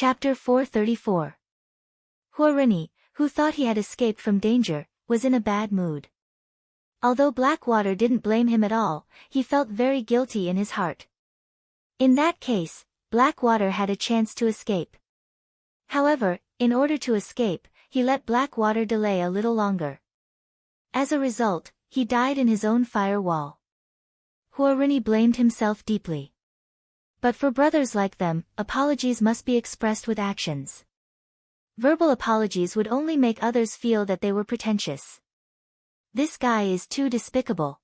Chapter 434. Huarini, who thought he had escaped from danger, was in a bad mood. Although Blackwater didn't blame him at all, he felt very guilty in his heart. In that case, Blackwater had a chance to escape. However, in order to escape, he let Blackwater delay a little longer. As a result, he died in his own firewall. Huarini blamed himself deeply. But for brothers like them, apologies must be expressed with actions. Verbal apologies would only make others feel that they were pretentious. This guy is too despicable.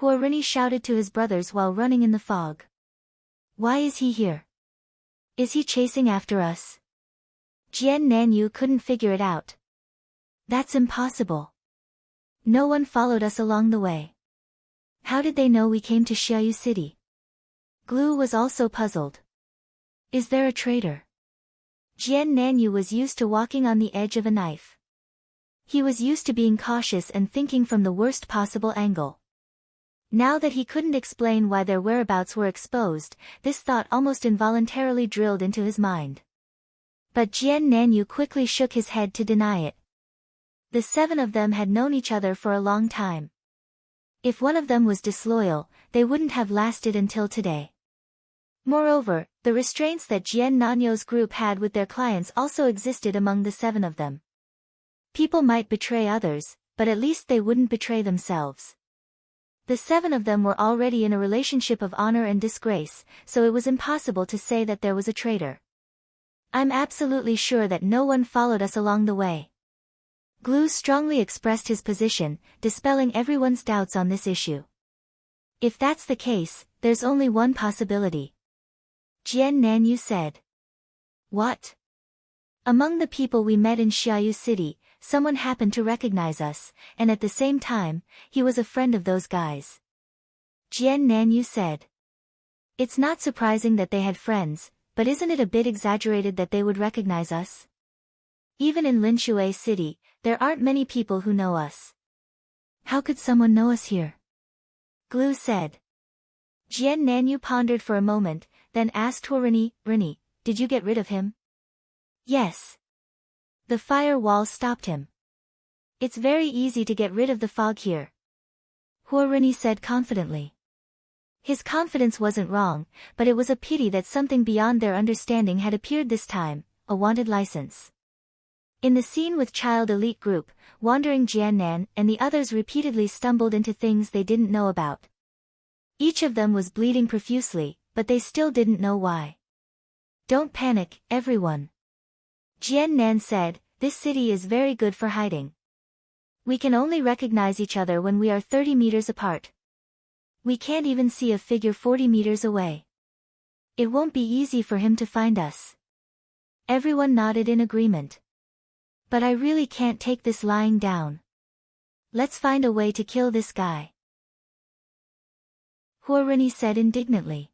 Huarini shouted to his brothers while running in the fog. Why is he here? Is he chasing after us? Jian Nanyu couldn't figure it out. That's impossible. No one followed us along the way. How did they know we came to Xiaoyu City? Glue was also puzzled. Is there a traitor? Jian Nanyu was used to walking on the edge of a knife. He was used to being cautious and thinking from the worst possible angle. Now that he couldn't explain why their whereabouts were exposed, this thought almost involuntarily drilled into his mind. But Jian Nanyu quickly shook his head to deny it. The seven of them had known each other for a long time. If one of them was disloyal, they wouldn't have lasted until today. Moreover, the restraints that Jian Nanyu's group had with their clients also existed among the seven of them. People might betray others, but at least they wouldn't betray themselves. The seven of them were already in a relationship of honor and disgrace, so it was impossible to say that there was a traitor. I'm absolutely sure that no one followed us along the way. Glue strongly expressed his position, dispelling everyone's doubts on this issue. If that's the case, there's only one possibility. Jian Nanyu said. What? Among the people we met in Xiaoyu City, someone happened to recognize us, and at the same time, he was a friend of those guys. Jian Nanyu said. It's not surprising that they had friends, but isn't it a bit exaggerated that they would recognize us? Even in Linshui City, there aren't many people who know us. How could someone know us here? Glue said. Jian Nanyu pondered for a moment, then asked Huarini, Rini, did you get rid of him? Yes. The fire wall stopped him. It's very easy to get rid of the fog here. Huarini said confidently. His confidence wasn't wrong, but it was a pity that something beyond their understanding had appeared this time, a wanted license. In the scene with Child Elite Group, Wandering Jiannan and the others repeatedly stumbled into things they didn't know about. Each of them was bleeding profusely, but they still didn't know why. Don't panic, everyone. Jian Nan said, this city is very good for hiding. We can only recognize each other when we are 30 meters apart. We can't even see a figure 40 meters away. It won't be easy for him to find us. Everyone nodded in agreement. But I really can't take this lying down. Let's find a way to kill this guy. Huarini said indignantly.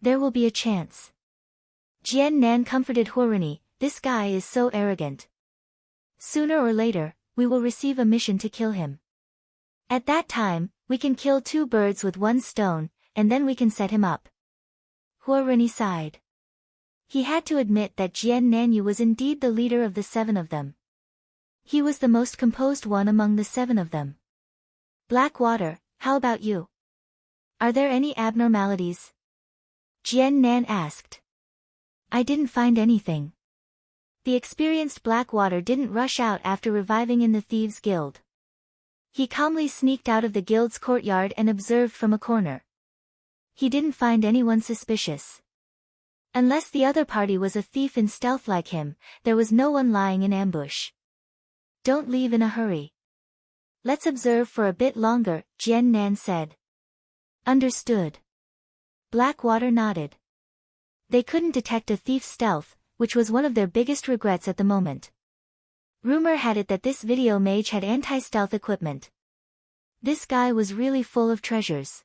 There will be a chance. Jian Nan comforted Huarini, this guy is so arrogant. Sooner or later, we will receive a mission to kill him. At that time, we can kill two birds with one stone, and then we can set him up. Huarini sighed. He had to admit that Jian Nanyu was indeed the leader of the seven of them. He was the most composed one among the seven of them. Blackwater, how about you? Are there any abnormalities? Jian Nan asked. I didn't find anything. The experienced Blackwater didn't rush out after reviving in the Thieves' Guild. He calmly sneaked out of the guild's courtyard and observed from a corner. He didn't find anyone suspicious. Unless the other party was a thief in stealth like him, there was no one lying in ambush. Don't leave in a hurry. Let's observe for a bit longer, Jian Nan said. Understood. Blackwater nodded. They couldn't detect a thief's stealth, which was one of their biggest regrets at the moment. Rumor had it that this video mage had anti-stealth equipment. This guy was really full of treasures.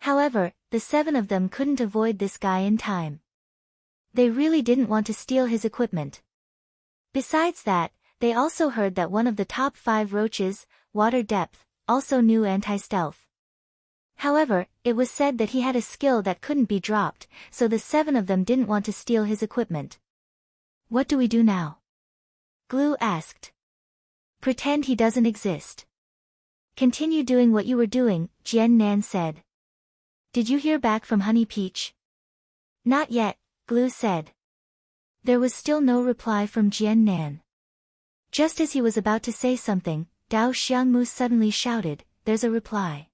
However, the seven of them couldn't avoid this guy in time. They really didn't want to steal his equipment. Besides that, they also heard that one of the top 5 roaches, Water Depth, also knew anti-stealth. However, it was said that he had a skill that couldn't be dropped, so the 7 of them didn't want to steal his equipment. What do we do now? Glue asked. Pretend he doesn't exist. Continue doing what you were doing, Jian Nan said. Did you hear back from Honey Peach? Not yet, Glue said. There was still no reply from Jian Nan. Just as he was about to say something, Dao Xiangmu suddenly shouted, "There's a reply."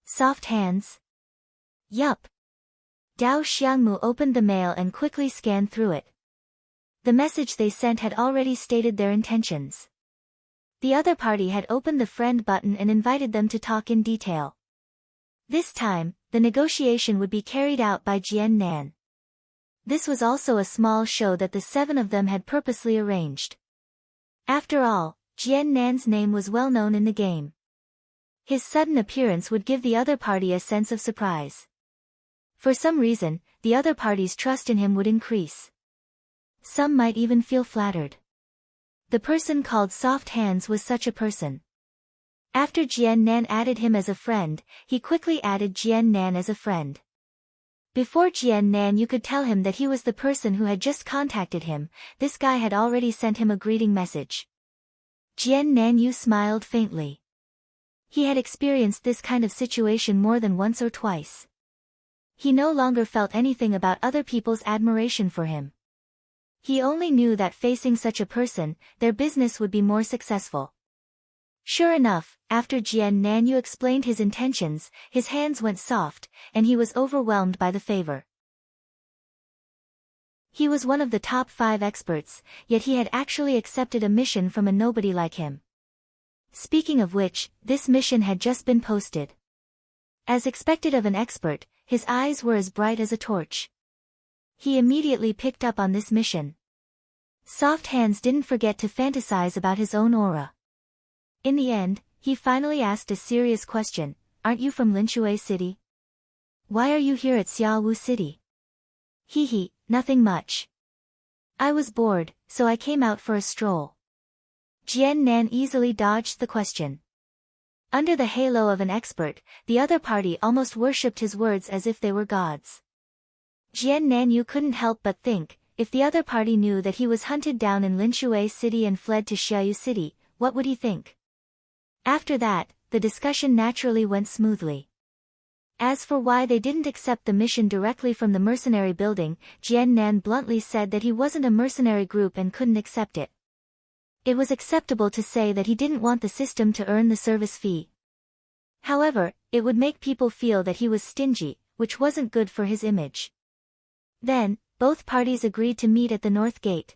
Soft hands? Yup. Dao Xiangmu opened the mail and quickly scanned through it. The message they sent had already stated their intentions. The other party had opened the friend button and invited them to talk in detail. This time, the negotiation would be carried out by Jian Nan. This was also a small show that the 7 of them had purposely arranged. After all, Jian Nan's name was well known in the game. His sudden appearance would give the other party a sense of surprise. For some reason, the other party's trust in him would increase. Some might even feel flattered. The person called Soft Hands was such a person. After Jian Nan added him as a friend, he quickly added Jian Nan as a friend. Before Jian Nan you could tell him that he was the person who had just contacted him, this guy had already sent him a greeting message. Jian Nan Yu smiled faintly. He had experienced this kind of situation more than once or twice. He no longer felt anything about other people's admiration for him. He only knew that facing such a person, their business would be more successful. Sure enough, after Jian Nanyu explained his intentions, his hands went soft, and he was overwhelmed by the favor. He was one of the top 5 experts, yet he had actually accepted a mission from a nobody like him. Speaking of which, this mission had just been posted. As expected of an expert, his eyes were as bright as a torch. He immediately picked up on this mission. Soft Hands didn't forget to fantasize about his own aura. In the end, he finally asked a serious question, "Aren't you from Linshui City? Why are you here at Xiaowu City?" "Hee, nothing much. I was bored, so I came out for a stroll." Jian Nan easily dodged the question. Under the halo of an expert, the other party almost worshipped his words as if they were gods. Jian Nanyu couldn't help but think, if the other party knew that he was hunted down in Linshui City and fled to Xiaoyu City, what would he think? After that, the discussion naturally went smoothly. As for why they didn't accept the mission directly from the mercenary building, Jian Nan bluntly said that he wasn't a mercenary group and couldn't accept it. It was acceptable to say that he didn't want the system to earn the service fee. However, it would make people feel that he was stingy, which wasn't good for his image. Then, both parties agreed to meet at the North Gate.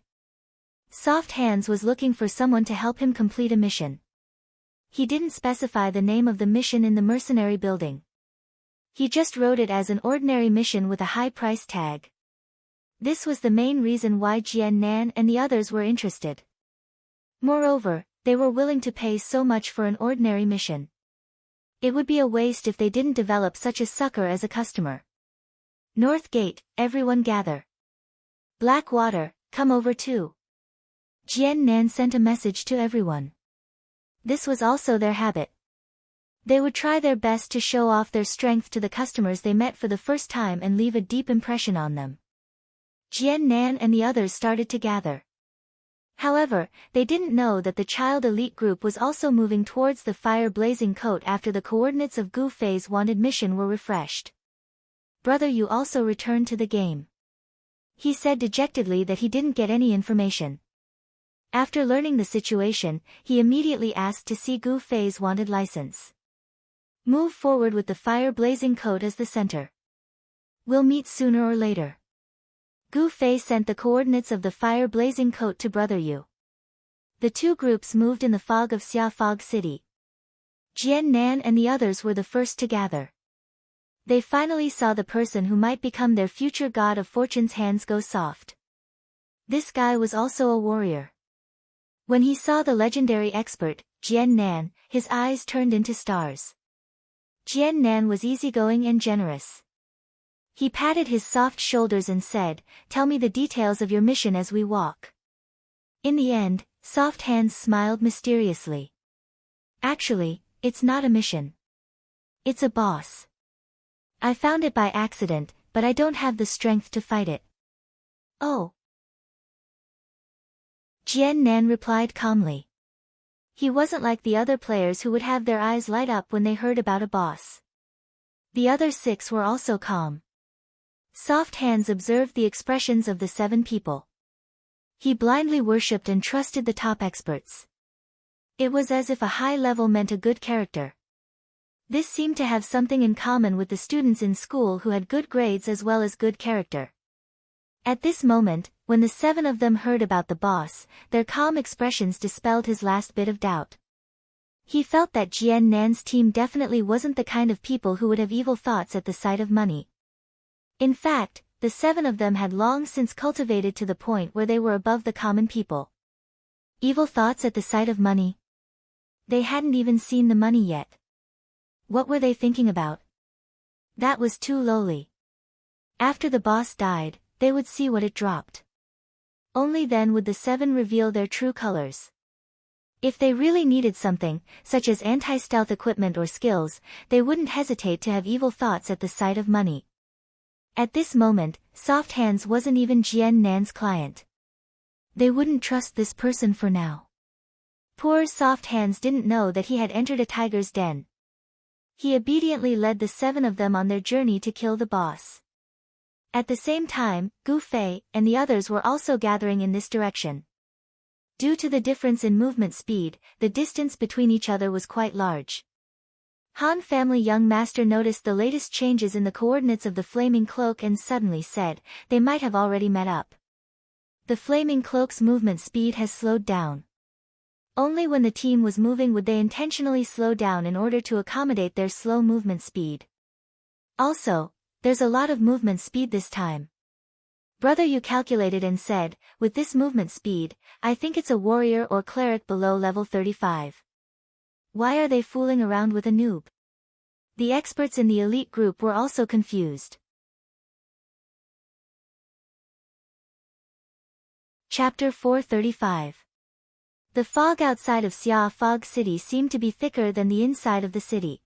Soft Hands was looking for someone to help him complete a mission. He didn't specify the name of the mission in the mercenary building. He just wrote it as an ordinary mission with a high price tag. This was the main reason why Jian Nan and the others were interested. Moreover, they were willing to pay so much for an ordinary mission. It would be a waste if they didn't develop such a sucker as a customer. North Gate, everyone gather. Blackwater, come over too. Jian Nan sent a message to everyone. This was also their habit. They would try their best to show off their strength to the customers they met for the first time and leave a deep impression on them. Jian Nan and the others started to gather. However, they didn't know that the child elite group was also moving towards the fire-blazing coat after the coordinates of Gu Fei's wanted mission were refreshed. Brother Yu also returned to the game. He said dejectedly that he didn't get any information. After learning the situation, he immediately asked to see Gu Fei's wanted license. Move forward with the fire-blazing coat as the center. We'll meet sooner or later. Gu Fei sent the coordinates of the fire-blazing coat to Brother Yu. The two groups moved in the fog of Xia Fog City. Jian Nan and the others were the first to gather. They finally saw the person who might become their future god of fortune's hands go soft. This guy was also a warrior. When he saw the legendary expert, Jian Nan, his eyes turned into stars. Jian Nan was easygoing and generous. He patted his soft shoulders and said, "Tell me the details of your mission as we walk." In the end, Soft Hands smiled mysteriously. "Actually, it's not a mission. It's a boss. I found it by accident, but I don't have the strength to fight it. Oh. Jian Nan replied calmly. He wasn't like the other players who would have their eyes light up when they heard about a boss. The other 6 were also calm. Soft Hands observed the expressions of the 7 people. He blindly worshipped and trusted the top experts. It was as if a high level meant a good character. This seemed to have something in common with the students in school who had good grades as well as good character. At this moment, when the 7 of them heard about the boss, their calm expressions dispelled his last bit of doubt. He felt that Jian Nan's team definitely wasn't the kind of people who would have evil thoughts at the sight of money. In fact, the 7 of them had long since cultivated to the point where they were above the common people. Evil thoughts at the sight of money? They hadn't even seen the money yet. What were they thinking about? That was too lowly. After the boss died, they would see what it dropped. Only then would the 7 reveal their true colors. If they really needed something, such as anti-stealth equipment or skills, they wouldn't hesitate to have evil thoughts at the sight of money. At this moment, Soft Hands wasn't even Jian Nan's client. They wouldn't trust this person for now. Poor Soft Hands didn't know that he had entered a tiger's den. He obediently led the 7 of them on their journey to kill the boss. At the same time, Gu Fei and the others were also gathering in this direction. Due to the difference in movement speed, the distance between each other was quite large. Han family young master noticed the latest changes in the coordinates of the flaming cloak and suddenly said, they might have already met up. The flaming cloak's movement speed has slowed down. Only when the team was moving would they intentionally slow down in order to accommodate their slow movement speed. Also, there's a lot of movement speed this time. Brother Yu calculated and said, with this movement speed, I think it's a warrior or cleric below level 35. Why are they fooling around with a noob? The experts in the elite group were also confused. Chapter 435. The fog outside of Xia Fog City seemed to be thicker than the inside of the city.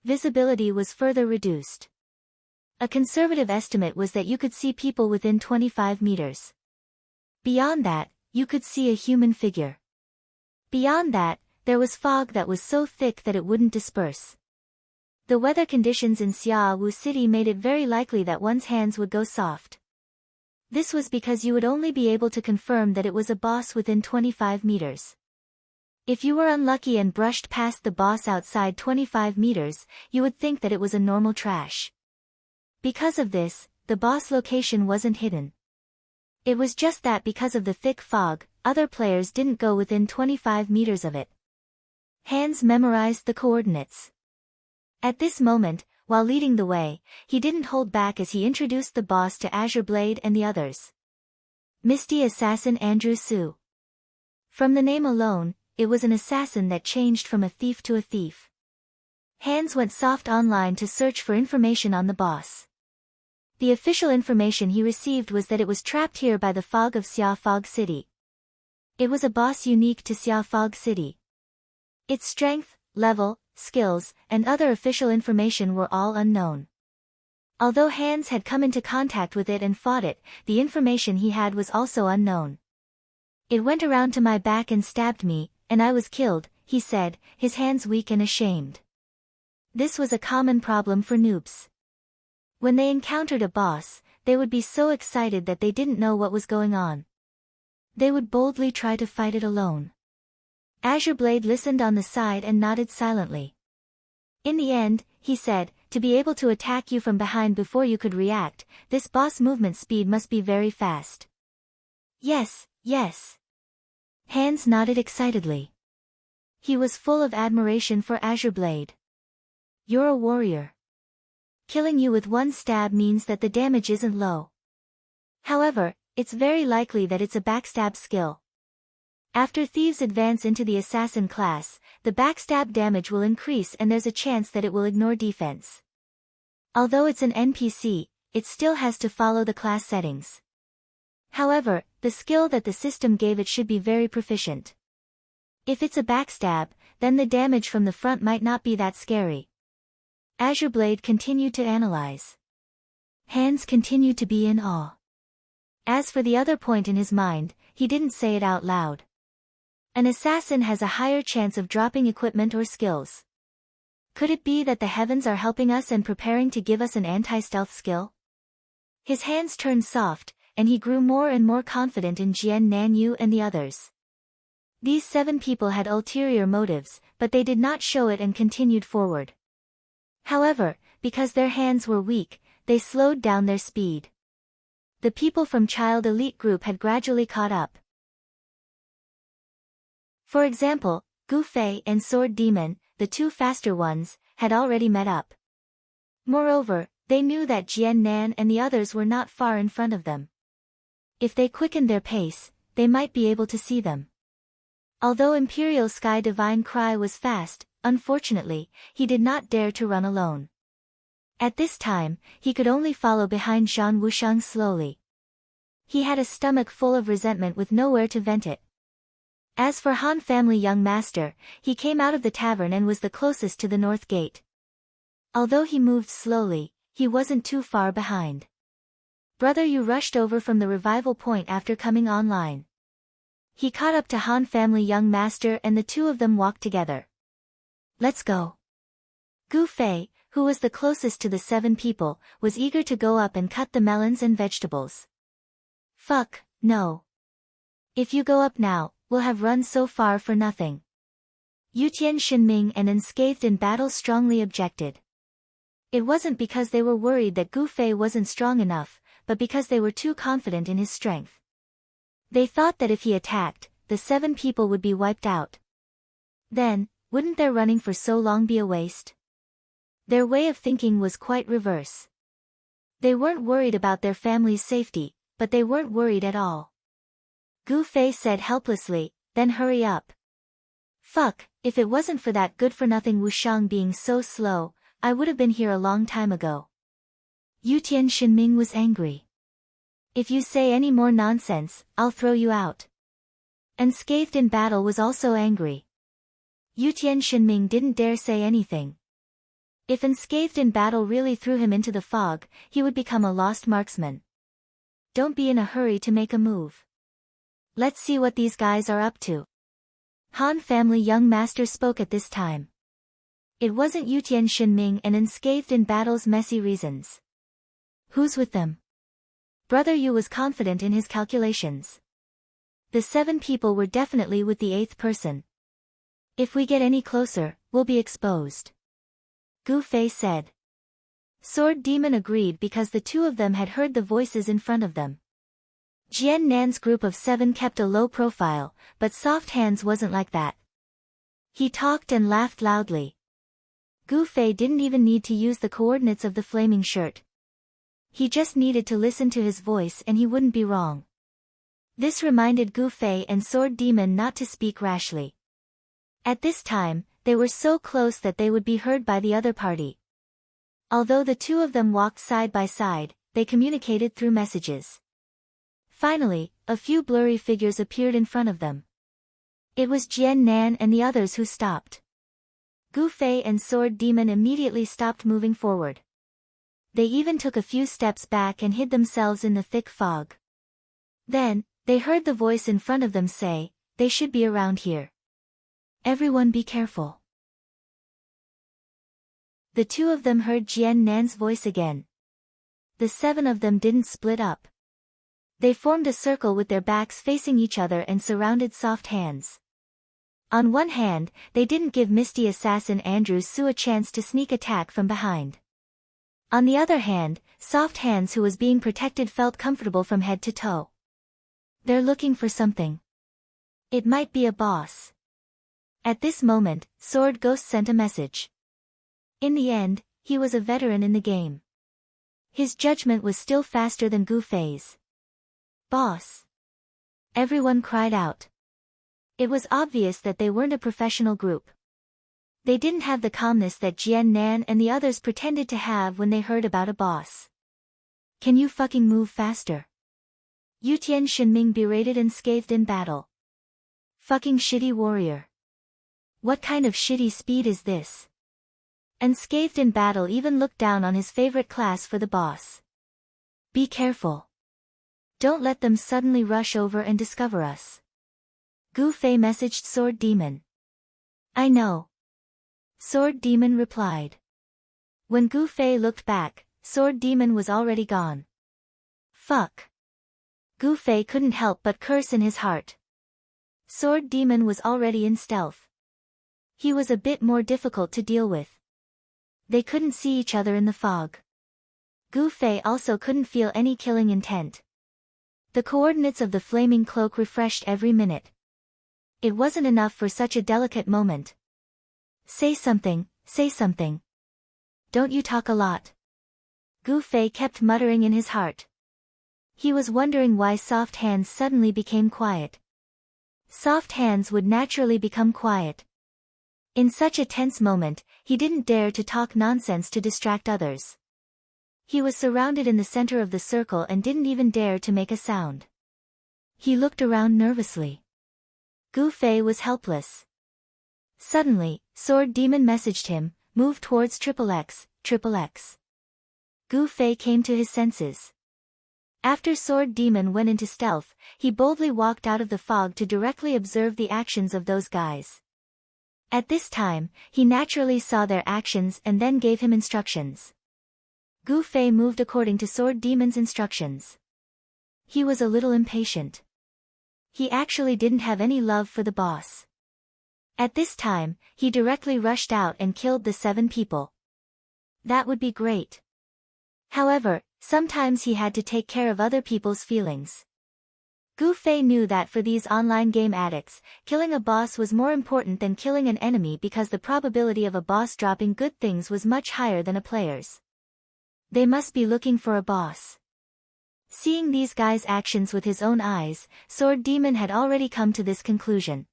Visibility was further reduced. A conservative estimate was that you could see people within 25 meters. Beyond that, you could see a human figure. Beyond that, there was fog that was so thick that it wouldn't disperse. The weather conditions in Xia Wu City made it very likely that one's hands would go soft. This was because you would only be able to confirm that it was a boss within 25 meters. If you were unlucky and brushed past the boss outside 25 meters, you would think that it was a normal trash. Because of this, the boss location wasn't hidden. It was just that because of the thick fog, other players didn't go within 25 meters of it. Hands memorized the coordinates. At this moment, while leading the way, he didn't hold back as he introduced the boss to Azure Blade and the others. Misty Assassin Andrew Su. From the name alone, it was an assassin that changed from a thief to a thief. Hands went soft online to search for information on the boss. The official information he received was that it was trapped here by the fog of Xia Fog City. It was a boss unique to Xia Fog City. Its strength, level, skills, and other official information were all unknown. Although Hands had come into contact with it and fought it, the information he had was also unknown. It went around to my back and stabbed me, and I was killed, he said, his hands weak and ashamed. This was a common problem for noobs. When they encountered a boss, they would be so excited that they didn't know what was going on. They would boldly try to fight it alone. Azure Blade listened on the side and nodded silently. In the end, he said, to be able to attack you from behind before you could react, this boss movement speed must be very fast. Yes, yes. Hands nodded excitedly. He was full of admiration for Azure Blade. You're a warrior. Killing you with one stab means that the damage isn't low. However, it's very likely that it's a backstab skill. After thieves advance into the assassin class, the backstab damage will increase and there's a chance that it will ignore defense. Although it's an NPC, it still has to follow the class settings. However, the skill that the system gave it should be very proficient. If it's a backstab, then the damage from the front might not be that scary. Azure Blade continued to analyze. Hands continued to be in awe. As for the other point in his mind, he didn't say it out loud. An assassin has a higher chance of dropping equipment or skills. Could it be that the heavens are helping us and preparing to give us an anti-stealth skill? His hands turned soft, and he grew more and more confident in Jian Nanyu and the others. These 7 people had ulterior motives, but they did not show it and continued forward. However, because their hands were weak, they slowed down their speed. The people from Child Elite Group had gradually caught up. For example, Gu Fei and Sword Demon, the 2 faster ones, had already met up. Moreover, they knew that Jian Nan and the others were not far in front of them. If they quickened their pace, they might be able to see them. Although Imperial Sky Divine Cry was fast, unfortunately, he did not dare to run alone. At this time, he could only follow behind Zhang Wushang slowly. He had a stomach full of resentment with nowhere to vent it. As for Han family young master, he came out of the tavern and was the closest to the north gate. Although he moved slowly, he wasn't too far behind. Brother Yu rushed over from the revival point after coming online. He caught up to Han family young master and the 2 of them walked together. Let's go. Gu Fei, who was the closest to the 7 people, was eager to go up and cut the melons and vegetables. Fuck, no. If you go up now, we'll have run so far for nothing. Yutian Shinming and Unscathed in Battle strongly objected. It wasn't because they were worried that Gu Fei wasn't strong enough, but because they were too confident in his strength. They thought that if he attacked, the 7 people would be wiped out. Then, wouldn't their running for so long be a waste? Their way of thinking was quite reverse. They weren't worried about their family's safety, but they weren't worried at all. Gu Fei said helplessly, then hurry up. Fuck, if it wasn't for that good-for-nothing Wushang being so slow, I would have been here a long time ago. Yutian Shinming was angry. If you say any more nonsense, I'll throw you out. Unscathed in Battle was also angry. Yutian Shinming didn't dare say anything. If Unscathed in Battle really threw him into the fog, he would become a lost marksman. Don't be in a hurry to make a move. Let's see what these guys are up to. Han family young master spoke at this time. It wasn't Yutian Shinming and Unscathed in Battle's messy reasons. Who's with them? Brother Yu was confident in his calculations. The 7 people were definitely with the 8th person. If we get any closer, we'll be exposed. Gu Fei said. Sword Demon agreed because the 2 of them had heard the voices in front of them. Jian Nan's group of 7 kept a low profile, but Soft Hands wasn't like that. He talked and laughed loudly. Gu Fei didn't even need to use the coordinates of the flaming shirt. He just needed to listen to his voice and he wouldn't be wrong. This reminded Gu Fei and Sword Demon not to speak rashly. At this time, they were so close that they would be heard by the other party. Although the 2 of them walked side by side, they communicated through messages. Finally, a few blurry figures appeared in front of them. It was Jian Nan and the others who stopped. Gu Fei and Sword Demon immediately stopped moving forward. They even took a few steps back and hid themselves in the thick fog. Then, they heard the voice in front of them say, "They should be around here. Everyone be careful." The 2 of them heard Jian Nan's voice again. The 7 of them didn't split up. They formed a circle with their backs facing each other and surrounded Soft Hands. On one hand, they didn't give Misty Assassin Andrew Su a chance to sneak attack from behind. On the other hand, Soft Hands, who was being protected, felt comfortable from head to toe. They're looking for something. It might be a boss. At this moment, Sword Ghost sent a message. In the end, he was a veteran in the game. His judgment was still faster than Gu Fei's. Boss! Everyone cried out. It was obvious that they weren't a professional group. They didn't have the calmness that Jian Nan and the others pretended to have when they heard about a boss. Can you fucking move faster? Yutian Shinming berated Unscathed in Battle. Fucking shitty warrior. What kind of shitty speed is this? Unscathed in battle even looked down on his favorite class for the boss. Be careful. Don't let them suddenly rush over and discover us. Gu Fei messaged Sword Demon. I know. Sword Demon replied. When Gu Fei looked back, Sword Demon was already gone. Fuck. Gu Fei couldn't help but curse in his heart. Sword Demon was already in stealth. He was a bit more difficult to deal with. They couldn't see each other in the fog. Gu Fei also couldn't feel any killing intent. The coordinates of the flaming cloak refreshed every minute. It wasn't enough for such a delicate moment. Say something, say something. Don't you talk a lot. Gu Fei kept muttering in his heart. He was wondering why Soft Hands suddenly became quiet. Soft Hands would naturally become quiet. In such a tense moment, he didn't dare to talk nonsense to distract others. He was surrounded in the center of the circle and didn't even dare to make a sound. He looked around nervously. Gu Fei was helpless. Suddenly, Sword Demon messaged him, move towards XXX, XXX. Gu Fei came to his senses. After Sword Demon went into stealth, he boldly walked out of the fog to directly observe the actions of those guys. At this time, he naturally saw their actions and then gave him instructions. Gu Fei moved according to Sword Demon's instructions. He was a little impatient. He actually didn't have any love for the boss. At this time, he directly rushed out and killed the 7 people. That would be great. However, sometimes he had to take care of other people's feelings. Gu Fei knew that for these online game addicts, killing a boss was more important than killing an enemy because the probability of a boss dropping good things was much higher than a player's. They must be looking for a boss. Seeing these guys' actions with his own eyes, Sword Demon had already come to this conclusion.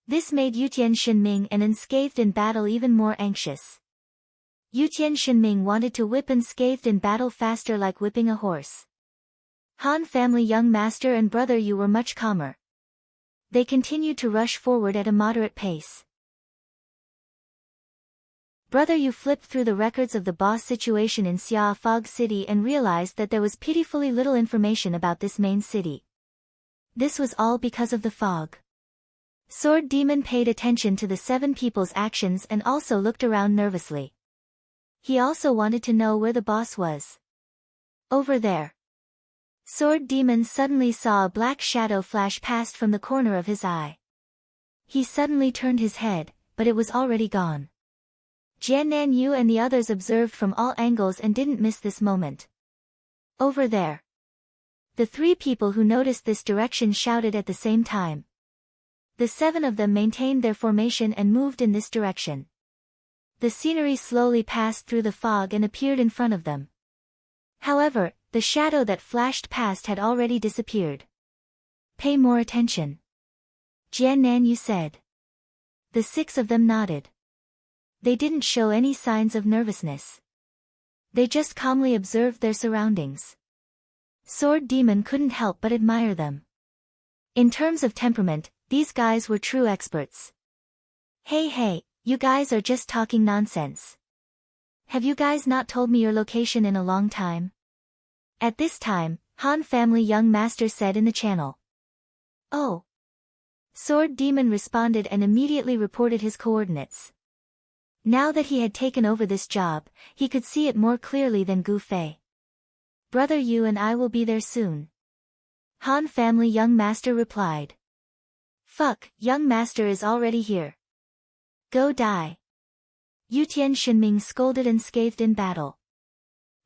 This made Yutian Shinming and Unscathed in battle even more anxious. Yutian Shinming wanted to whip Unscathed in battle faster like whipping a horse. Han family young master and brother Yu were much calmer. They continued to rush forward at a moderate pace. Brother Yu flipped through the records of the boss situation in Xia Fog City and realized that there was pitifully little information about this main city. This was all because of the fog. Sword Demon paid attention to the 7 people's actions and also looked around nervously. He also wanted to know where the boss was. Over there. Sword Demon suddenly saw a black shadow flash past from the corner of his eye. He suddenly turned his head, but it was already gone. Jiannan Yu and the others observed from all angles and didn't miss this moment. Over there. The 3 people who noticed this direction shouted at the same time. The 7 of them maintained their formation and moved in this direction. The scenery slowly passed through the fog and appeared in front of them. However, the shadow that flashed past had already disappeared. Pay more attention. Jiannan Yu said. The 6 of them nodded. They didn't show any signs of nervousness. They just calmly observed their surroundings. Sword Demon couldn't help but admire them. In terms of temperament, these guys were true experts. Hey, you guys are just talking nonsense. Have you guys not told me your location in a long time? At this time, Han family young master said in the channel. Oh. Sword Demon responded and immediately reported his coordinates. Now that he had taken over this job, he could see it more clearly than Gu Fei. Brother Yu and I will be there soon. Han family young master replied. Fuck, young master is already here. Go die. Yutian Shinming scolded Unscathed in battle.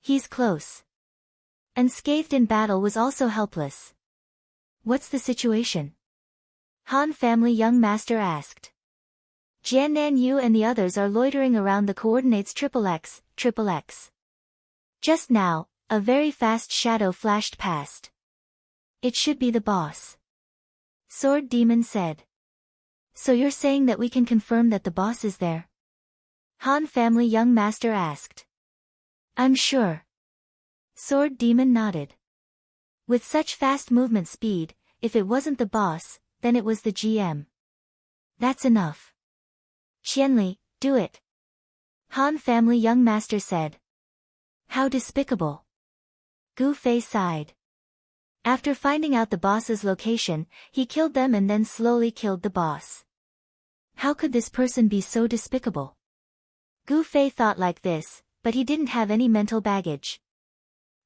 He's close. Unscathed in battle was also helpless. What's the situation? Han family young master asked. Jiannan Yu and the others are loitering around the coordinates XXX, XXX. Just now, a very fast shadow flashed past. It should be the boss. Sword Demon said. So you're saying that we can confirm that the boss is there? Han family young master asked. I'm sure. Sword Demon nodded. With such fast movement speed, if it wasn't the boss, then it was the GM. That's enough. Qianli, do it. Han family young master said. How despicable. Gu Fei sighed. After finding out the boss's location, he killed them and then slowly killed the boss. How could this person be so despicable? Gu Fei thought like this, but he didn't have any mental baggage.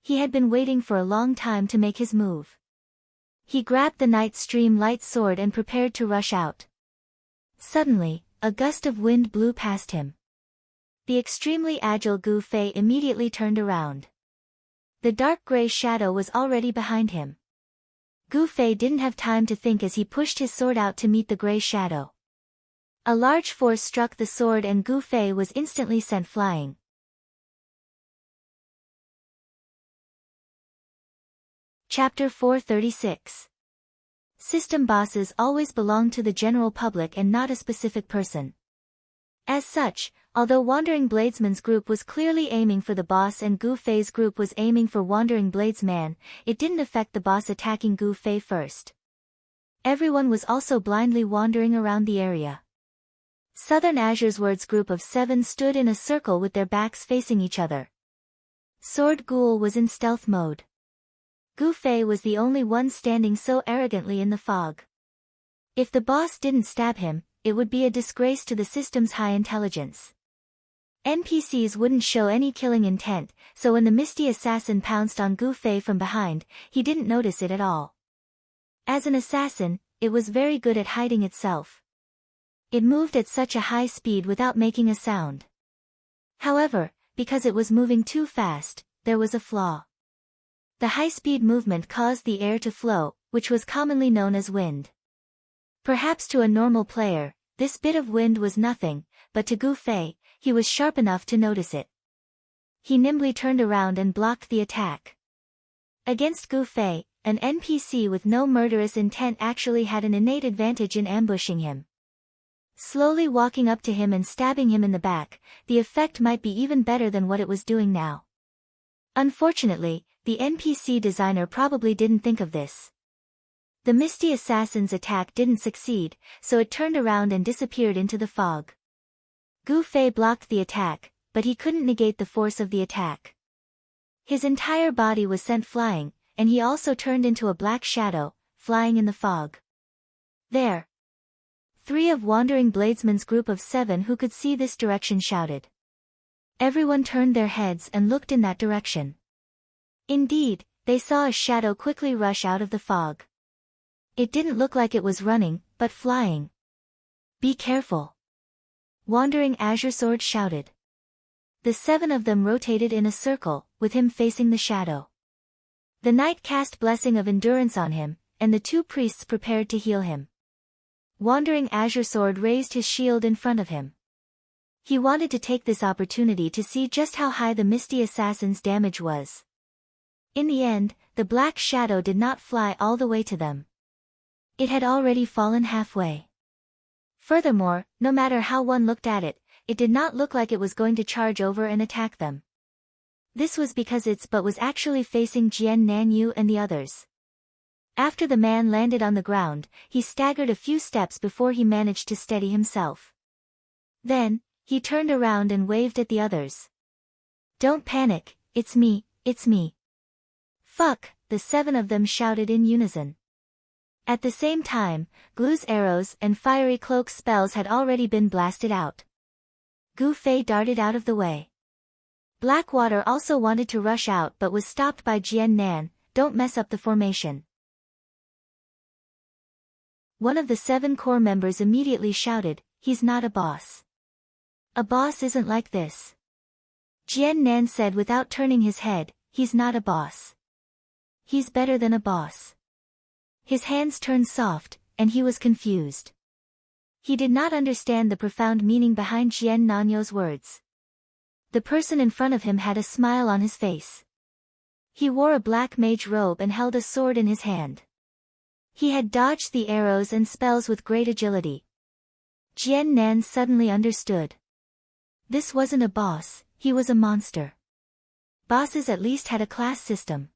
He had been waiting for a long time to make his move. He grabbed the Night Stream light sword and prepared to rush out. Suddenly, a gust of wind blew past him. The extremely agile Gu Fei immediately turned around. The dark gray shadow was already behind him. Gu Fei didn't have time to think as he pushed his sword out to meet the gray shadow. A large force struck the sword and Gu Fei was instantly sent flying. Chapter 436. System bosses always belong to the general public and not a specific person. As such, although Wandering Bladesman's group was clearly aiming for the boss and Gu Fei's group was aiming for Wandering Bladesman, it didn't affect the boss attacking Gu Fei first. Everyone was also blindly wandering around the area. Southern Azure's Word's group of 7 stood in a circle with their backs facing each other. Sword Ghoul was in stealth mode. Gu Fei was the only one standing so arrogantly in the fog. If the boss didn't stab him, it would be a disgrace to the system's high intelligence. NPCs wouldn't show any killing intent, so when the Misty Assassin pounced on Gu Fei from behind, he didn't notice it at all. As an assassin, it was very good at hiding itself. It moved at such a high speed without making a sound. However, because it was moving too fast, there was a flaw. The high-speed movement caused the air to flow, which was commonly known as wind. Perhaps to a normal player, this bit of wind was nothing, but to Gu Fei, he was sharp enough to notice it. He nimbly turned around and blocked the attack. Against Gu Fei, an NPC with no murderous intent actually had an innate advantage in ambushing him. Slowly walking up to him and stabbing him in the back, the effect might be even better than what it was doing now. Unfortunately, the NPC designer probably didn't think of this. The Misty Assassin's attack didn't succeed, so it turned around and disappeared into the fog. Gu Fei blocked the attack, but he couldn't negate the force of the attack. His entire body was sent flying, and he also turned into a black shadow, flying in the fog. There! 3 of Wandering Bladesman's group of 7 who could see this direction shouted. Everyone turned their heads and looked in that direction. Indeed, they saw a shadow quickly rush out of the fog. It didn't look like it was running, but flying. Be careful! Wandering Azure Sword shouted. The 7 of them rotated in a circle, with him facing the shadow. The knight cast Blessing of Endurance on him, and the 2 priests prepared to heal him. Wandering Azure Sword raised his shield in front of him. He wanted to take this opportunity to see just how high the Misty Assassin's damage was. In the end, the black shadow did not fly all the way to them. It had already fallen halfway. Furthermore, no matter how one looked at it, it did not look like it was going to charge over and attack them. This was because its butt was actually facing Jian Nanyu and the others. After the man landed on the ground, he staggered a few steps before he managed to steady himself. Then, he turned around and waved at the others. Don't panic, it's me, it's me. Fuck, the 7 of them shouted in unison. At the same time, Glue's arrows and fiery cloak spells had already been blasted out. Gu Fei darted out of the way. Blackwater also wanted to rush out but was stopped by Jian Nan. Don't mess up the formation. One of the 7 core members immediately shouted, he's not a boss. A boss isn't like this. Jian Nan said without turning his head, he's not a boss. He's better than a boss. His hands turned soft, and he was confused. He did not understand the profound meaning behind Jian Nanyo's words. The person in front of him had a smile on his face. He wore a black mage robe and held a sword in his hand. He had dodged the arrows and spells with great agility. Jian Nan suddenly understood. This wasn't a boss, he was a monster. Bosses at least had a class system.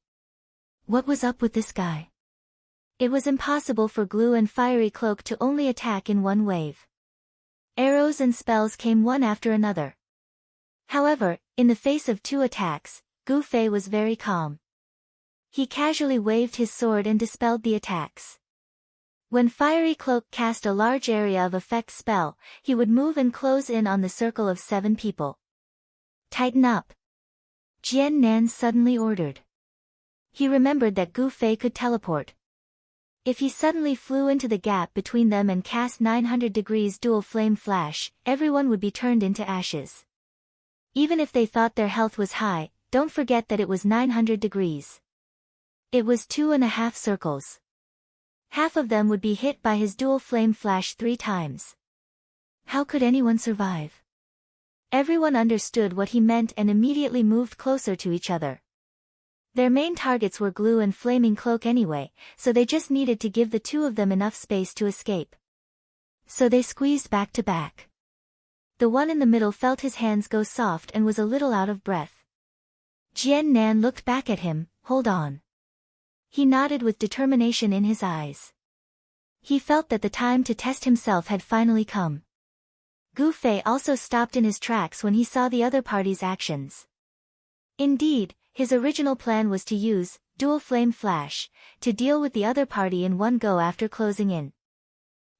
What was up with this guy? It was impossible for Glue and Fiery Cloak to only attack in one wave. Arrows and spells came one after another. However, in the face of two attacks, Gu Fei was very calm. He casually waved his sword and dispelled the attacks. When Fiery Cloak cast a large area of effect spell, he would move and close in on the circle of 7 people. Tighten up! Jian Nan suddenly ordered. He remembered that Gu Fei could teleport. If he suddenly flew into the gap between them and cast 900 degrees dual flame flash, everyone would be turned into ashes. Even if they thought their health was high, don't forget that it was 900 degrees. It was 2.5 circles. Half of them would be hit by his dual flame flash 3 times. How could anyone survive? Everyone understood what he meant and immediately moved closer to each other. Their main targets were Glue and Flaming Cloak anyway, so they just needed to give the two of them enough space to escape. So they squeezed back to back. The one in the middle felt his hands go soft and was a little out of breath. Jian Nan looked back at him. Hold on. He nodded with determination in his eyes. He felt that the time to test himself had finally come. Gu Fei also stopped in his tracks when he saw the other party's actions. Indeed, his original plan was to use dual flame flash to deal with the other party in one go after closing in.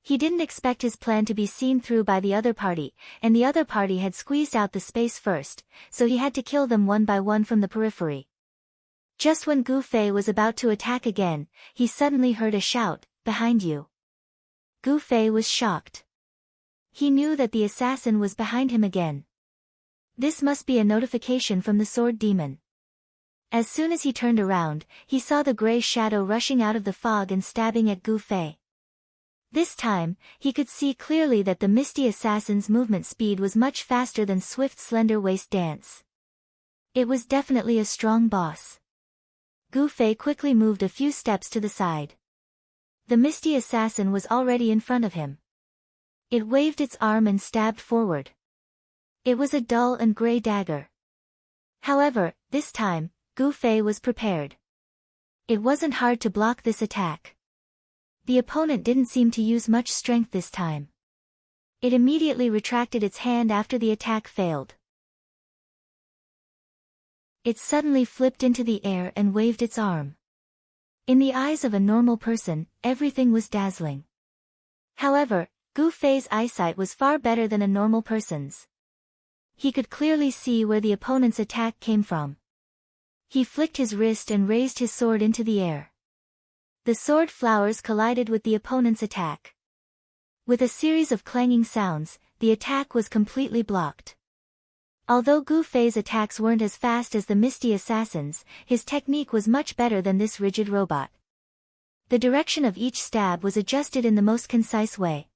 He didn't expect his plan to be seen through by the other party, and the other party had squeezed out the space first, so he had to kill them one by one from the periphery. Just when Gu Fei was about to attack again, he suddenly heard a shout, "Behind you!" Gu Fei was shocked. He knew that the assassin was behind him again. This must be a notification from the sword demon. As soon as he turned around, he saw the gray shadow rushing out of the fog and stabbing at Gu Fei. This time, he could see clearly that the misty assassin's movement speed was much faster than Swift's slender waist dance. It was definitely a strong boss. Gu Fei quickly moved a few steps to the side. The misty assassin was already in front of him. It waved its arm and stabbed forward. It was a dull and gray dagger. However, this time, Gu Fei was prepared. It wasn't hard to block this attack. The opponent didn't seem to use much strength this time. It immediately retracted its hand after the attack failed. It suddenly flipped into the air and waved its arm. In the eyes of a normal person, everything was dazzling. However, Gu Fei's eyesight was far better than a normal person's. He could clearly see where the opponent's attack came from. He flicked his wrist and raised his sword into the air. The sword flowers collided with the opponent's attack. With a series of clanging sounds, the attack was completely blocked. Although Gu Fei's attacks weren't as fast as the misty assassin's, his technique was much better than this rigid robot. The direction of each stab was adjusted in the most concise way.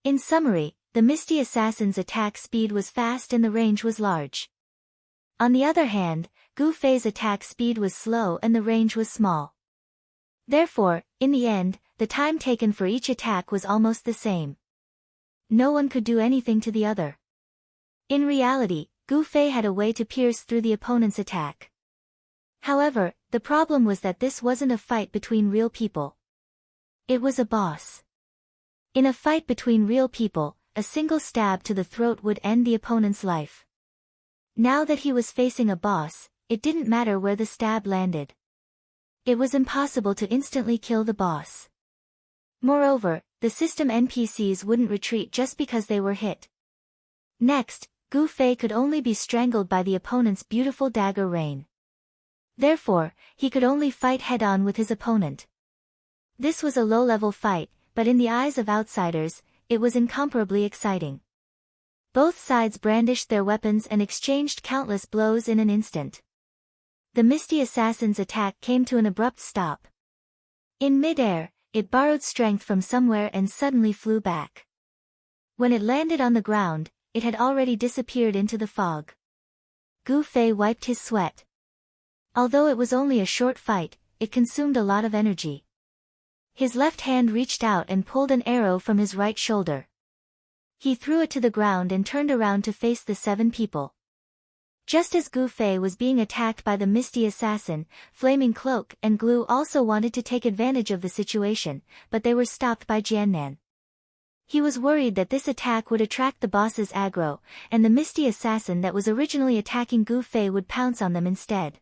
In summary, the misty assassin's attack speed was fast and the range was large. On the other hand, Gu Fei's attack speed was slow and the range was small. Therefore, in the end, the time taken for each attack was almost the same. No one could do anything to the other. In reality, Gu Fei had a way to pierce through the opponent's attack. However, the problem was that this wasn't a fight between real people. It was a boss. In a fight between real people, a single stab to the throat would end the opponent's life. Now that he was facing a boss, it didn't matter where the stab landed. It was impossible to instantly kill the boss. Moreover, the system NPCs wouldn't retreat just because they were hit. Next, Gu Fei could only be strangled by the opponent's beautiful dagger rain. Therefore, he could only fight head-on with his opponent. This was a low-level fight, but in the eyes of outsiders, it was incomparably exciting. Both sides brandished their weapons and exchanged countless blows in an instant. The misty assassin's attack came to an abrupt stop. In mid-air, it borrowed strength from somewhere and suddenly flew back. When it landed on the ground, it had already disappeared into the fog. Gu Fei wiped his sweat. Although it was only a short fight, it consumed a lot of energy. His left hand reached out and pulled an arrow from his right shoulder. He threw it to the ground and turned around to face the 7 people. Just as Gu Fei was being attacked by the misty assassin, Flaming Cloak and Glue also wanted to take advantage of the situation, but they were stopped by Jian Nan. He was worried that this attack would attract the boss's aggro, and the misty assassin that was originally attacking Gu Fei would pounce on them instead.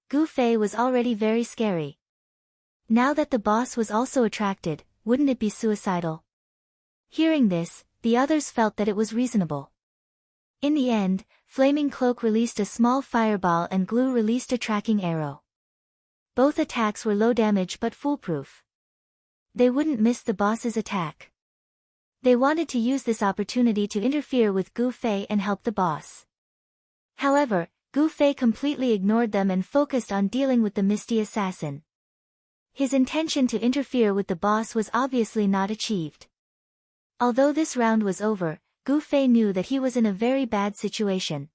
Gu Fei was already very scary. Now that the boss was also attracted, wouldn't it be suicidal? Hearing this, the others felt that it was reasonable. In the end, Flaming Cloak released a small fireball and Glue released a tracking arrow. Both attacks were low damage but foolproof. They wouldn't miss the boss's attack. They wanted to use this opportunity to interfere with Gu Fei and help the boss. However, Gu Fei completely ignored them and focused on dealing with the misty assassin. His intention to interfere with the boss was obviously not achieved. Although this round was over, Gu Fei knew that he was in a very bad situation.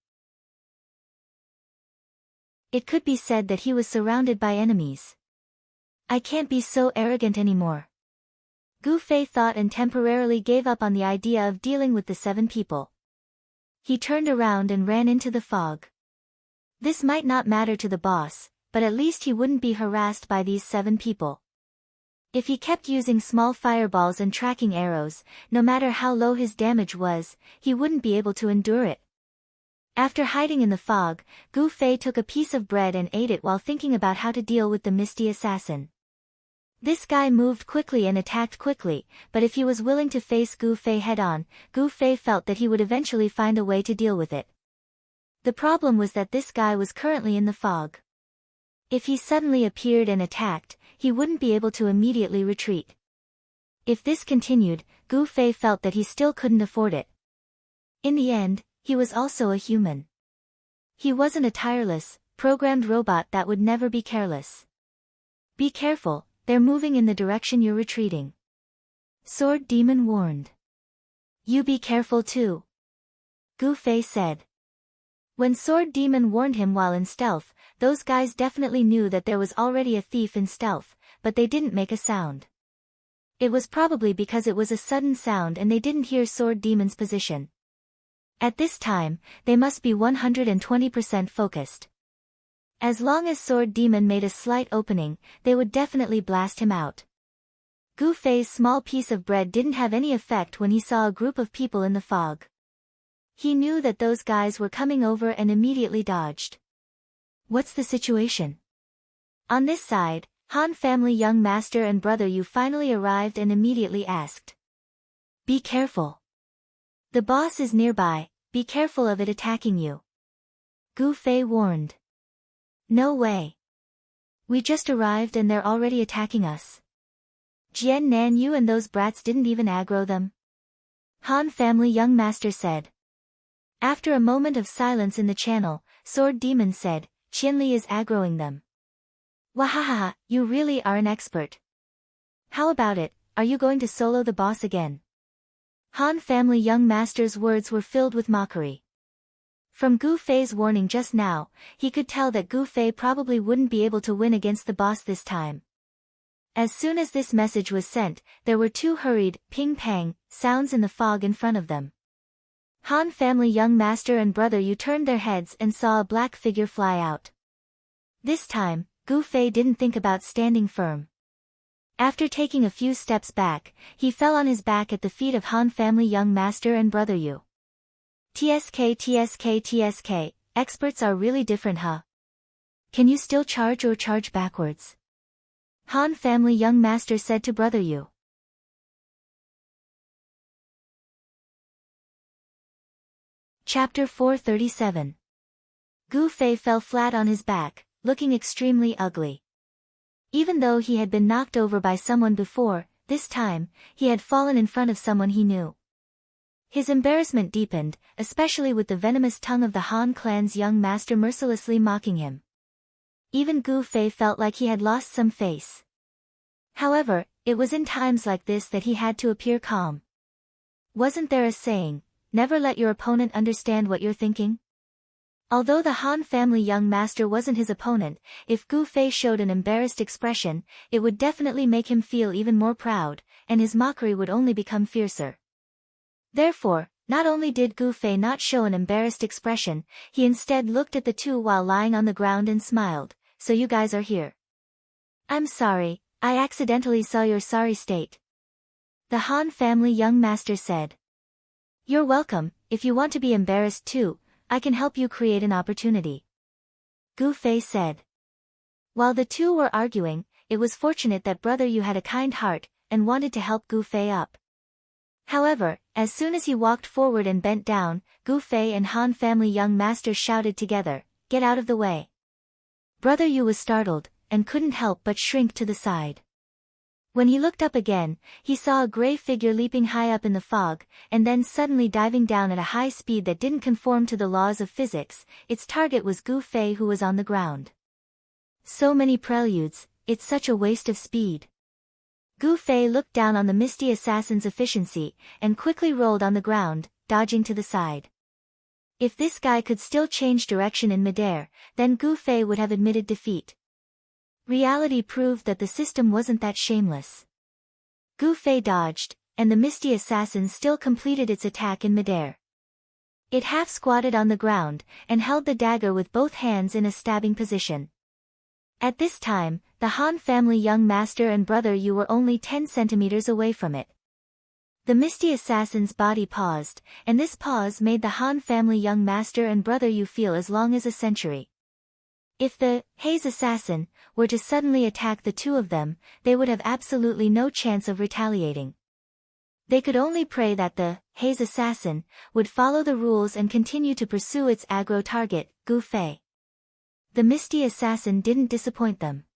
It could be said that he was surrounded by enemies. I can't be so arrogant anymore. Gu Fei thought and temporarily gave up on the idea of dealing with the 7 people. He turned around and ran into the fog. This might not matter to the boss, but at least he wouldn't be harassed by these 7 people. If he kept using small fireballs and tracking arrows, no matter how low his damage was, he wouldn't be able to endure it. After hiding in the fog, Gu Fei took a piece of bread and ate it while thinking about how to deal with the misty assassin. This guy moved quickly and attacked quickly, but if he was willing to face Gu Fei head-on, Gu Fei felt that he would eventually find a way to deal with it. The problem was that this guy was currently in the fog. If he suddenly appeared and attacked, he wouldn't be able to immediately retreat. If this continued, Gu Fei felt that he still couldn't afford it. In the end, he was also a human. He wasn't a tireless, programmed robot that would never be careless. Be careful, they're moving in the direction you're retreating. Sword Demon warned. You be careful too. Gu Fei said. When Sword Demon warned him while in stealth, those guys definitely knew that there was already a thief in stealth, but they didn't make a sound. It was probably because it was a sudden sound and they didn't hear Sword Demon's position. At this time, they must be 120% focused. As long as Sword Demon made a slight opening, they would definitely blast him out. Gu Fei's small piece of bread didn't have any effect when he saw a group of people in the fog. He knew that those guys were coming over and immediately dodged. What's the situation? On this side, Han family young master and brother Yu finally arrived and immediately asked. Be careful. The boss is nearby, be careful of it attacking you. Gu Fei warned. No way. We just arrived and they're already attacking us. Jian Nan Yu and those brats didn't even aggro them. Han family young master said. After a moment of silence in the channel, Sword Demon said, Qianli is aggroing them. Wahahaha, you really are an expert. How about it, are you going to solo the boss again? Han family young master's words were filled with mockery. From Gu Fei's warning just now, he could tell that Gu Fei probably wouldn't be able to win against the boss this time. As soon as this message was sent, there were 2 hurried, ping-pang, sounds in the fog in front of them. Han family young master and brother Yu turned their heads and saw a black figure fly out. This time, Gu Fei didn't think about standing firm. After taking a few steps back, he fell on his back at the feet of Han family young master and brother Yu. TSK, experts are really different, huh? Can you still charge or charge backwards? Han family young master said to brother Yu. Chapter 437. Gu Fei fell flat on his back, looking extremely ugly. Even though he had been knocked over by someone before, this time, he had fallen in front of someone he knew. His embarrassment deepened, especially with the venomous tongue of the Han clan's young master mercilessly mocking him. Even Gu Fei felt like he had lost some face. However, it was in times like this that he had to appear calm. Wasn't there a saying, never let your opponent understand what you're thinking? Although the Han family young master wasn't his opponent, if Gu Fei showed an embarrassed expression, it would definitely make him feel even more proud, and his mockery would only become fiercer. Therefore, not only did Gu Fei not show an embarrassed expression, he instead looked at the 2 while lying on the ground and smiled, so you guys are here. I'm sorry, I accidentally saw your sorry state. The Han family young master said. You're welcome. If you want to be embarrassed too, I can help you create an opportunity. Gu Fei said. While the two were arguing, it was fortunate that Brother Yu had a kind heart, and wanted to help Gu Fei up. However, as soon as he walked forward and bent down, Gu Fei and Han family young master shouted together, "Get out of the way." Brother Yu was startled, and couldn't help but shrink to the side. When he looked up again, he saw a gray figure leaping high up in the fog, and then suddenly diving down at a high speed that didn't conform to the laws of physics. Its target was Gu Fei, who was on the ground. So many preludes, it's such a waste of speed. Gu Fei looked down on the misty assassin's efficiency, and quickly rolled on the ground, dodging to the side. If this guy could still change direction in midair, then Gu Fei would have admitted defeat. Reality proved that the system wasn't that shameless. Gu Fei dodged, and the misty assassin still completed its attack in midair. It half-squatted on the ground, and held the dagger with both hands in a stabbing position. At this time, the Han family young master and Brother Yu were only 10 centimeters away from it. The misty assassin's body paused, and this pause made the Han family young master and Brother Yu feel as long as a century. If the haze assassin were to suddenly attack the two of them, they would have absolutely no chance of retaliating. They could only pray that the haze assassin would follow the rules and continue to pursue its aggro target, Gu Fei. The misty assassin didn't disappoint them.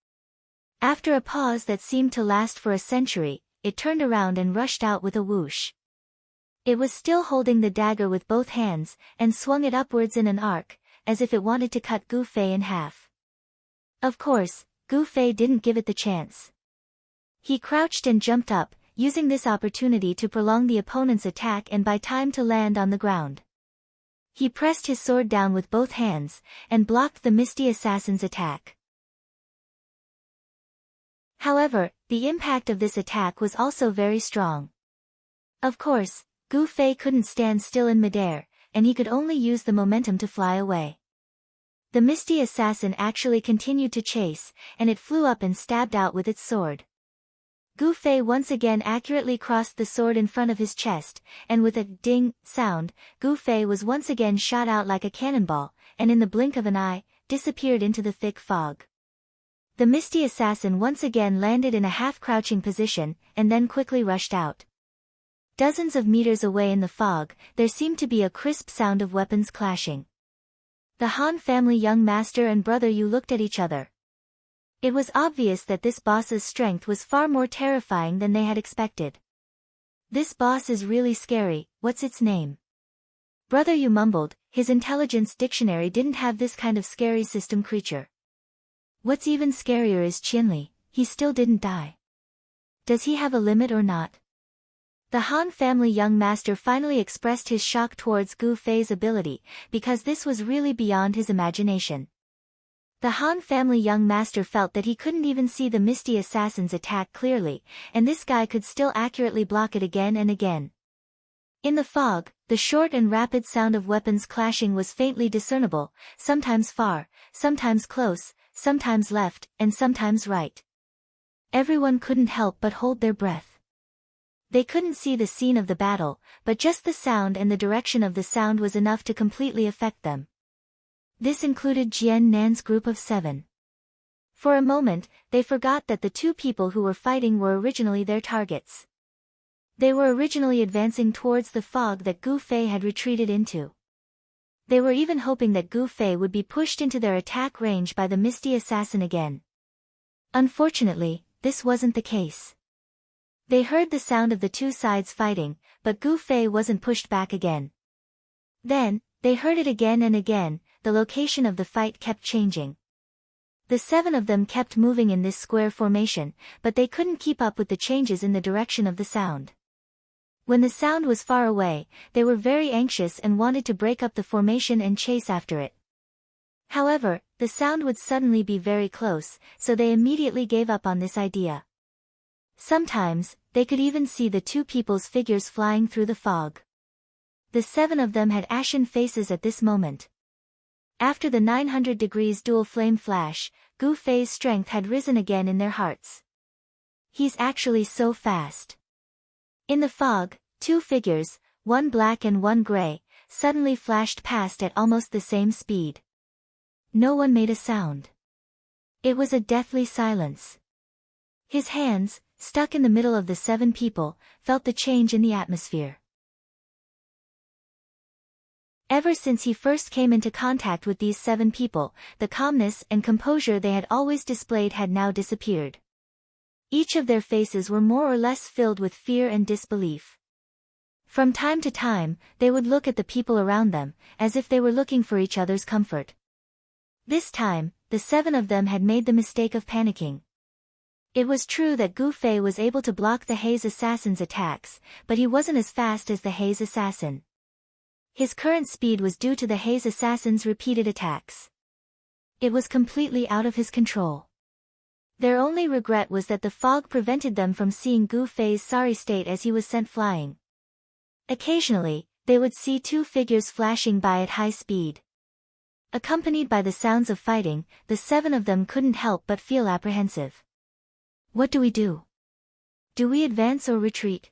After a pause that seemed to last for a century, it turned around and rushed out with a whoosh. It was still holding the dagger with both hands, and swung it upwards in an arc, as if it wanted to cut Gu Fei in half. Of course, Gu Fei didn't give it the chance. He crouched and jumped up, using this opportunity to prolong the opponent's attack and buy time to land on the ground. He pressed his sword down with both hands, and blocked the misty assassin's attack. However, the impact of this attack was also very strong. Of course, Gu Fei couldn't stand still in midair, and he could only use the momentum to fly away. The misty assassin actually continued to chase, and it flew up and stabbed out with its sword. Gu Fei once again accurately crossed the sword in front of his chest, and with a ding sound, Gu Fei was once again shot out like a cannonball, and in the blink of an eye, disappeared into the thick fog. The misty assassin once again landed in a half-crouching position, and then quickly rushed out. Dozens of meters away in the fog, there seemed to be a crisp sound of weapons clashing. The Han family young master and Brother Yu looked at each other. It was obvious that this boss's strength was far more terrifying than they had expected. This boss is really scary, what's its name? Brother Yu mumbled, his intelligence dictionary didn't have this kind of scary system creature. What's even scarier is Qianli, he still didn't die. Does he have a limit or not? The Han family young master finally expressed his shock towards Gu Fei's ability, because this was really beyond his imagination. The Han family young master felt that he couldn't even see the misty assassin's attack clearly, and this guy could still accurately block it again and again. In the fog, the short and rapid sound of weapons clashing was faintly discernible, sometimes far, sometimes close, sometimes left, and sometimes right. Everyone couldn't help but hold their breath. They couldn't see the scene of the battle, but just the sound and the direction of the sound was enough to completely affect them. This included Jian Nan's group of 7. For a moment, they forgot that the two people who were fighting were originally their targets. They were originally advancing towards the fog that Gu Fei had retreated into. They were even hoping that Gu Fei would be pushed into their attack range by the misty assassin again. Unfortunately, this wasn't the case. They heard the sound of the two sides fighting, but Gu Fei wasn't pushed back again. Then, they heard it again and again. The location of the fight kept changing. The 7 of them kept moving in this square formation, but they couldn't keep up with the changes in the direction of the sound. When the sound was far away, they were very anxious and wanted to break up the formation and chase after it. However, the sound would suddenly be very close, so they immediately gave up on this idea. Sometimes, they could even see the two people's figures flying through the fog. The 7 of them had ashen faces at this moment. After the 900 degrees dual flame flash, Gu Fei's strength had risen again in their hearts. He's actually so fast. In the fog, two figures, one black and one gray, suddenly flashed past at almost the same speed. No one made a sound. It was a deathly silence. His hands, stuck in the middle of the 7 people, felt the change in the atmosphere. Ever since he first came into contact with these 7 people, the calmness and composure they had always displayed had now disappeared. Each of their faces were more or less filled with fear and disbelief. From time to time, they would look at the people around them, as if they were looking for each other's comfort. This time, the 7 of them had made the mistake of panicking. It was true that Gu Fei was able to block the Haze Assassin's attacks, but he wasn't as fast as the Haze Assassin. His current speed was due to the Haze Assassin's repeated attacks. It was completely out of his control. Their only regret was that the fog prevented them from seeing Gu Fei's sorry state as he was sent flying. Occasionally, they would see 2 figures flashing by at high speed. Accompanied by the sounds of fighting, the 7 of them couldn't help but feel apprehensive. What do we do? Do we advance or retreat?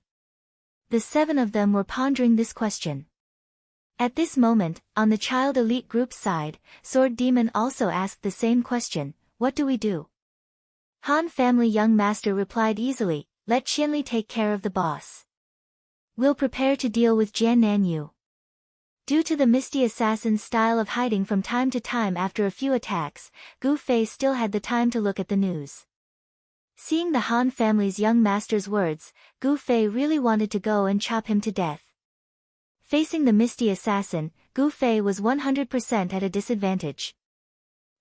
The 7 of them were pondering this question. At this moment, on the Child Elite Group's side, Sword Demon also asked the same question, what do we do? Han Family Young Master replied easily, let Qianli take care of the boss. We'll prepare to deal with Jian Nanyu. Due to the Misty Assassin's style of hiding from time to time after a few attacks, Gu Fei still had the time to look at the news. Seeing the Han family's young master's words, Gu Fei really wanted to go and chop him to death. Facing the Misty Assassin, Gu Fei was 100% at a disadvantage.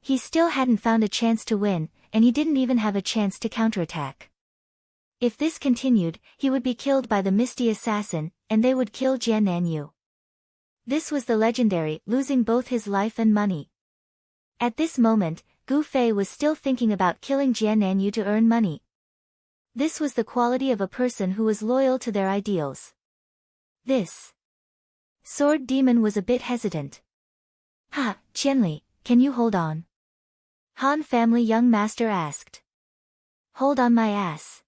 He still hadn't found a chance to win, and he didn't even have a chance to counterattack. If this continued, he would be killed by the Misty Assassin, and they would kill Jian Nanyu. This was the legendary, losing both his life and money. At this moment, Gu Fei was still thinking about killing Jian Nanyu to earn money. This was the quality of a person who was loyal to their ideals. This Sword Demon was a bit hesitant. Ha, Qianli, can you hold on? Han Family Young Master asked. Hold on my ass.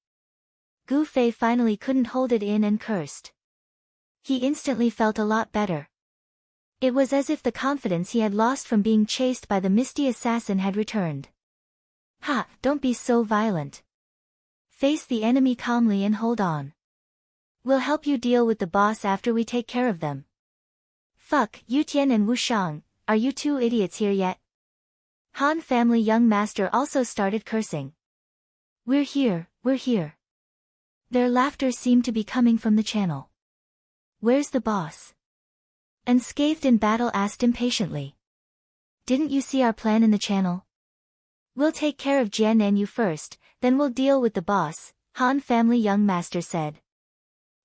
Gu Fei finally couldn't hold it in and cursed. He instantly felt a lot better. It was as if the confidence he had lost from being chased by the Misty Assassin had returned. Ha, don't be so violent. Face the enemy calmly and hold on. We'll help you deal with the boss after we take care of them. Fuck, Yutian and Wushang, are you 2 idiots here yet? Han Family Young Master also started cursing. We're here, we're here. Their laughter seemed to be coming from the channel. Where's the boss? Unscathed in Battle asked impatiently. Didn't you see our plan in the channel? We'll take care of Jian Nanyu first, then we'll deal with the boss, Han Family Young Master said.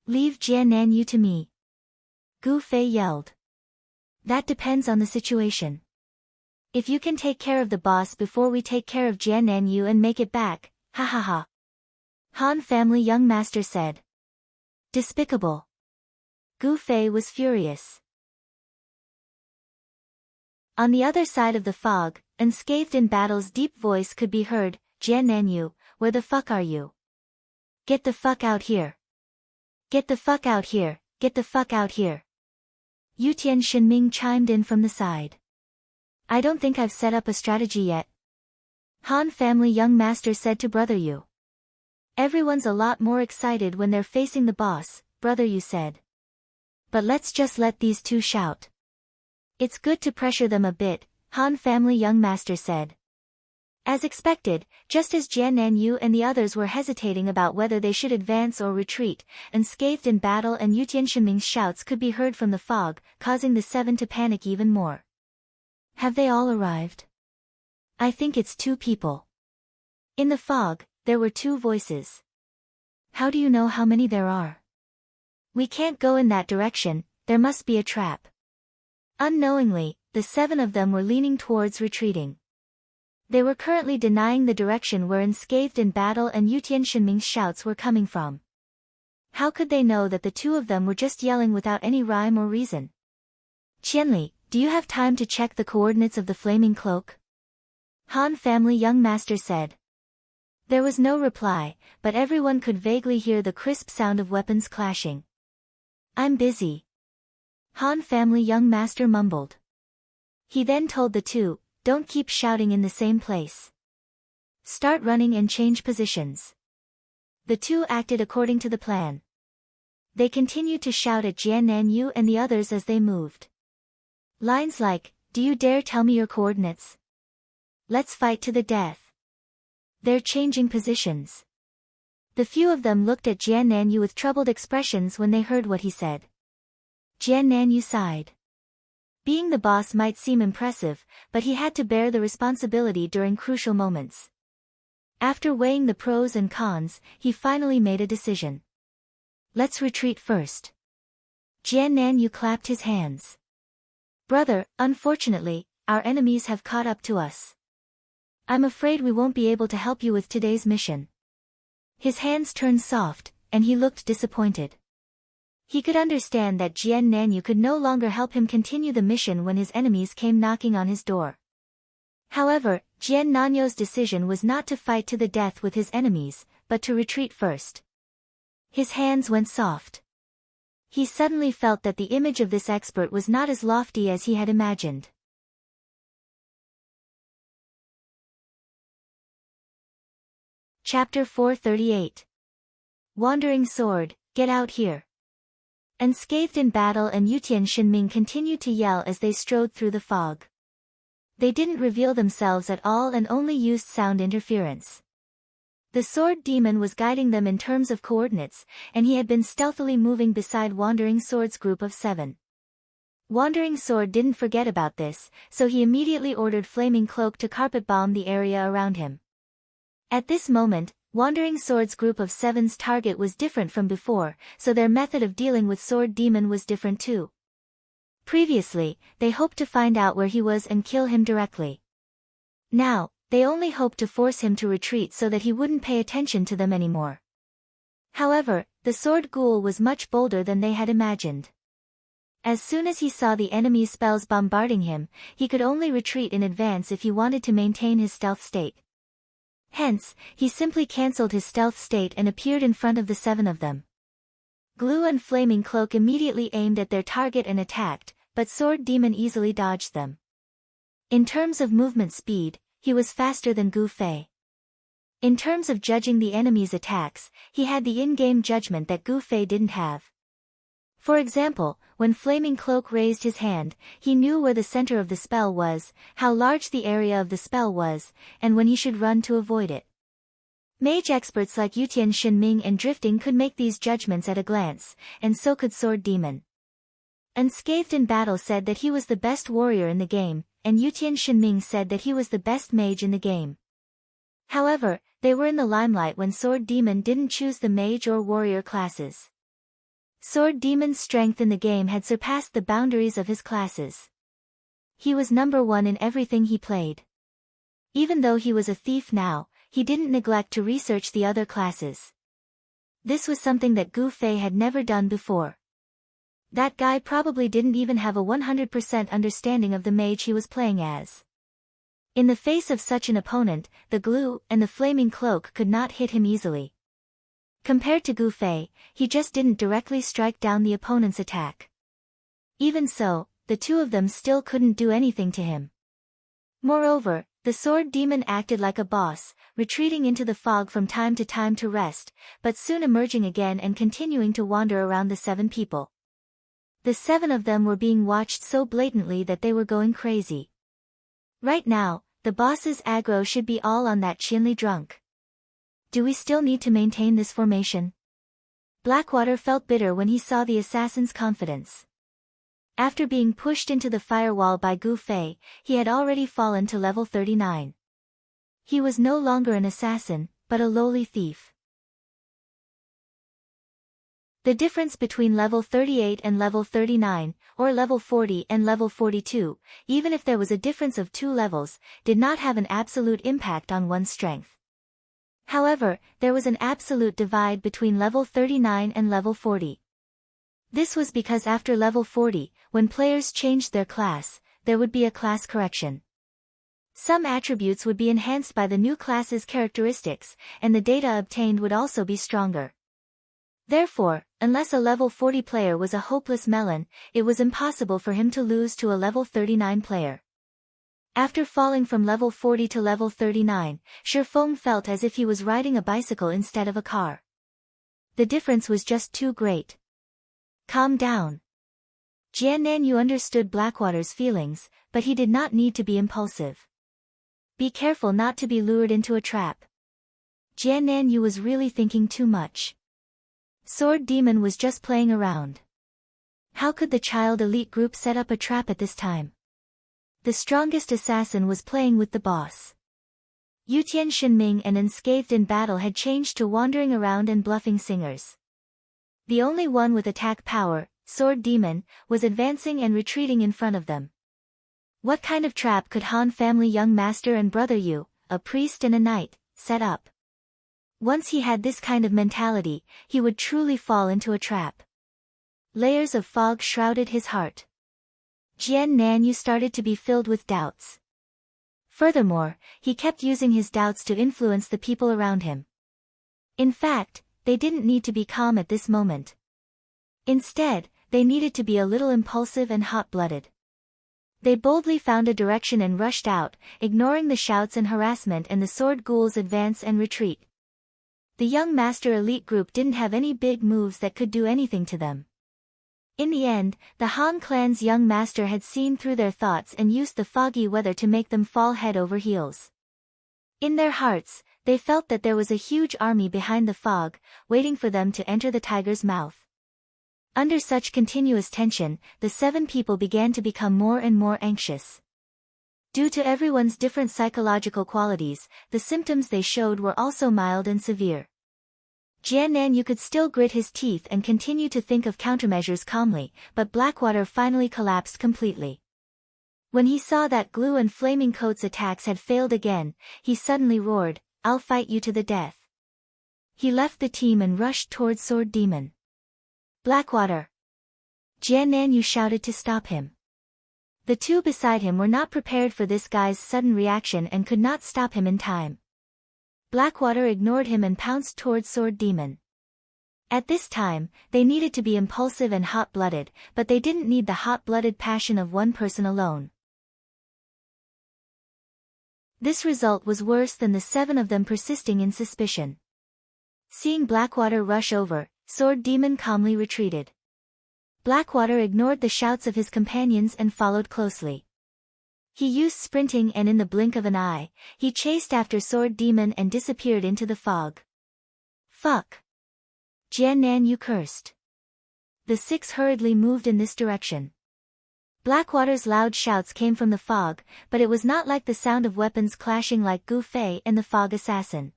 Leave Jian Nanyu to me. Gu Fei yelled. That depends on the situation. If you can take care of the boss before we take care of Jian Nanyu and make it back, ha ha ha. Han Family Young Master said. Despicable. Gu Fei was furious. On the other side of the fog, unscathed in Battle's deep voice could be heard, Jian Nanyu, where the fuck are you? Get the fuck out here. Get the fuck out here, get the fuck out here. Yutian Shenming chimed in from the side. I don't think I've set up a strategy yet. Han Family Young Master said to Brother Yu. Everyone's a lot more excited when they're facing the boss, Brother Yu said. But let's just let these 2 shout. It's good to pressure them a bit, Han Family Young Master said. As expected, just as Jian Nanyu and the others were hesitating about whether they should advance or retreat, unscathed in Battle and Yutian Shenming's shouts could be heard from the fog, causing the 7 to panic even more. Have they all arrived? I think it's 2 people. In the fog, there were 2 voices. How do you know how many there are? We can't go in that direction, there must be a trap. Unknowingly, the 7 of them were leaning towards retreating. They were currently denying the direction where Unscathed in Battle and Yutian Shenming's shouts were coming from. How could they know that the 2 of them were just yelling without any rhyme or reason? Qianli, do you have time to check the coordinates of the flaming cloak? Han Family Young Master said. There was no reply, but everyone could vaguely hear the crisp sound of weapons clashing. I'm busy. Han family young master mumbled. He then told the two, don't keep shouting in the same place. Start running and change positions. The two acted according to the plan. They continued to shout at Jian Nanyu and the others as they moved. Lines like, do you dare tell me your coordinates? Let's fight to the death. They're changing positions. The few of them looked at Jian Nanyu with troubled expressions when they heard what he said. Jian Nanyu sighed. Being the boss might seem impressive, but he had to bear the responsibility during crucial moments. After weighing the pros and cons, he finally made a decision. Let's retreat first. Jian Nanyu clapped his hands. Brother, unfortunately, our enemies have caught up to us. I'm afraid we won't be able to help you with today's mission. His hands turned soft, and he looked disappointed. He could understand that Jian Nanyu could no longer help him continue the mission when his enemies came knocking on his door. However, Jian Nanyu's decision was not to fight to the death with his enemies, but to retreat first. His hands went soft. He suddenly felt that the image of this expert was not as lofty as he had imagined. Chapter 438. Wandering Sword, get out here. Unscathed in battle and Yutian Shinming continued to yell as they strode through the fog. They didn't reveal themselves at all and only used sound interference. The sword demon was guiding them in terms of coordinates, and he had been stealthily moving beside Wandering Sword's group of 7. Wandering Sword didn't forget about this, so he immediately ordered Flaming Cloak to carpet bomb the area around him. At this moment, Wandering Sword's group of 7's target was different from before, so their method of dealing with Sword Demon was different too. Previously, they hoped to find out where he was and kill him directly. Now, they only hoped to force him to retreat so that he wouldn't pay attention to them anymore. However, the Sword Ghoul was much bolder than they had imagined. As soon as he saw the enemy's spells bombarding him, he could only retreat in advance if he wanted to maintain his stealth state. Hence, he simply cancelled his stealth state and appeared in front of the 7 of them. Glue and Flaming Cloak immediately aimed at their target and attacked, but Sword Demon easily dodged them. In terms of movement speed, he was faster than Gu Fei. In terms of judging the enemy's attacks, he had the in-game judgment that Gu Fei didn't have. For example, when Flaming Cloak raised his hand, he knew where the center of the spell was, how large the area of the spell was, and when he should run to avoid it. Mage experts like Yutian Shinming and Drifting could make these judgments at a glance, and so could Sword Demon. Unscathed in Battle said that he was the best warrior in the game, and Yutian Shinming said that he was the best mage in the game. However, they were in the limelight when Sword Demon didn't choose the mage or warrior classes. Sword Demon's strength in the game had surpassed the boundaries of his classes. He was number 1 in everything he played. Even though he was a thief now, he didn't neglect to research the other classes. This was something that Gu Fei had never done before. That guy probably didn't even have a 100% understanding of the mage he was playing as. In the face of such an opponent, the glue and the Flaming Cloak could not hit him easily. Compared to Gu Fei, he just didn't directly strike down the opponent's attack. Even so, the two of them still couldn't do anything to him. Moreover, the Sword Demon acted like a boss, retreating into the fog from time to time to rest, but soon emerging again and continuing to wander around the 7 people. The 7 of them were being watched so blatantly that they were going crazy. Right now, the boss's aggro should be all on that Qianli drunk. Do we still need to maintain this formation? Blackwater felt bitter when he saw the assassin's confidence. After being pushed into the firewall by Gu Fei, he had already fallen to level 39. He was no longer an assassin, but a lowly thief. The difference between level 38 and level 39, or level 40 and level 42, even if there was a difference of 2 levels, did not have an absolute impact on one's strength. However, there was an absolute divide between level 39 and level 40. This was because after level 40, when players changed their class, there would be a class correction. Some attributes would be enhanced by the new class's characteristics, and the data obtained would also be stronger. Therefore, unless a level 40 player was a hopeless melon, it was impossible for him to lose to a level 39 player. After falling from level 40 to level 39, Shifeng felt as if he was riding a bicycle instead of a car. The difference was just too great. Calm down. Jiannan understood Blackwater's feelings, but he did not need to be impulsive. Be careful not to be lured into a trap. Jiannan was really thinking too much. Sword Demon was just playing around. How could the child elite group set up a trap at this time? The strongest assassin was playing with the boss. Yutian Shenming and Unscathed in battle had changed to wandering around and bluffing singers. The only one with attack power, Sword Demon, was advancing and retreating in front of them. What kind of trap could Han family young master and brother Yu, a priest and a knight, set up? Once he had this kind of mentality, he would truly fall into a trap. Layers of fog shrouded his heart. Jiannan started to be filled with doubts. Furthermore, he kept using his doubts to influence the people around him. In fact, they didn't need to be calm at this moment. Instead, they needed to be a little impulsive and hot-blooded. They boldly found a direction and rushed out, ignoring the shouts and harassment and the sword ghouls' advance and retreat. The young master elite group didn't have any big moves that could do anything to them. In the end, the Han clan's young master had seen through their thoughts and used the foggy weather to make them fall head over heels. In their hearts, they felt that there was a huge army behind the fog, waiting for them to enter the tiger's mouth. Under such continuous tension, the 7 people began to become more and more anxious. Due to everyone's different psychological qualities, the symptoms they showed were also mild and severe. Jiannan could still grit his teeth and continue to think of countermeasures calmly, but Blackwater finally collapsed completely. When he saw that Glue and Flaming Coat's attacks had failed again, he suddenly roared, "I'll fight you to the death." He left the team and rushed towards Sword Demon. "Blackwater!" Jiannan shouted to stop him. The two beside him were not prepared for this guy's sudden reaction and could not stop him in time. Blackwater ignored him and pounced towards Sword Demon. At this time, they needed to be impulsive and hot-blooded, but they didn't need the hot-blooded passion of one person alone. This result was worse than the 7 of them persisting in suspicion. Seeing Blackwater rush over, Sword Demon calmly retreated. Blackwater ignored the shouts of his companions and followed closely. He used sprinting and in the blink of an eye, he chased after Sword Demon and disappeared into the fog. "Fuck!" Jiannan cursed. The 6 hurriedly moved in this direction. Blackwater's loud shouts came from the fog, but it was not like the sound of weapons clashing like Gu Fei and the Fog Assassin.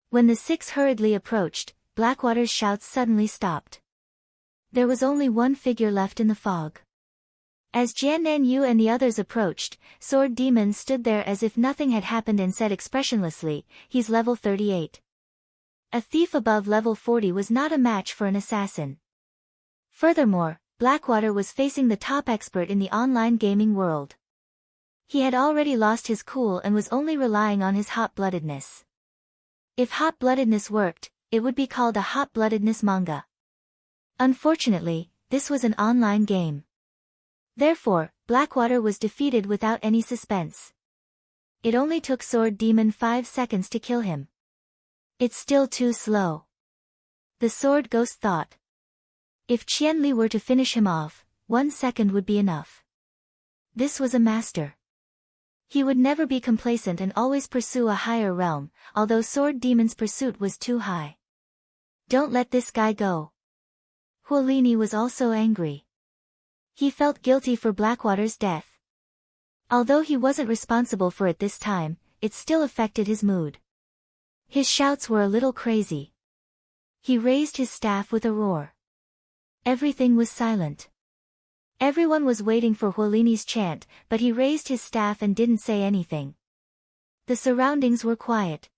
When the 6 hurriedly approached, Blackwater's shouts suddenly stopped. There was only one figure left in the fog. As Jiannan and the others approached, Sword Demon stood there as if nothing had happened and said expressionlessly, "He's level 38. A thief above level 40 was not a match for an assassin." Furthermore, Blackwater was facing the top expert in the online gaming world. He had already lost his cool and was only relying on his hot-bloodedness. If hot-bloodedness worked, it would be called a hot-bloodedness manga. Unfortunately, this was an online game. Therefore, Blackwater was defeated without any suspense. It only took Sword Demon 5 seconds to kill him. It's still too slow. The Sword Ghost thought. If Qianli were to finish him off, 1 second would be enough. This was a master. He would never be complacent and always pursue a higher realm, although Sword Demon's pursuit was too high. Don't let this guy go. Huolini was also angry. He felt guilty for Blackwater's death. Although he wasn't responsible for it this time, it still affected his mood. His shouts were a little crazy. He raised his staff with a roar. Everything was silent. Everyone was waiting for Huolini's chant, but he raised his staff and didn't say anything. The surroundings were quiet.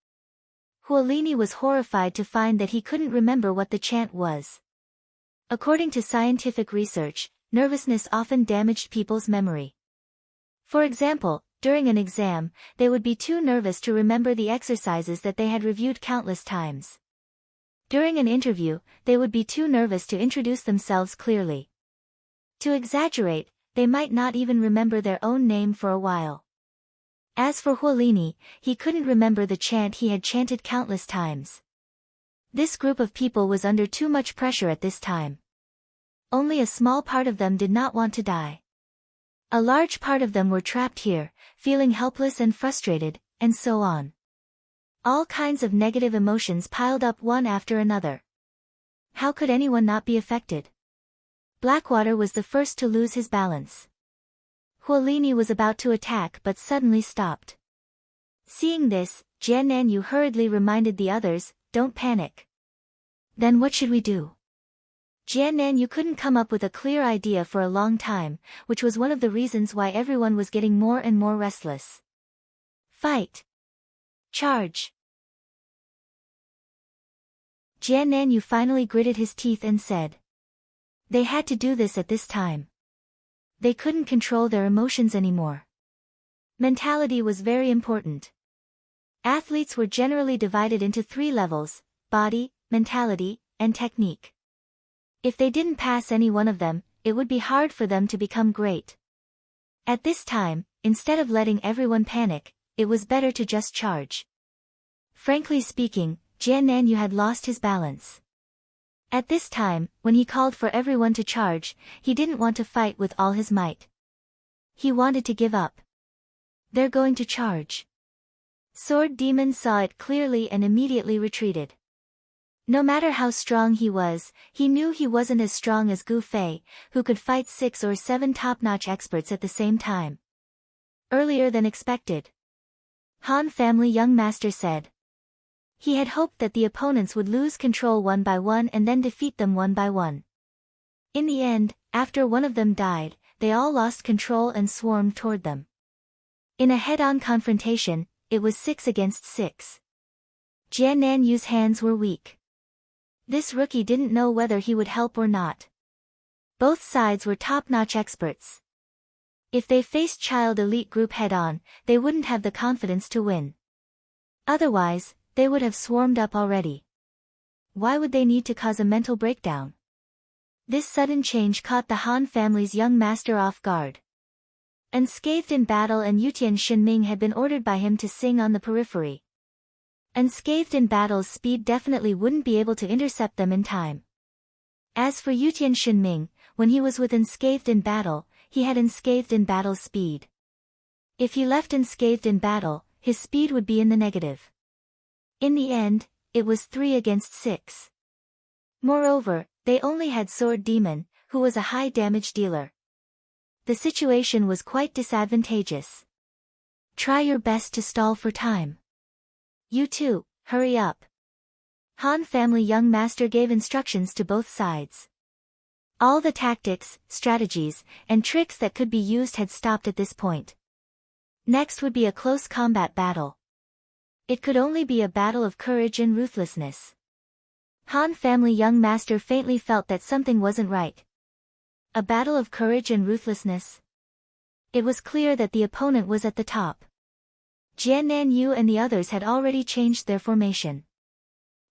Huolini was horrified to find that he couldn't remember what the chant was. According to scientific research, nervousness often damaged people's memory. For example, During an exam, they would be too nervous to remember the exercises that they had reviewed countless times. During an interview, they would be too nervous to introduce themselves clearly. To exaggerate, they might not even remember their own name for a while. As for Huolini, he couldn't remember the chant he had chanted countless times. This group of people was under too much pressure at this time. Only a small part of them did not want to die. A large part of them were trapped here, feeling helpless and frustrated, and so on. All kinds of negative emotions piled up one after another. How could anyone not be affected? Blackwater was the first to lose his balance. Huolini was about to attack but suddenly stopped. Seeing this, Jian Nanyu hurriedly reminded the others, "Don't panic." "Then what should we do?" Jian Nanyu couldn't come up with a clear idea for a long time, which was one of the reasons why everyone was getting more and more restless. "Fight! Charge!" Jian Nanyu finally gritted his teeth and said. They had to do this at this time. They couldn't control their emotions anymore. Mentality was very important. Athletes were generally divided into 3 levels: body, mentality, and technique. If they didn't pass any one of them, it would be hard for them to become great. At this time, instead of letting everyone panic, it was better to just charge. Frankly speaking, Jian Nanyu had lost his balance. At this time, when he called for everyone to charge, he didn't want to fight with all his might. He wanted to give up. They're going to charge. Sword Demon saw it clearly and immediately retreated. No matter how strong he was, he knew he wasn't as strong as Gu Fei, who could fight 6 or 7 top-notch experts at the same time. Earlier than expected. Han family young master said. He had hoped that the opponents would lose control one by one and then defeat them one by one. In the end, after one of them died, they all lost control and swarmed toward them. In a head-on confrontation, it was 6 against 6. Jian Nanyu's hands were weak. This rookie didn't know whether he would help or not. Both sides were top-notch experts. If they faced Child Elite Group head-on, they wouldn't have the confidence to win. Otherwise, they would have swarmed up already. Why would they need to cause a mental breakdown? This sudden change caught the Han family's young master off guard. Unscathed in battle and Yutian Shinming had been ordered by him to sing on the periphery. Unscathed in battle's speed definitely wouldn't be able to intercept them in time. As for Yutian Shinming, when he was with unscathed in battle, he had unscathed in battle's speed. If he left unscathed in battle, his speed would be in the negative. In the end, it was 3 against 6. Moreover, they only had Sword Demon, who was a high damage dealer. The situation was quite disadvantageous. Try your best to stall for time. You two, hurry up. Han family young master gave instructions to both sides. All the tactics, strategies, and tricks that could be used had stopped at this point. Next would be a close combat battle. It could only be a battle of courage and ruthlessness. Han family young master faintly felt that something wasn't right. A battle of courage and ruthlessness? It was clear that the opponent was at the top. Jian Nanyu and the others had already changed their formation.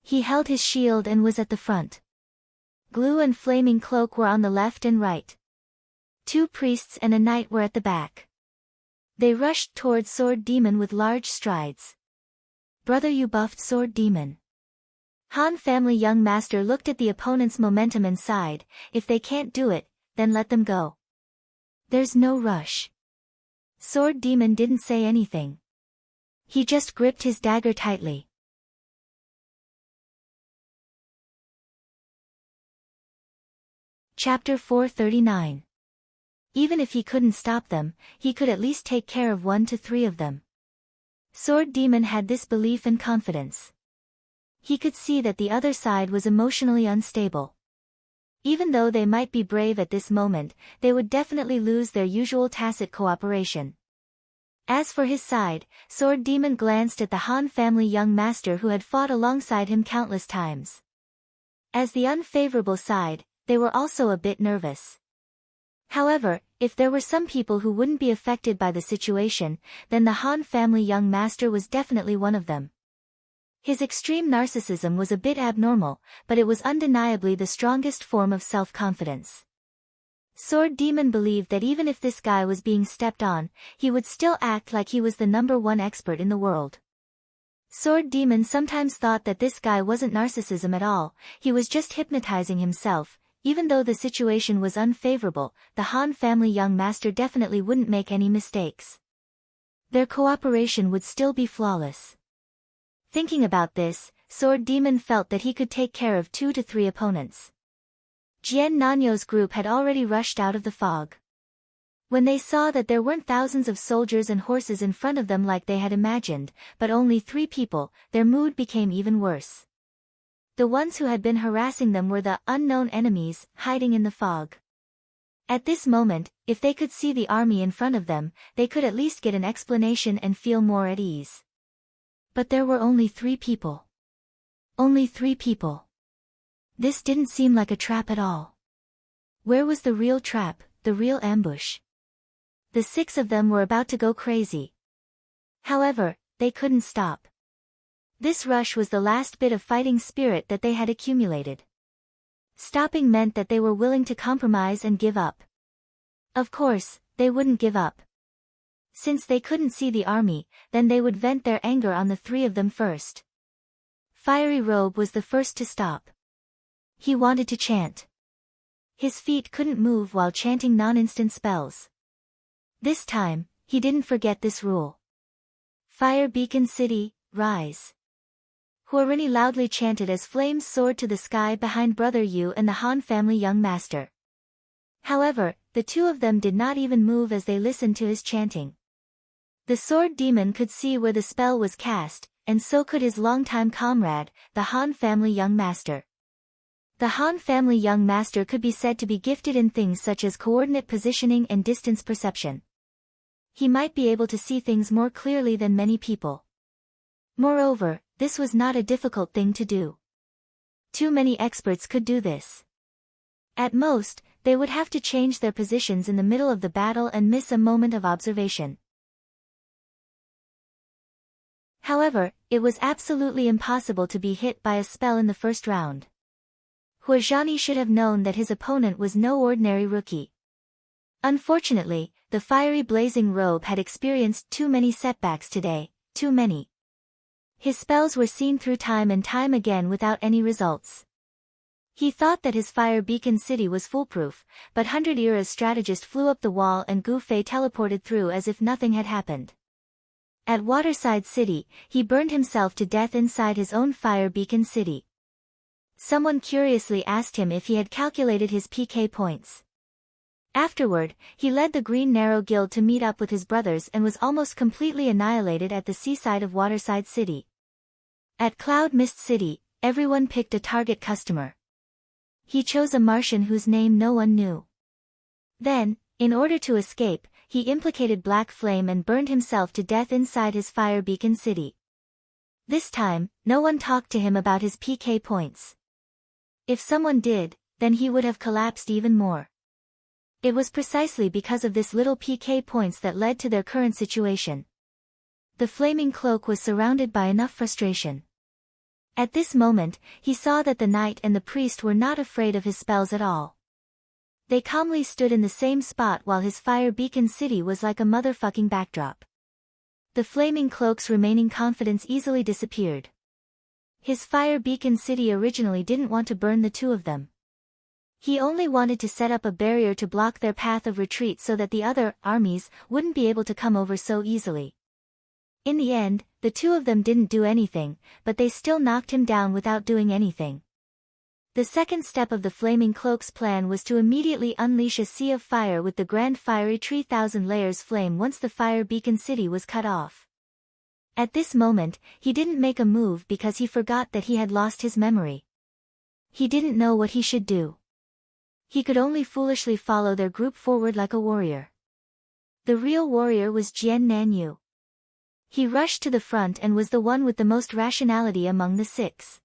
He held his shield and was at the front. Glue and Flaming Cloak were on the left and right. 2 priests and a knight were at the back. They rushed toward Sword Demon with large strides. Brother, you buffed Sword Demon. Han family young master looked at the opponent's momentum and sighed, if they can't do it, then let them go. There's no rush. Sword Demon didn't say anything. He just gripped his dagger tightly. Chapter 439. Even if he couldn't stop them, he could at least take care of 1 to 3 of them. Sword Demon had this belief and confidence. He could see that the other side was emotionally unstable. Even though they might be brave at this moment, they would definitely lose their usual tacit cooperation. As for his side, Sword Demon glanced at the Han family young master who had fought alongside him countless times. As the unfavorable side, they were also a bit nervous. However, if there were some people who wouldn't be affected by the situation, then the Han family young master was definitely one of them. His extreme narcissism was a bit abnormal, but it was undeniably the strongest form of self-confidence. Sword Demon believed that even if this guy was being stepped on, he would still act like he was the #1 expert in the world. Sword Demon sometimes thought that this guy wasn't narcissism at all, he was just hypnotizing himself. Even though the situation was unfavorable, the Han family young master definitely wouldn't make any mistakes. Their cooperation would still be flawless. Thinking about this, Sword Demon felt that he could take care of 2 to 3 opponents. Jian Nanyo's group had already rushed out of the fog. When they saw that there weren't thousands of soldiers and horses in front of them like they had imagined, but only 3 people, their mood became even worse. The ones who had been harassing them were the unknown enemies, hiding in the fog. At this moment, if they could see the army in front of them, they could at least get an explanation and feel more at ease. But there were only 3 people. Only 3 people. This didn't seem like a trap at all. Where was the real trap, the real ambush? The 6 of them were about to go crazy. However, they couldn't stop. This rush was the last bit of fighting spirit that they had accumulated. Stopping meant that they were willing to compromise and give up. Of course, they wouldn't give up. Since they couldn't see the army, then they would vent their anger on the 3 of them first. Fiery Robe was the first to stop. He wanted to chant. His feet couldn't move while chanting non-instant spells. This time, he didn't forget this rule. Fire Beacon City, rise. Huorini loudly chanted as flames soared to the sky behind Brother Yu and the Han family young master. However, the 2 of them did not even move as they listened to his chanting. The Sword Demon could see where the spell was cast, and so could his longtime comrade, the Han family young master. The Han family young master could be said to be gifted in things such as coordinate positioning and distance perception. He might be able to see things more clearly than many people. Moreover, this was not a difficult thing to do. Too many experts could do this. At most, they would have to change their positions in the middle of the battle and miss a moment of observation. However, it was absolutely impossible to be hit by a spell in the first round. Huozhani should have known that his opponent was no ordinary rookie. Unfortunately, the fiery blazing robe had experienced too many setbacks today, too many. His spells were seen through time and time again without any results. He thought that his Fire Beacon City was foolproof, but 100 Era's strategist flew up the wall and Gu Fei teleported through as if nothing had happened. At Waterside City, he burned himself to death inside his own Fire Beacon City. Someone curiously asked him if he had calculated his PK points. Afterward, he led the Green Narrow Guild to meet up with his brothers and was almost completely annihilated at the seaside of Waterside City. At Cloud Mist City, everyone picked a target customer. He chose a Martian whose name no one knew. Then, in order to escape, he implicated Black Flame and burned himself to death inside his Fire Beacon City. This time, no one talked to him about his PK points. If someone did, then he would have collapsed even more. It was precisely because of this little PK points that led to their current situation. The flaming cloak was surrounded by enough frustration. At this moment, he saw that the knight and the priest were not afraid of his spells at all. They calmly stood in the same spot while his Fire Beacon City was like a motherfucking backdrop. The flaming cloak's remaining confidence easily disappeared. His Fire Beacon City originally didn't want to burn the 2 of them. He only wanted to set up a barrier to block their path of retreat so that the other armies wouldn't be able to come over so easily. In the end, the 2 of them didn't do anything, but they still knocked him down without doing anything. The second step of the Flaming Cloak's plan was to immediately unleash a sea of fire with the Grand Fiery Tree 1000 layers flame once the Fire Beacon City was cut off. At this moment, he didn't make a move because he forgot that he had lost his memory. He didn't know what he should do. He could only foolishly follow their group forward like a warrior. The real warrior was Jian Nanyu. He rushed to the front and was the one with the most rationality among the 6.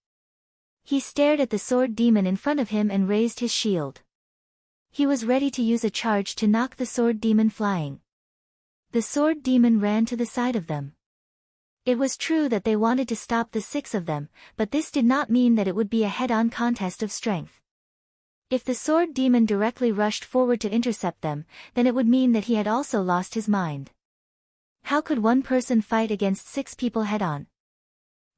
He stared at the sword demon in front of him and raised his shield. He was ready to use a charge to knock the sword demon flying. The sword demon ran to the side of them. It was true that they wanted to stop the 6 of them, but this did not mean that it would be a head-on contest of strength. If the sword demon directly rushed forward to intercept them, then it would mean that he had also lost his mind. How could one person fight against 6 people head-on?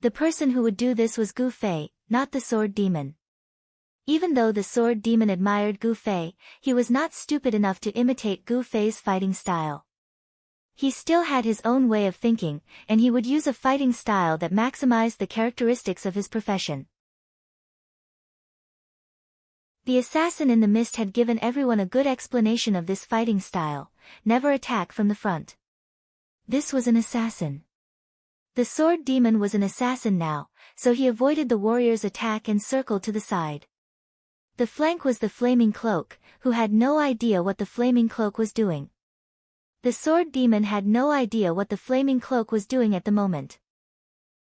The person who would do this was Gu Fei, not the sword demon. Even though the sword demon admired Gu Fei, he was not stupid enough to imitate Gu Fei's fighting style. He still had his own way of thinking, and he would use a fighting style that maximized the characteristics of his profession. The assassin in the mist had given everyone a good explanation of this fighting style: never attack from the front. This was an assassin. The sword demon was an assassin now, so he avoided the warrior's attack and circled to the side. The flank was the flaming cloak, who had no idea what the flaming cloak was doing. The sword demon had no idea what the flaming cloak was doing at the moment.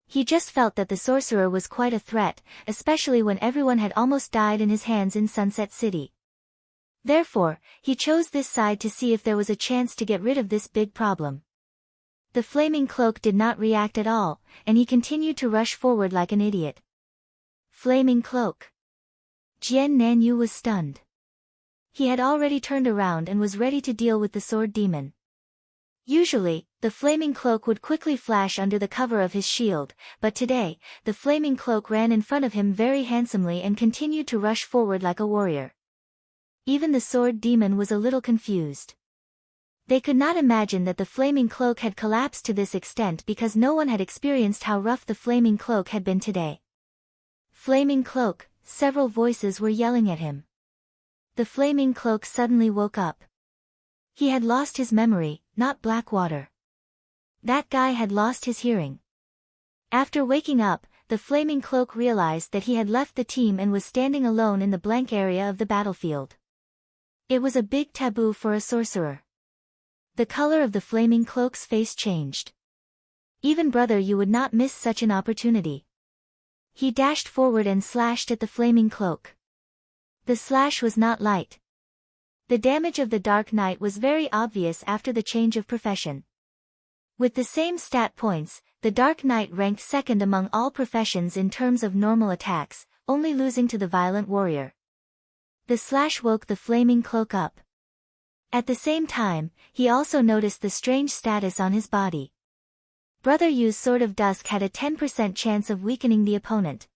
He just felt that the sorcerer was quite a threat, especially when everyone had almost died in his hands in Sunset City. Therefore, he chose this side to see if there was a chance to get rid of this big problem. The flaming cloak did not react at all, and he continued to rush forward like an idiot. Flaming cloak. Jian Nanyu was stunned. He had already turned around and was ready to deal with the sword demon. Usually, the flaming cloak would quickly flash under the cover of his shield, but today, the flaming cloak ran in front of him very handsomely and continued to rush forward like a warrior. Even the sword demon was a little confused. They could not imagine that the flaming cloak had collapsed to this extent because no one had experienced how rough the flaming cloak had been today. Flaming cloak, several voices were yelling at him. The flaming cloak suddenly woke up. He had lost his memory, not Blackwater. That guy had lost his hearing. After waking up, the flaming cloak realized that he had left the team and was standing alone in the blank area of the battlefield. It was a big taboo for a sorcerer. The color of the flaming cloak's face changed. Even Brother Yu would not miss such an opportunity. He dashed forward and slashed at the flaming cloak. The slash was not light. The damage of the Dark Knight was very obvious after the change of profession. With the same stat points, the Dark Knight ranked second among all professions in terms of normal attacks, only losing to the Violent Warrior. The slash woke the flaming cloak up. At the same time, he also noticed the strange status on his body. Brother Yu's Sword of Dusk had a 10% chance of weakening the opponent.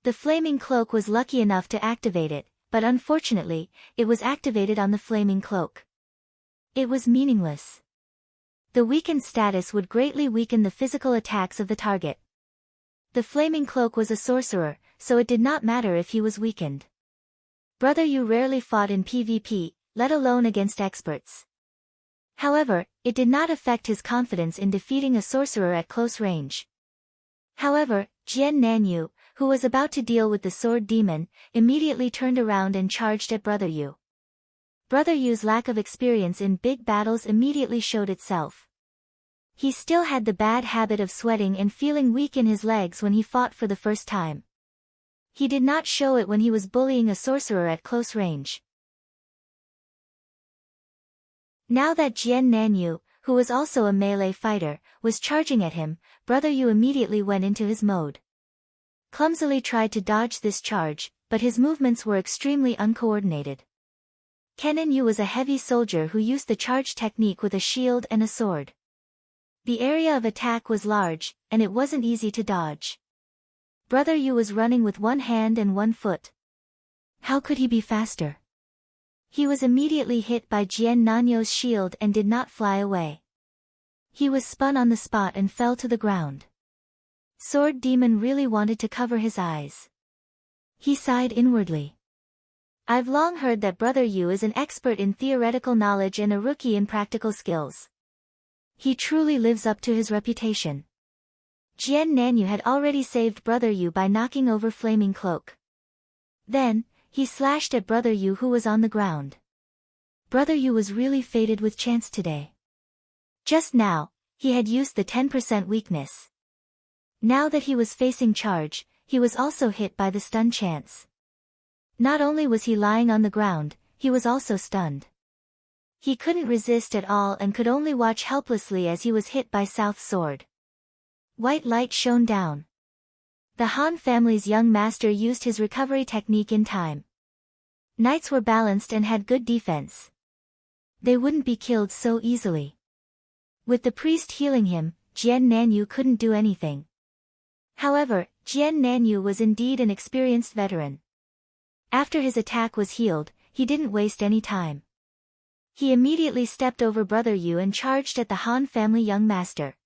The flaming cloak was lucky enough to activate it, but unfortunately, it was activated on the flaming cloak. It was meaningless. The weakened status would greatly weaken the physical attacks of the target. The flaming cloak was a sorcerer, so it did not matter if he was weakened. Brother Yu rarely fought in PvP, let alone against experts. However, it did not affect his confidence in defeating a sorcerer at close range. However, Jian Nanyu, who was about to deal with the sword demon, immediately turned around and charged at Brother Yu. Brother Yu's lack of experience in big battles immediately showed itself. He still had the bad habit of sweating and feeling weak in his legs when he fought for the first time. He did not show it when he was bullying a sorcerer at close range. Now that Jian Nanyu, who was also a melee fighter, was charging at him, Brother Yu immediately went into his mode. Clumsily tried to dodge this charge, but his movements were extremely uncoordinated. Kennen Yu was a heavy soldier who used the charge technique with a shield and a sword. The area of attack was large, and it wasn't easy to dodge. Brother Yu was running with one hand and one foot. How could he be faster? He was immediately hit by Jian Nanyu's shield and did not fly away. He was spun on the spot and fell to the ground. Sword Demon really wanted to cover his eyes. He sighed inwardly. I've long heard that Brother Yu is an expert in theoretical knowledge and a rookie in practical skills. He truly lives up to his reputation. Jian Nanyu had already saved Brother Yu by knocking over Flaming Cloak. Then, he slashed at Brother Yu who was on the ground. Brother Yu was really fated with chance today. Just now, he had used the 10% weakness. Now that he was facing charge, he was also hit by the stun chance. Not only was he lying on the ground, he was also stunned. He couldn't resist at all and could only watch helplessly as he was hit by South's sword. White light shone down. The Han family's young master used his recovery technique in time. Knights were balanced and had good defense. They wouldn't be killed so easily. With the priest healing him, Jian Nanyu couldn't do anything. However, Jian Nanyu was indeed an experienced veteran. After his attack was healed, he didn't waste any time. He immediately stepped over Brother Yu and charged at the Han family young master.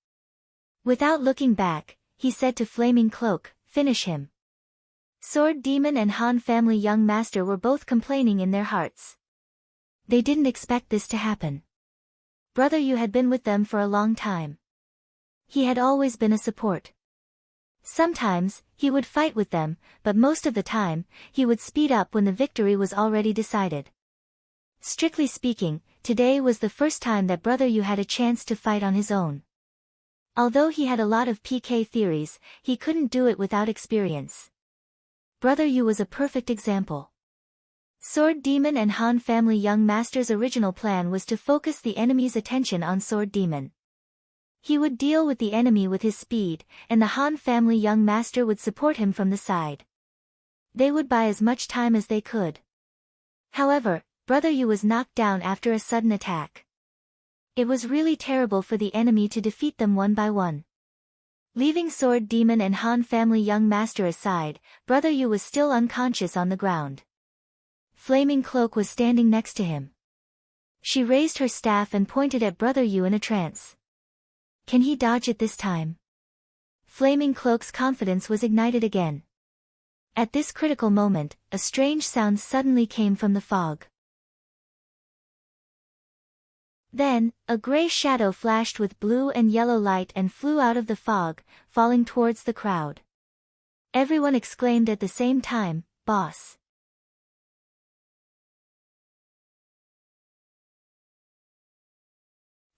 Without looking back, he said to Flaming Cloak, "Finish him." Sword Demon and Han family young master were both complaining in their hearts. They didn't expect this to happen. Brother Yu had been with them for a long time. He had always been a support. Sometimes, he would fight with them, but most of the time, he would speed up when the victory was already decided. Strictly speaking, today was the first time that Brother Yu had a chance to fight on his own. Although he had a lot of PK theories, he couldn't do it without experience. Brother Yu was a perfect example. Sword Demon and Han family young master's original plan was to focus the enemy's attention on Sword Demon. He would deal with the enemy with his speed, and the Han family young master would support him from the side. They would buy as much time as they could. However, Brother Yu was knocked down after a sudden attack. It was really terrible for the enemy to defeat them one by one. Leaving Sword Demon and Han family young master aside, Brother Yu was still unconscious on the ground. Flaming Cloak was standing next to him. She raised her staff and pointed at Brother Yu in a trance. Can he dodge it this time? Flaming Cloak's confidence was ignited again. At this critical moment, a strange sound suddenly came from the fog. Then, a gray shadow flashed with blue and yellow light and flew out of the fog, falling towards the crowd. Everyone exclaimed at the same time, "Boss!"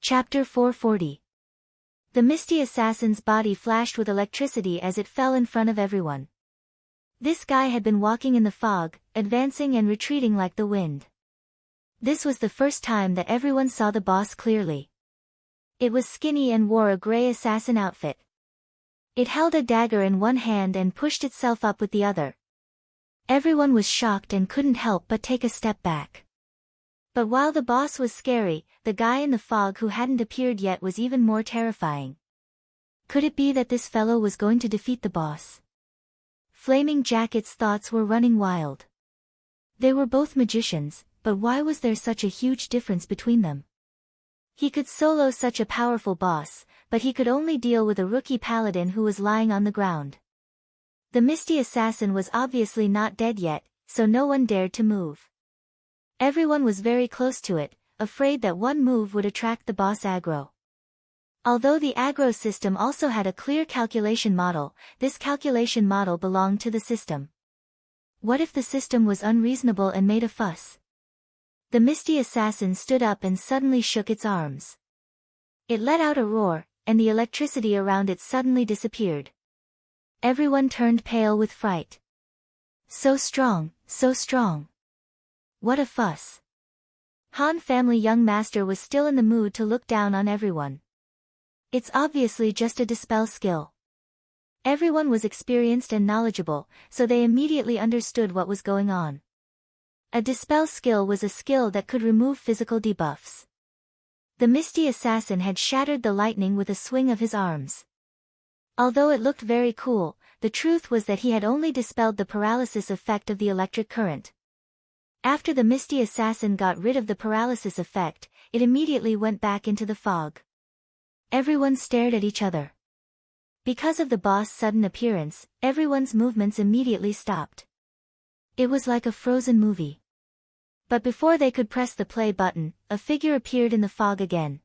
Chapter 440. The misty assassin's body flashed with electricity as it fell in front of everyone. This guy had been walking in the fog, advancing and retreating like the wind. This was the first time that everyone saw the boss clearly. It was skinny and wore a gray assassin outfit. It held a dagger in one hand and pushed itself up with the other. Everyone was shocked and couldn't help but take a step back. But while the boss was scary, the guy in the fog who hadn't appeared yet was even more terrifying. Could it be that this fellow was going to defeat the boss? Flaming Jacket's thoughts were running wild. They were both magicians, but why was there such a huge difference between them? He could solo such a powerful boss, but he could only deal with a rookie paladin who was lying on the ground. The misty assassin was obviously not dead yet, so no one dared to move. Everyone was very close to it, afraid that one move would attract the boss aggro. Although the aggro system also had a clear calculation model, this calculation model belonged to the system. What if the system was unreasonable and made a fuss? The misty assassin stood up and suddenly shook its arms. It let out a roar, and the electricity around it suddenly disappeared. Everyone turned pale with fright. So strong, so strong. What a fuss. Han family young master was still in the mood to look down on everyone. It's obviously just a dispel skill. Everyone was experienced and knowledgeable, so they immediately understood what was going on. A dispel skill was a skill that could remove physical debuffs. The misty assassin had shattered the lightning with a swing of his arms. Although it looked very cool, the truth was that he had only dispelled the paralysis effect of the electric current. After the misty assassin got rid of the paralysis effect, it immediately went back into the fog. Everyone stared at each other. Because of the boss' sudden appearance, everyone's movements immediately stopped. It was like a frozen movie. But before they could press the play button, a figure appeared in the fog again.